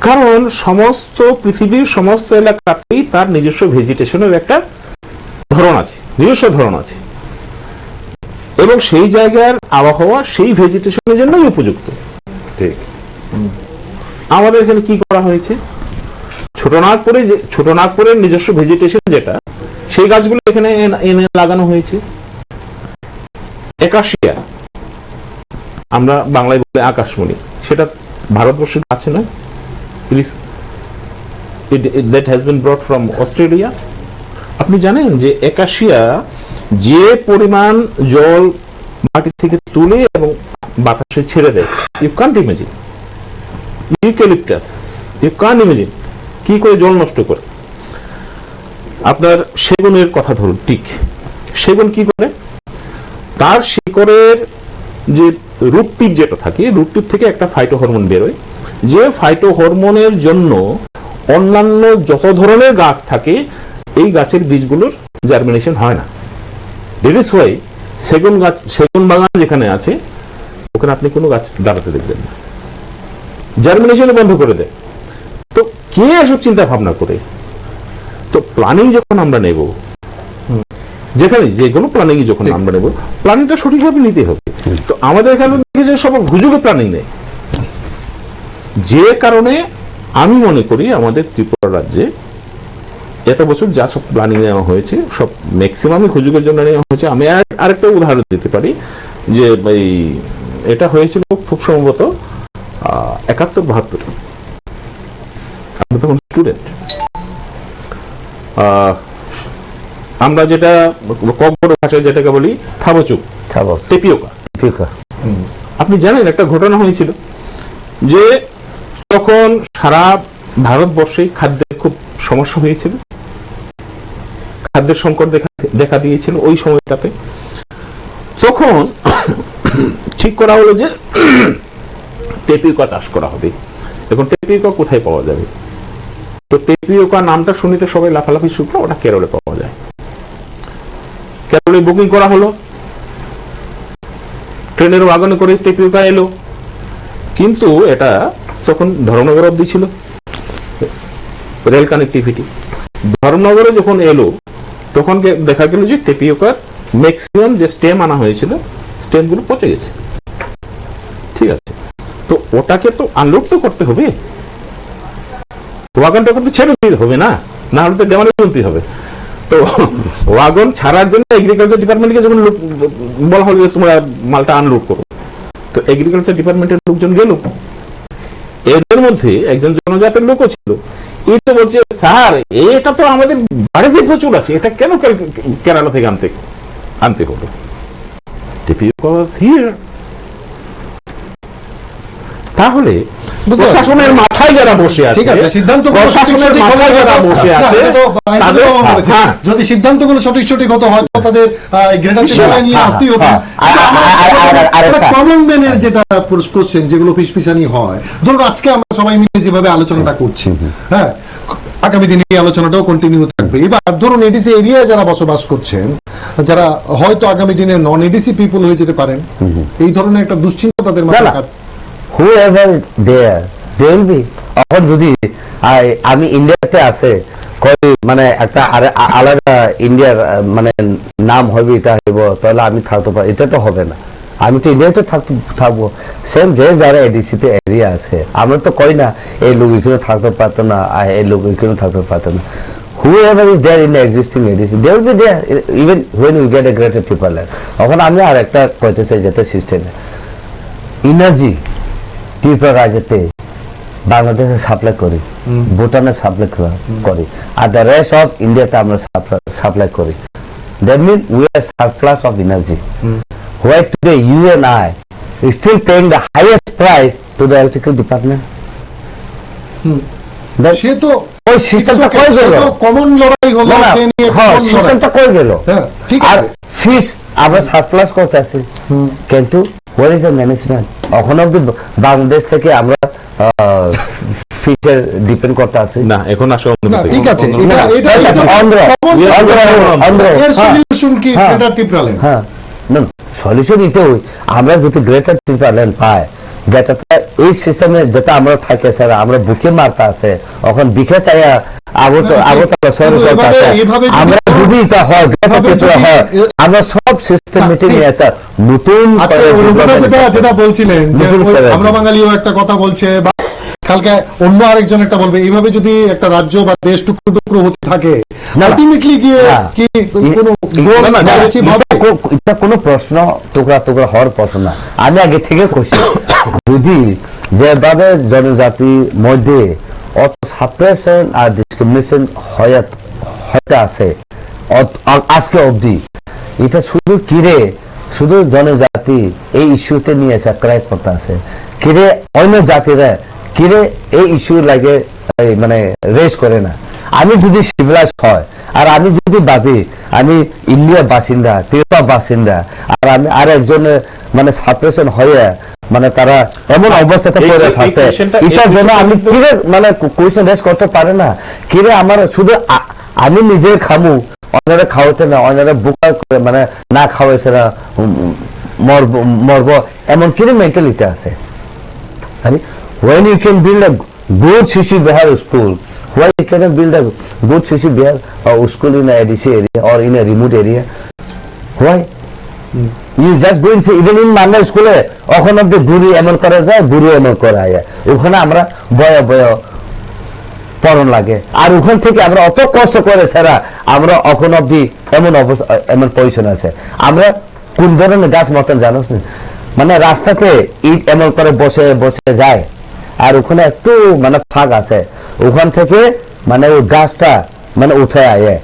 D: কারণ সমস্ত পৃথিবীর সমস্ত এলাকাতেই তার নিজস্ব ভেজিটেশনের একটা ধরন আছে, নিজস্ব ধরন আছে, এবং সেই জায়গার আবহাওয়া সেই ভেজিটেশনের জন্যই উপযুক্ত। ঠিক, আমাদের এখানে কি করা হয়েছে, ছোটনাগপুরের নিজস্ব ভেজিটেশন যেটা, সেই গাছগুলো এখানে এনে লাগানো হয়েছে। একাশিয়া, আমরা বাংলায় বলে আকাশমণি, সেটা ভারতবর্ষের আছে না, that has been brought from Australia. আপনি জানেন যে একাশিয়া যে পরিমাণ জল মাটি থেকে তুলে এবং বাতাসে ছেড়ে দেয়, you can't imagine. Eucalyptus, you can't imagine কি করে জল নষ্ট করে। আপনার সেগুনের কথা ধরুন, ঠিক সেগুন কি করে, তার শিকড়ের যে রুট টিপ যেটা থাকে, রুট টিপ থেকে একটা ফাইটো হরমোন বেরোয়, যে ফাইটো হরমোনের জন্য অন্যান্য যত ধরনের গাছ থাকে এই গাছের বীজগুলোর জার্মিনেশন হয় না। দ্যাট ইজ ওয়াই সেগুন বাগান যেখানে আছে ওখানে আপনি কোনো গাছ দাঁড়াতে দেখবেন না, জার্মিনেশন বন্ধ করে দেয়। তো কে এসব চিন্তা ভাবনা করে? তো প্ল্যানিং যখন আমরা নেব, যেখানে যে কোনো প্ল্যানিং যখন আমরা নেব, প্ল্যানিংটা সঠিকভাবে নিতে হবে। তো আমাদের এখানে দেখেছে সব হুজুগে প্ল্যানিং নেই, যে কারণে আমি মনে করি আমাদের ত্রিপুরা রাজ্যে এত বছর যা সব প্ল্যানিং নেওয়া হয়েছে সব ম্যাক্সিমামই হুজুগের জন্য নেওয়া হয়েছে। আমি আরেকটা উদাহরণ দিতে পারি যে এটা হয়েছিল খুব সম্ভবত 71-72, আমরা তখন স্টুডেন্ট। আমরা যেটা ককবরক ভাষায় যেটাকে বলি থাবচুক, টেপিওকা। আপনি জানেন একটা ঘটনা হয়েছিল যে তখন সারা ভারতবর্ষে খাদ্যের খুব সমস্যা হয়েছিল, খাদ্যের সংকট দেখা দিয়েছিল ওই সময়টাতে। তখন ঠিক করা হলো যে টেপিওকা চাষ করা হবে। এখন টেপিওকা কোথায় পাওয়া যাবে? তো টেপিওকা নামটা শুনিতে সবাই লাফালাফি শুরু করলো, ওটা কেরলে পাওয়া যায়। কেরলে বুকিং করা হলো, ট্রেনের ওয়াগনে করে টেপিওকা এলো, কিন্তু এটা তখন ধর্মনগর অব্দি ছিল রেল কানেক্টিভিটি। ধর্মনগরে যখন এলো তখন দেখা গেল যে টেপিওকার ম্যাক্সিমাম যে স্টেম আনা হয়েছিল স্টেমগুলো পচে গেছে। ঠিক আছে, তো ওটাকে তো আনলোড তো করতে হবে, ওয়াগনটা করতে ছেড়ে দিতে হবে না, না হলে তো ডেমারে চলতে হবে। তো ওয়াগন ছাড়ার জন্য এগ্রিকালচার ডিপার্টমেন্টকে যখন বলা হলো যে তোমরা মালটা আনলোড করো, তো এগ্রিকালচার ডিপার্টমেন্টের লোকজন গেল, এদের মধ্যে একজন জনজাতের লোকও ছিল। এই তো বলছে স্যার এটা তো আমাদের বাড়িতে প্রচুর আছে, এটা কেন কেরালা থেকে আনতে হলো? তাহলে প্রশাসনের মাথায় যারা বসে আছে, প্রশাসনের মাথায় যারা বসে আছে,
A: যদি সিদ্ধান্তগুলো সঠিক হতো হয়তো তাদের নিয়ে আসতেই হতো। কমন ম্যানের যেটা কোশ্চেন যেগুলো ফিসফিসানি হয়, ধরুন আজকে আমরা সবাই মিলে যেভাবে আলোচনাটা করছি, হ্যাঁ, আগামী দিনে এই আলোচনাটাও কন্টিনিউ থাকবে। এবার ধরুন এডিসি এরিয়ায় যারা বসবাস করছেন, যারা হয়তো আগামী দিনে নন এডিসি পিপল হয়ে যেতে পারেন, এই ধরনের একটা দুশ্চিন্তা তাদের মাথায়
E: whoever there they will be। এখন যদি আমি ইন্ডিয়াতে আছে মানে একটা আলাদা ইন্ডিয়ার মানে নাম হবে, এটা হইব, তাহলে আমি থাকতে পারি, এটা তো হবে না। আমি তো ইন্ডিয়াতে থাকবো। সেম যে যারা এডিসিতে এরিয়া আছে, আমরা তো কই না এই লোক এখানে থাকতে পারতো না, এই লোক এখানে থাকতে পারতো না। whoever is there in the existing ADC, they will be there even when we get a greater triple land। এখন আমি আর একটা কইতে চাই যেটা সিস্টেমে এনার্জি ত্রিপুরা রাজ্যতে বাংলাদেশে সাপ্লাই করি, ভুটানে সাপ্লাই করি, আর দ্য রেস্ট অফ ইন্ডিয়াতে আমরা সাপ্লাই করি। That mean we are surplus of energy. Why today you and I still paying the highest price to the electrical department.
A: সে তো
E: ওই সিস্টেমটা কই গেল?
A: কমন লড়াই হলো,
E: সিস্টেমটা কই গেল? আর ফিস আমরা সারপ্লাস করতেছি, কিন্তু হোয়ার ইজ দ্য ম্যানেজমেন্ট? এখন অব্দি বাংলাদেশ থেকে আমরা ফিশে ডিপেন্ড করতে আছি
D: না, এখন আসলে
A: ঠিক আছে।
E: সলিউশন এটাই, আমরা যদি গ্রেটার ত্রিপুরা ল্যান্ড পাই, যেটা এই সিস্টেমে যেটা আমরা থাকে স্যার, আমরা বুকে মারতে আছে, এখন বিখে চাই আমরা যদি এটা হয় গ্রেটার ত্রিপুরা হয়, আমরা সব সিস্টেম মিটিং নিয়ে স্যার নতুন
A: যেটা বলছিলেন যে আমরা বাঙালিও একটা কথা বলছে, বা কালকে অন্য আরেকজন একটা বলবে, এইভাবে যদি একটা রাজ্য বা দেশ টুকরো টুকরো হতে থাকে, আলটিমেটলি গিয়ে কি
E: এটা কোনো প্রশ্ন টুকরা টুকরা হওয়ার প্রশ্ন না। আমি আগে থেকে খুশি যদি যেভাবে জনজাতির মধ্যে অত সাপ্রেশন আর ডিসক্রিমিনেশন হতে আছে আজকে অবধি, এটা শুধু কিরে শুধু জনজাতি এই ইস্যুতে নিয়ে এসে ক্রাই করতে আছে, কিরে অন্য জাতিরা কিরে এই ইস্যু লাগে মানে রেজ করে না। আমি যদি সিভিলাইজ হয় আর আমি যদি ভাবি আমি ইন্ডিয়া বাসিন্দা, ত্রিপুরা বাসিন্দা, আর আমি আর একজনের মানে সাপ্রেশন হয়ে মানে তারা এমন অবস্থাতে পড়ে থাকে, এটার জন্য আমি কিরে মানে কোয়েশ্চেন রেজ করতে পারে না, কিরে আমার শুধু আমি নিজে খামু, অন্যরা খাওয়াতে না, অন্যরা বুকা করে মানে না খাওয়াইছে না মরব, এমন কিরে মেন্টালিটি আছে। when you can build a good Shishi Bihar school. Why you cannot build a good Shishi Bihar school in a ADC area or in a remote area? Why? You just go and see, even in Mandal school, ওখানে অব্দি গুরু এমন করা যায়, গুরু এমন করা যায়। ওখানে আমরা বয়া বয়া পড়ন লাগে, আর ওখান থেকে আমরা অত কষ্ট করে ছাড়া আমরা ওখানে অব্দি এমন অবস্থা, এমন পজিশন আছে। আমরা কোন ধরনের গাছ মতন জানো, মানে রাস্তাতে ইট এমন করে বসে বসে যায়, আর ওখানে একটু মানে ফাঁক আছে, ওখান থেকে মানে ওই গাছটা মানে উঠে আয়।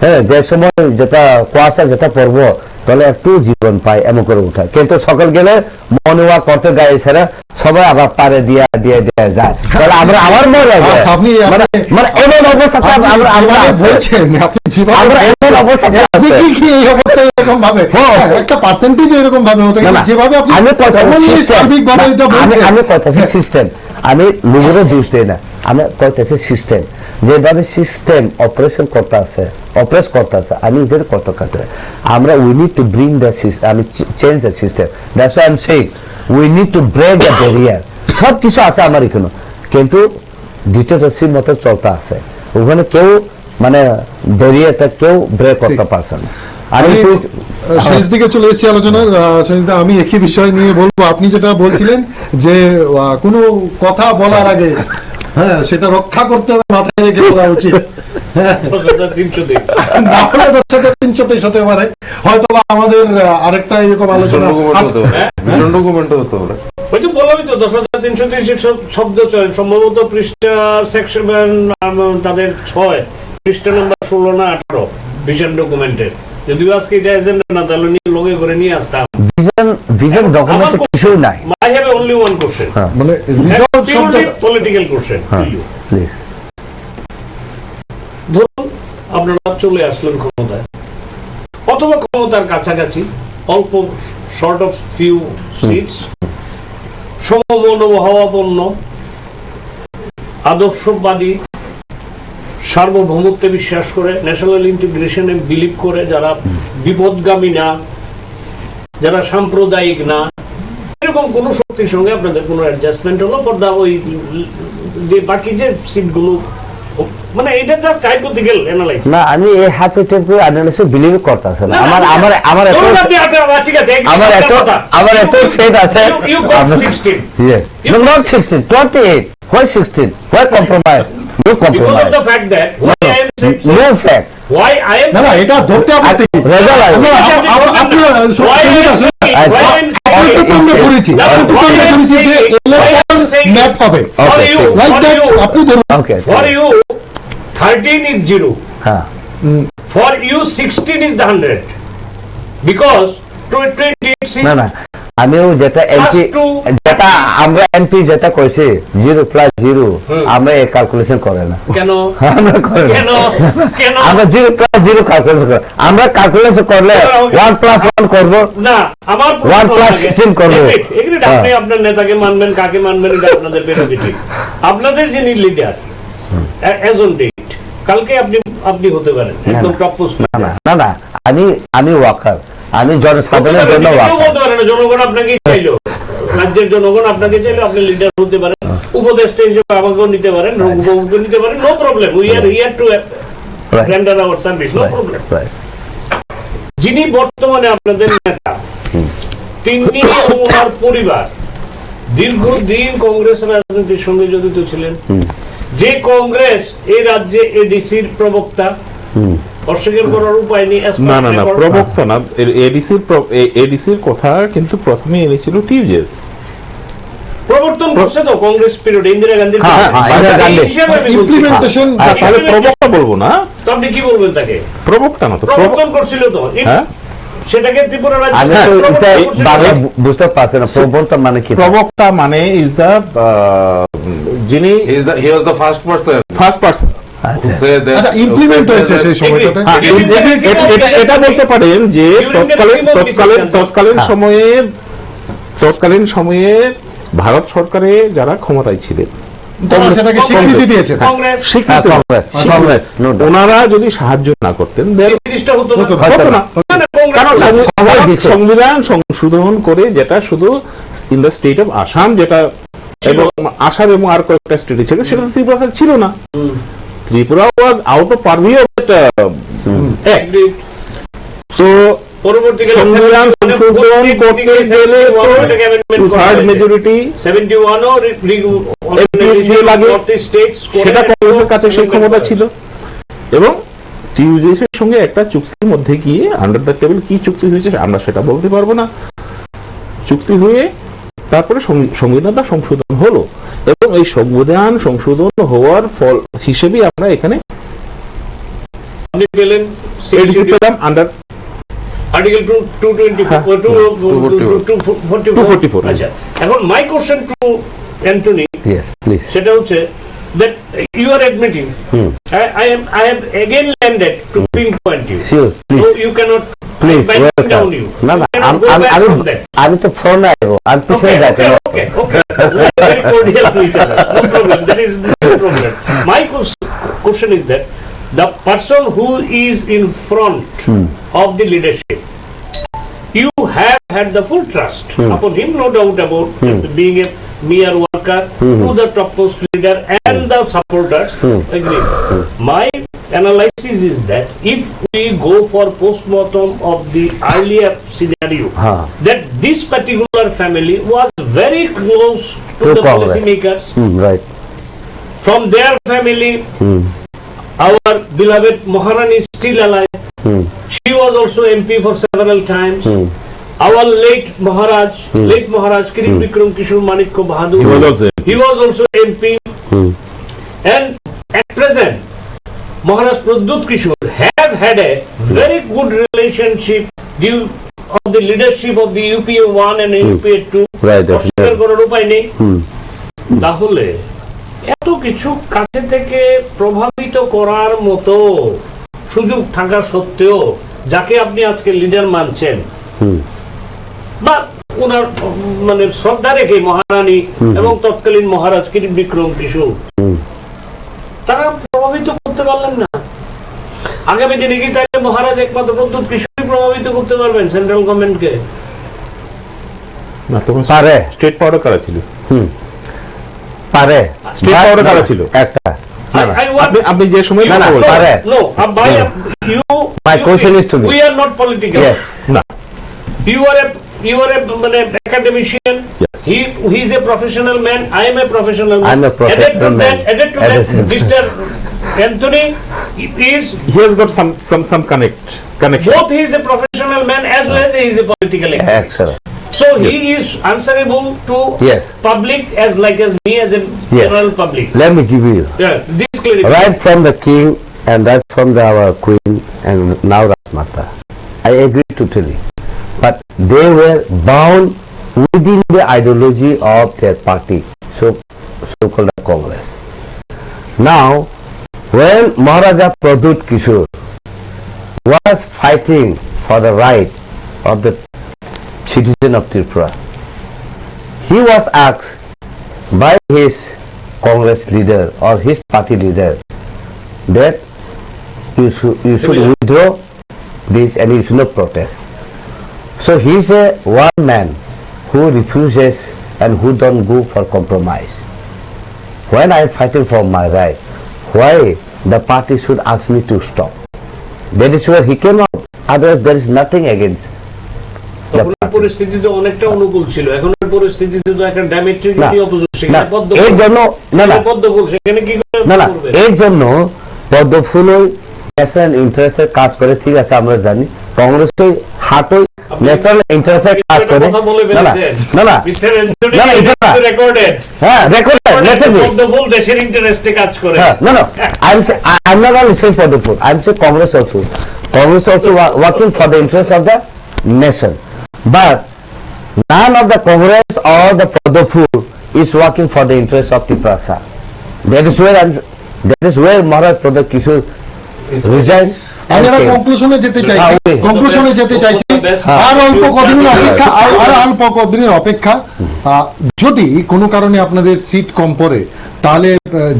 E: হ্যাঁ, যে সময় যেটা কুয়াশা যেটা পড়বো তাহলে একটু জীবন পায়, এমন করে উঠায়। কিন্তু সকাল গেলে মর্নিং ওয়াক করতে গায়ে ছেড়ে সবাই আবার পারে দিয়ে দিয়ে দিয়ে যায়, তাহলে আমরা আমার মনে লাগে
A: আপনি
E: মানে এমন অবস্থাতে আমরা
A: বলছেন, আপনি
E: আমরা এমন অবস্থাতে আছি।
A: কি এই অবস্থায় এরকম ভাবে একটা পার্সেন্টেজ এরকম ভাবে হতে গেলে যেভাবে আপনি
E: আমি
A: সার্বিকভাবে এটা বলছেন,
E: আমি কইতাছি সিস্টেম, আমি লোকেরও দোষ দেই না, আমি কইতাছি সিস্টেম, যেভাবে সিস্টেম অপারেশন করতে আছে, অপারেট করতে আছে, আমি এদের কত কাটে আমরা we need to bring the system, আমি change the system. That's why I am saying we need to break the barrier. সব কিছু আছে আমার এখানে, কিন্তু ডিক্টেটরশিপ মতো চলতে আছে, ওখানে কেউ মানে ব্যারিয়ারটা কেউ ব্রেক করতে পারছে না।
A: আমি শেষ দিকে চলে এসেছি আলোচনার। সঞ্জিতা, আমি একই বিষয় নিয়ে বলবো। আপনি যেটা বলছিলেন যে কোনো কথা বলার আগে হ্যাঁ সেটা রক্ষা করতে হবে, মাথায় রেখে বলা উচিত। না হলে 10,323 হতে পারে, হয়তো আমাদের আরেকটা এরকম আলোচনা
C: ভীষণ ডকুমেন্টও হতে পারে।
B: ওই তো বললামই তো 10,323 শব্দ চয়ন, সম্ভবত পৃষ্ঠা সেকশন তাদের 6 পৃষ্ঠা নম্বর 16 না 18 ভিশন ডকুমেন্টের। যদিও আজকে এটা এজেন্ডা না, তাহলে নিয়ে লগে করে নিয়ে আসতাম।
E: ভিশন ডকুমেন্টে কিছু নাই।
B: I have only one question,
A: মানে রিজল্ট শব্দ
B: পলিটিক্যাল কোশ্চেন।
E: প্লিজ,
B: ধরুন আপনারা চলে আসলেন ক্ষমতায়, অথবা ক্ষমতার কাছাকাছি, অল্প শর্ট অফ ফিউ সিটস, সমমনোভাবাপন্ন, আদর্শবাদী, সার্বভৌমত্বে বিশ্বাস করে, ন্যাশনাল ইন্টিগ্রেশনে বিলিভ করে, যারা বিপদগামী না, যারা সাম্প্রদায়িক না, এরকম কোন শক্তির সঙ্গে আপনাদের কোন অ্যাডজাস্টমেন্ট হলো ফর দা ওই যে বাকি যে সিটগুলো, মানে এটা জাস্ট হাইপোথেটিক্যাল অ্যানালাইসিস
E: না আমি এই হাইপোথেটিক্যাল অ্যানালিসিস বিলিভ করতেছি না। আমার আমার আমার এত
B: ঠিক আছে,
E: আমার এত ফেথ আছে।
B: You got 16.
E: Yes. No, not 16, 28. Why 16? Why compromise? No
B: Because
E: compromise.
B: of the fact that why I am saying
E: No fact.
B: why I am
A: না না, এটা ধরতে আপত্তি নেই।
E: Result আছে।
A: আমরা করেছি যে ম্যাপ হবে লাইক দ্যাট। আপনি ধরুন
E: Okay.
B: for you 13 is 0,
E: হ্যাঁ,
B: for you 16 is the 100, because 28 seats
E: না না আমিও যেটা এমপি, যেটা আমরা এমপি যেটা কইছি 0 + 0 আমরা এই ক্যালকুলেশন করে না।
B: কেন
E: আমরা করে
B: কেন কেন
E: আমরা 0 + 0 ক্যালকুলেশন করে, আমরা ক্যালকুলেশন করলে 1 + 1 করব
B: না, আমার
E: 1 + 16 করব।
B: এগুলো আপনি আপনার নেতাকে মানবেন, কাকে মানবেন এটা আপনাদের প্রেরোগেটিভ। আপনাদের যিনি লিডার অ্যাজ অন ডেট, কালকে আপনি হতে পারেন একদম টপ পোস্ট।
E: না না না, আমি ওয়াকার, আমি জনসাধারণের জন্য ওয়াকার।
B: বলতে পারেন না, জনগণ আপনাকে চাইলো, রাজ্যের জনগণ আপনাকে চাইলে আপনি লিডার হতে পারেন, উপদেষ্টা হিসেবে আমাকেও নিতে পারেন, রঘুবাবুকে নিতে পারেন, no problem. We are here to render our service, no problem. যিনি বর্তমানে আপনাদের নেতা, তিনি এবং ওনার পরিবার দীর্ঘদিন কংগ্রেস রাজনীতির সঙ্গে জড়িত ছিলেন। যে কংগ্রেস এই রাজ্যে এডিসির প্রবক্তা, অস্বীকার করার উপায় নেই।
D: না না না, প্রবক্তা না, এডিসির কথা কিন্তু প্রথমে এনেছিল টিউজেস,
B: প্রবর্তন করছে তো কংগ্রেস পিরিয়ড, ইন্দিরা গান্ধীর
A: ইমপ্লিমেন্টেশন।
D: তাহলে প্রবক্তা বলবো না,
B: তো আপনি কি বলবেন তাকে?
D: প্রবক্তা না তো,
B: প্রবর্তন করছিল তো, সেটাকে ত্রিপুরা
E: আমি তো এটা বাংলা বুঝতে পারছি না, প্রবর্তন মানে কি?
D: প্রবক্তা মানে ইজ দ্য যিনি
C: He was the first person
E: আচ্ছা,
C: who said that.
A: আচ্ছা, ইমপ্লিমেন্ট হয়েছে সেই সময়টাতে।
D: এটা বলতে পারেন যে তৎকালীন সময়ে ভারত সরকারে যারা ক্ষমতায় ছিলেন
A: তারা সেটাকে স্বীকৃতি দিয়েছেন।
D: স্বীকৃতি, ওনারা যদি সাহায্য না করতেন হতো না, কারণ সংবিধান সংশোধন করে যেটা শুধু in the state of Assam যেটা এবং আসাম এবং আর কয়েকটা স্টেটে ছিল, সেটা তো ত্রিপুরা ছিল না। Tripura was out of পারভিউ of that. তো
B: পরবর্তীকালে
D: সংবিধান সংশোধন করতে গেলে থার্ড মেজরিটি
B: 71
D: লাগে, সেটা কংগ্রেসের কাছে সেই ক্ষমতা ছিল। এবং টিউজেসের সঙ্গে একটা চুক্তির মধ্যে গিয়ে আন্ডার দ্য টেবিল কি চুক্তি হয়েছে আমরা সেটা বলতে পারবো না। চুক্তি হয়ে তারপরে সংবিধানটা সংশোধন হলো, এবং এই সংবিধান সংশোধন হওয়ার ফল হিসেবে আমরা এখানে
B: আপনি পেলেন
D: পেলাম আন্ডার
B: আর্টিকেল 244। আচ্ছা, এখন my question to Anthony,
E: Yes, please.
B: সেটা হচ্ছে that you are admitting I have again landed to pinpoint you.
E: Sure,
B: So
E: please.
B: you cannot
E: Please,
B: by putting down
E: welcome.
B: you.
E: No, no,
B: You cannot go back from that.
E: I'm the phone I go. I'm
B: Okay,
E: saying that.
B: okay, okay. We are very cordial to each other. No problem. That is no problem. My question is that the person who is in front of the leadership, you have had the full trust upon him, no doubt about being a mere worker to the topmost leader and the supporters. Agree. My analysis is that if we go for post-mortem of the earlier scenario, that this particular family was very close to the
E: Congress.
B: policymakers.
E: Right.
B: From their family, our beloved Maharani is still alive. She was also MP for several times. Our late Maharaj Kirit Bikram Kishore Manikya Bahadur, he was also MP. And at present, Maharaj Pradyut Kishore have had a very good relationship due of the leadership of the UPA 1 and UPA 2.
E: Right,
B: অস্বীকার করার উপায় নেই। তাহলে এত কিছু কাছে থেকে প্রভাবিত করার মতো সুযোগ থাকা সত্ত্বেও যাকে আপনি আজকে লিডার মানছেন বা ওনার মানে শ্রদ্ধা রেখে মহারানী এবং তৎকালীন মহারাজ কিরিট বিক্রম কিশোর, তারা প্রভাবিত করতে পারলেন না। আগামী দিনে কি তাহলে মহারাজ একমাত্র প্রদ্যুৎ কিশোরই প্রভাবিত করতে পারবেন সেন্ট্রাল গভর্নমেন্টকে?
D: না, তখন
E: পারে।
D: স্টেট পাওয়ার কারা ছিল?
E: পারে।
D: স্টেট পাওয়ার কারা ছিল?
E: একটা।
D: আপনি যে সময়
E: না, না, পারে। My question is to me.
B: We are not political.
E: Yes.
D: না,
B: You are a academician.
D: Yes.
B: He is a professional man. I am a professional man.
E: I'm a professional man.
B: Added to
E: At
B: that,
E: the same time.
B: Mr. Anthony is
D: he has got some connection.
B: both. He is a professional man as well as he is a political activist.
E: Excellent.
B: So he is answerable to
E: Yes.
B: public as me as a
E: Yes.
B: general public.
E: Let me give you.
B: Yeah, this clarification.
E: Right from the king and right from our queen and now Rajmata. I agree totally. But they were bound within the ideology of their party, so-called Congress. Now, when Maharaja Pradyut Kishore was fighting for the right of the citizen of Tripura, he was asked by his Congress leader or his party leader that you should withdraw this and you should not protest. So he is a one man who refuses and who don't go for compromise. When I am fighting for my right, why the party should ask me to stop? That is where he came out. Otherwise there is nothing against the
B: তখন
E: party.
B: পরিস্থিতি তো অনেকটা অনুকূল ছিল, এখন পরিস্থিতিতে তো একটা diametrically opposite.
E: না,
B: সেখানে পদ্ম
E: এর জন্য না
B: পদ্মফুল সেখানে কি করে
E: না
B: করবে?
E: এর জন্য পদ্মফুল ন্যাশনাল ইন্টারেস্টের কাজ করে, ঠিক আছে আমরা জানি। কংগ্রেস হাটই ন্যাশনাল ইন্টারেস্টের কাজ করে।
B: কথা বলে
E: না না
B: ফেলেছেন।
E: না না
B: মিস্টার অ্যান্থনি,
E: না, না, এটা না।
B: রেকর্ডেড
E: হ্যাঁ রেকর্ড
B: পদ্মফুল দেশের ইন্টারেস্টে কাজ করে।
E: no I'm not only saying for the food, I'm saying Congress also working for the interest of the nation, but none of the Congress or the Pradopur is working for the interest of Tiprasa. That is where Maharaj Pradyut Kishore resigned.
A: আমি একটা কনক্লুশনে যেতে চাইছি আর অল্প কদিনের অপেক্ষা যদি কোনো কারণে আপনাদের সিট কম পড়ে, তাহলে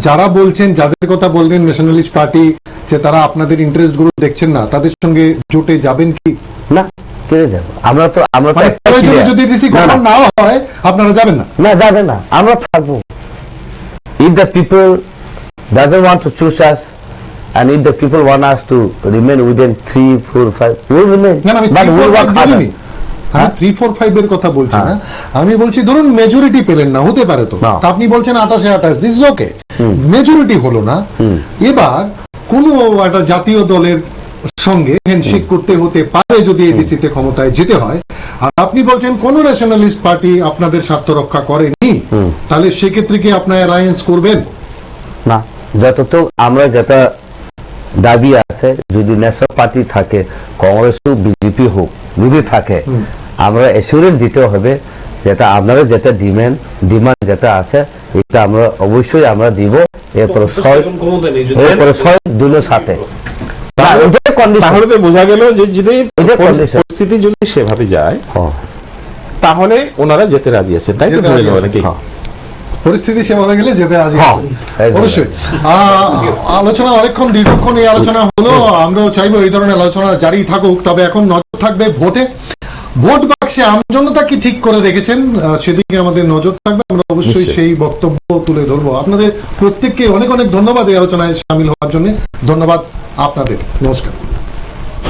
A: যারা বলছেন, যাদের কথা বললেন ন্যাশনালিস্ট পার্টি, যে তারা আপনাদের ইন্টারেস্ট গুলো দেখছেন না, তাদের সঙ্গে জোটে যাবেন কি?
E: না, কেড়ে যাব? আমরা তো
A: মানে
E: একটা
A: প্রয়োজনে
E: clear।
A: যদি এডিসি
E: না,
A: গঠন
E: না,
A: না হয় আপনারা যাবেন না?
E: না যাবে না, আমরা থাকবো। If the people doesn't want to choose us and if the people want us to remain within 3, 4, 5, we will remain.
A: না, আমি
E: But
A: 3,
E: we
A: 4,
E: will work
A: 5
E: harder.
A: বলিনি। আমি 3, 4, 5 এর কথা বলছি না, আমি বলছি ধরুন মেজরিটি পেলেন না, হতে পারে তো,
E: না।
A: তা আপনি বলছেন 28 this is okay,
E: hmm.
A: Majority হলো না,
E: হুম।
A: এবার কোন একটা জাতীয় দলের সঙ্গে হ্যান্ডশেক করতে হতে পারে যদি এডিসিতে ক্ষমতায় যেতে হয়, আর আপনি বলছেন কোন ন্যাশনালিস্ট পার্টি আপনাদের স্বার্থ রক্ষা করেনি,
E: হুম।
A: তাহলে সেক্ষেত্রে কি আপনার অ্যালায়েন্স করবেন?
E: না, যতটুকু আমরা যেটা দাবি আছে, যদি ন্যাশনাল পার্টি থাকে, কংগ্রেস হোক, বিজেপি হোক, যদি থাকে,
A: হুম।
E: আমরা এসিউরেন্স দিতে হবে যেটা আপনারা যেটা ডিমান্ড যেটা আছে, এটা আমরা অবশ্যই আমরা দিব। এরপরে
B: এখন ক্ষমতা নেই যদি
E: দুটোর সাথে না, ওইটাই condition।
D: তাহলে তো বোঝা গেল যে যদি
E: এটা condition।
D: পরিস্থিতি যদি সেভাবে যায়
E: হ্যাঁ,
D: তাহলে ওনারা যেতে রাজি আছে, তাই তো
A: যেতে
D: ধরে
A: রাজি
D: নেওয়া
A: আছে,
D: নাকি?
E: হ্যাঁ।
A: পরিস্থিতি সেভাবে গেলে যেতে আজ
E: হ্যাঁ, একদম।
A: অবশ্যই। আলোচনা অনেকক্ষণ দীর্ঘক্ষণ এই আলোচনা হলো, আমরাও চাইবো এই ধরনের আলোচনা জারি থাকুক, তবে এখন নজর থাকবে ভোটে। ভোট বাক্সে আমজনতা কি ঠিক করে রেখেছেন সেদিকে আমাদের নজর থাকবে, আমরা অবশ্যই
E: নিশ্চয়ই।
A: সেই বক্তব্য তুলে ধরবো। আপনাদের প্রত্যেককে অনেক অনেক ধন্যবাদ এই আলোচনায় সামিল হওয়ার জন্য। ধন্যবাদ আপনাদের, নমস্কার।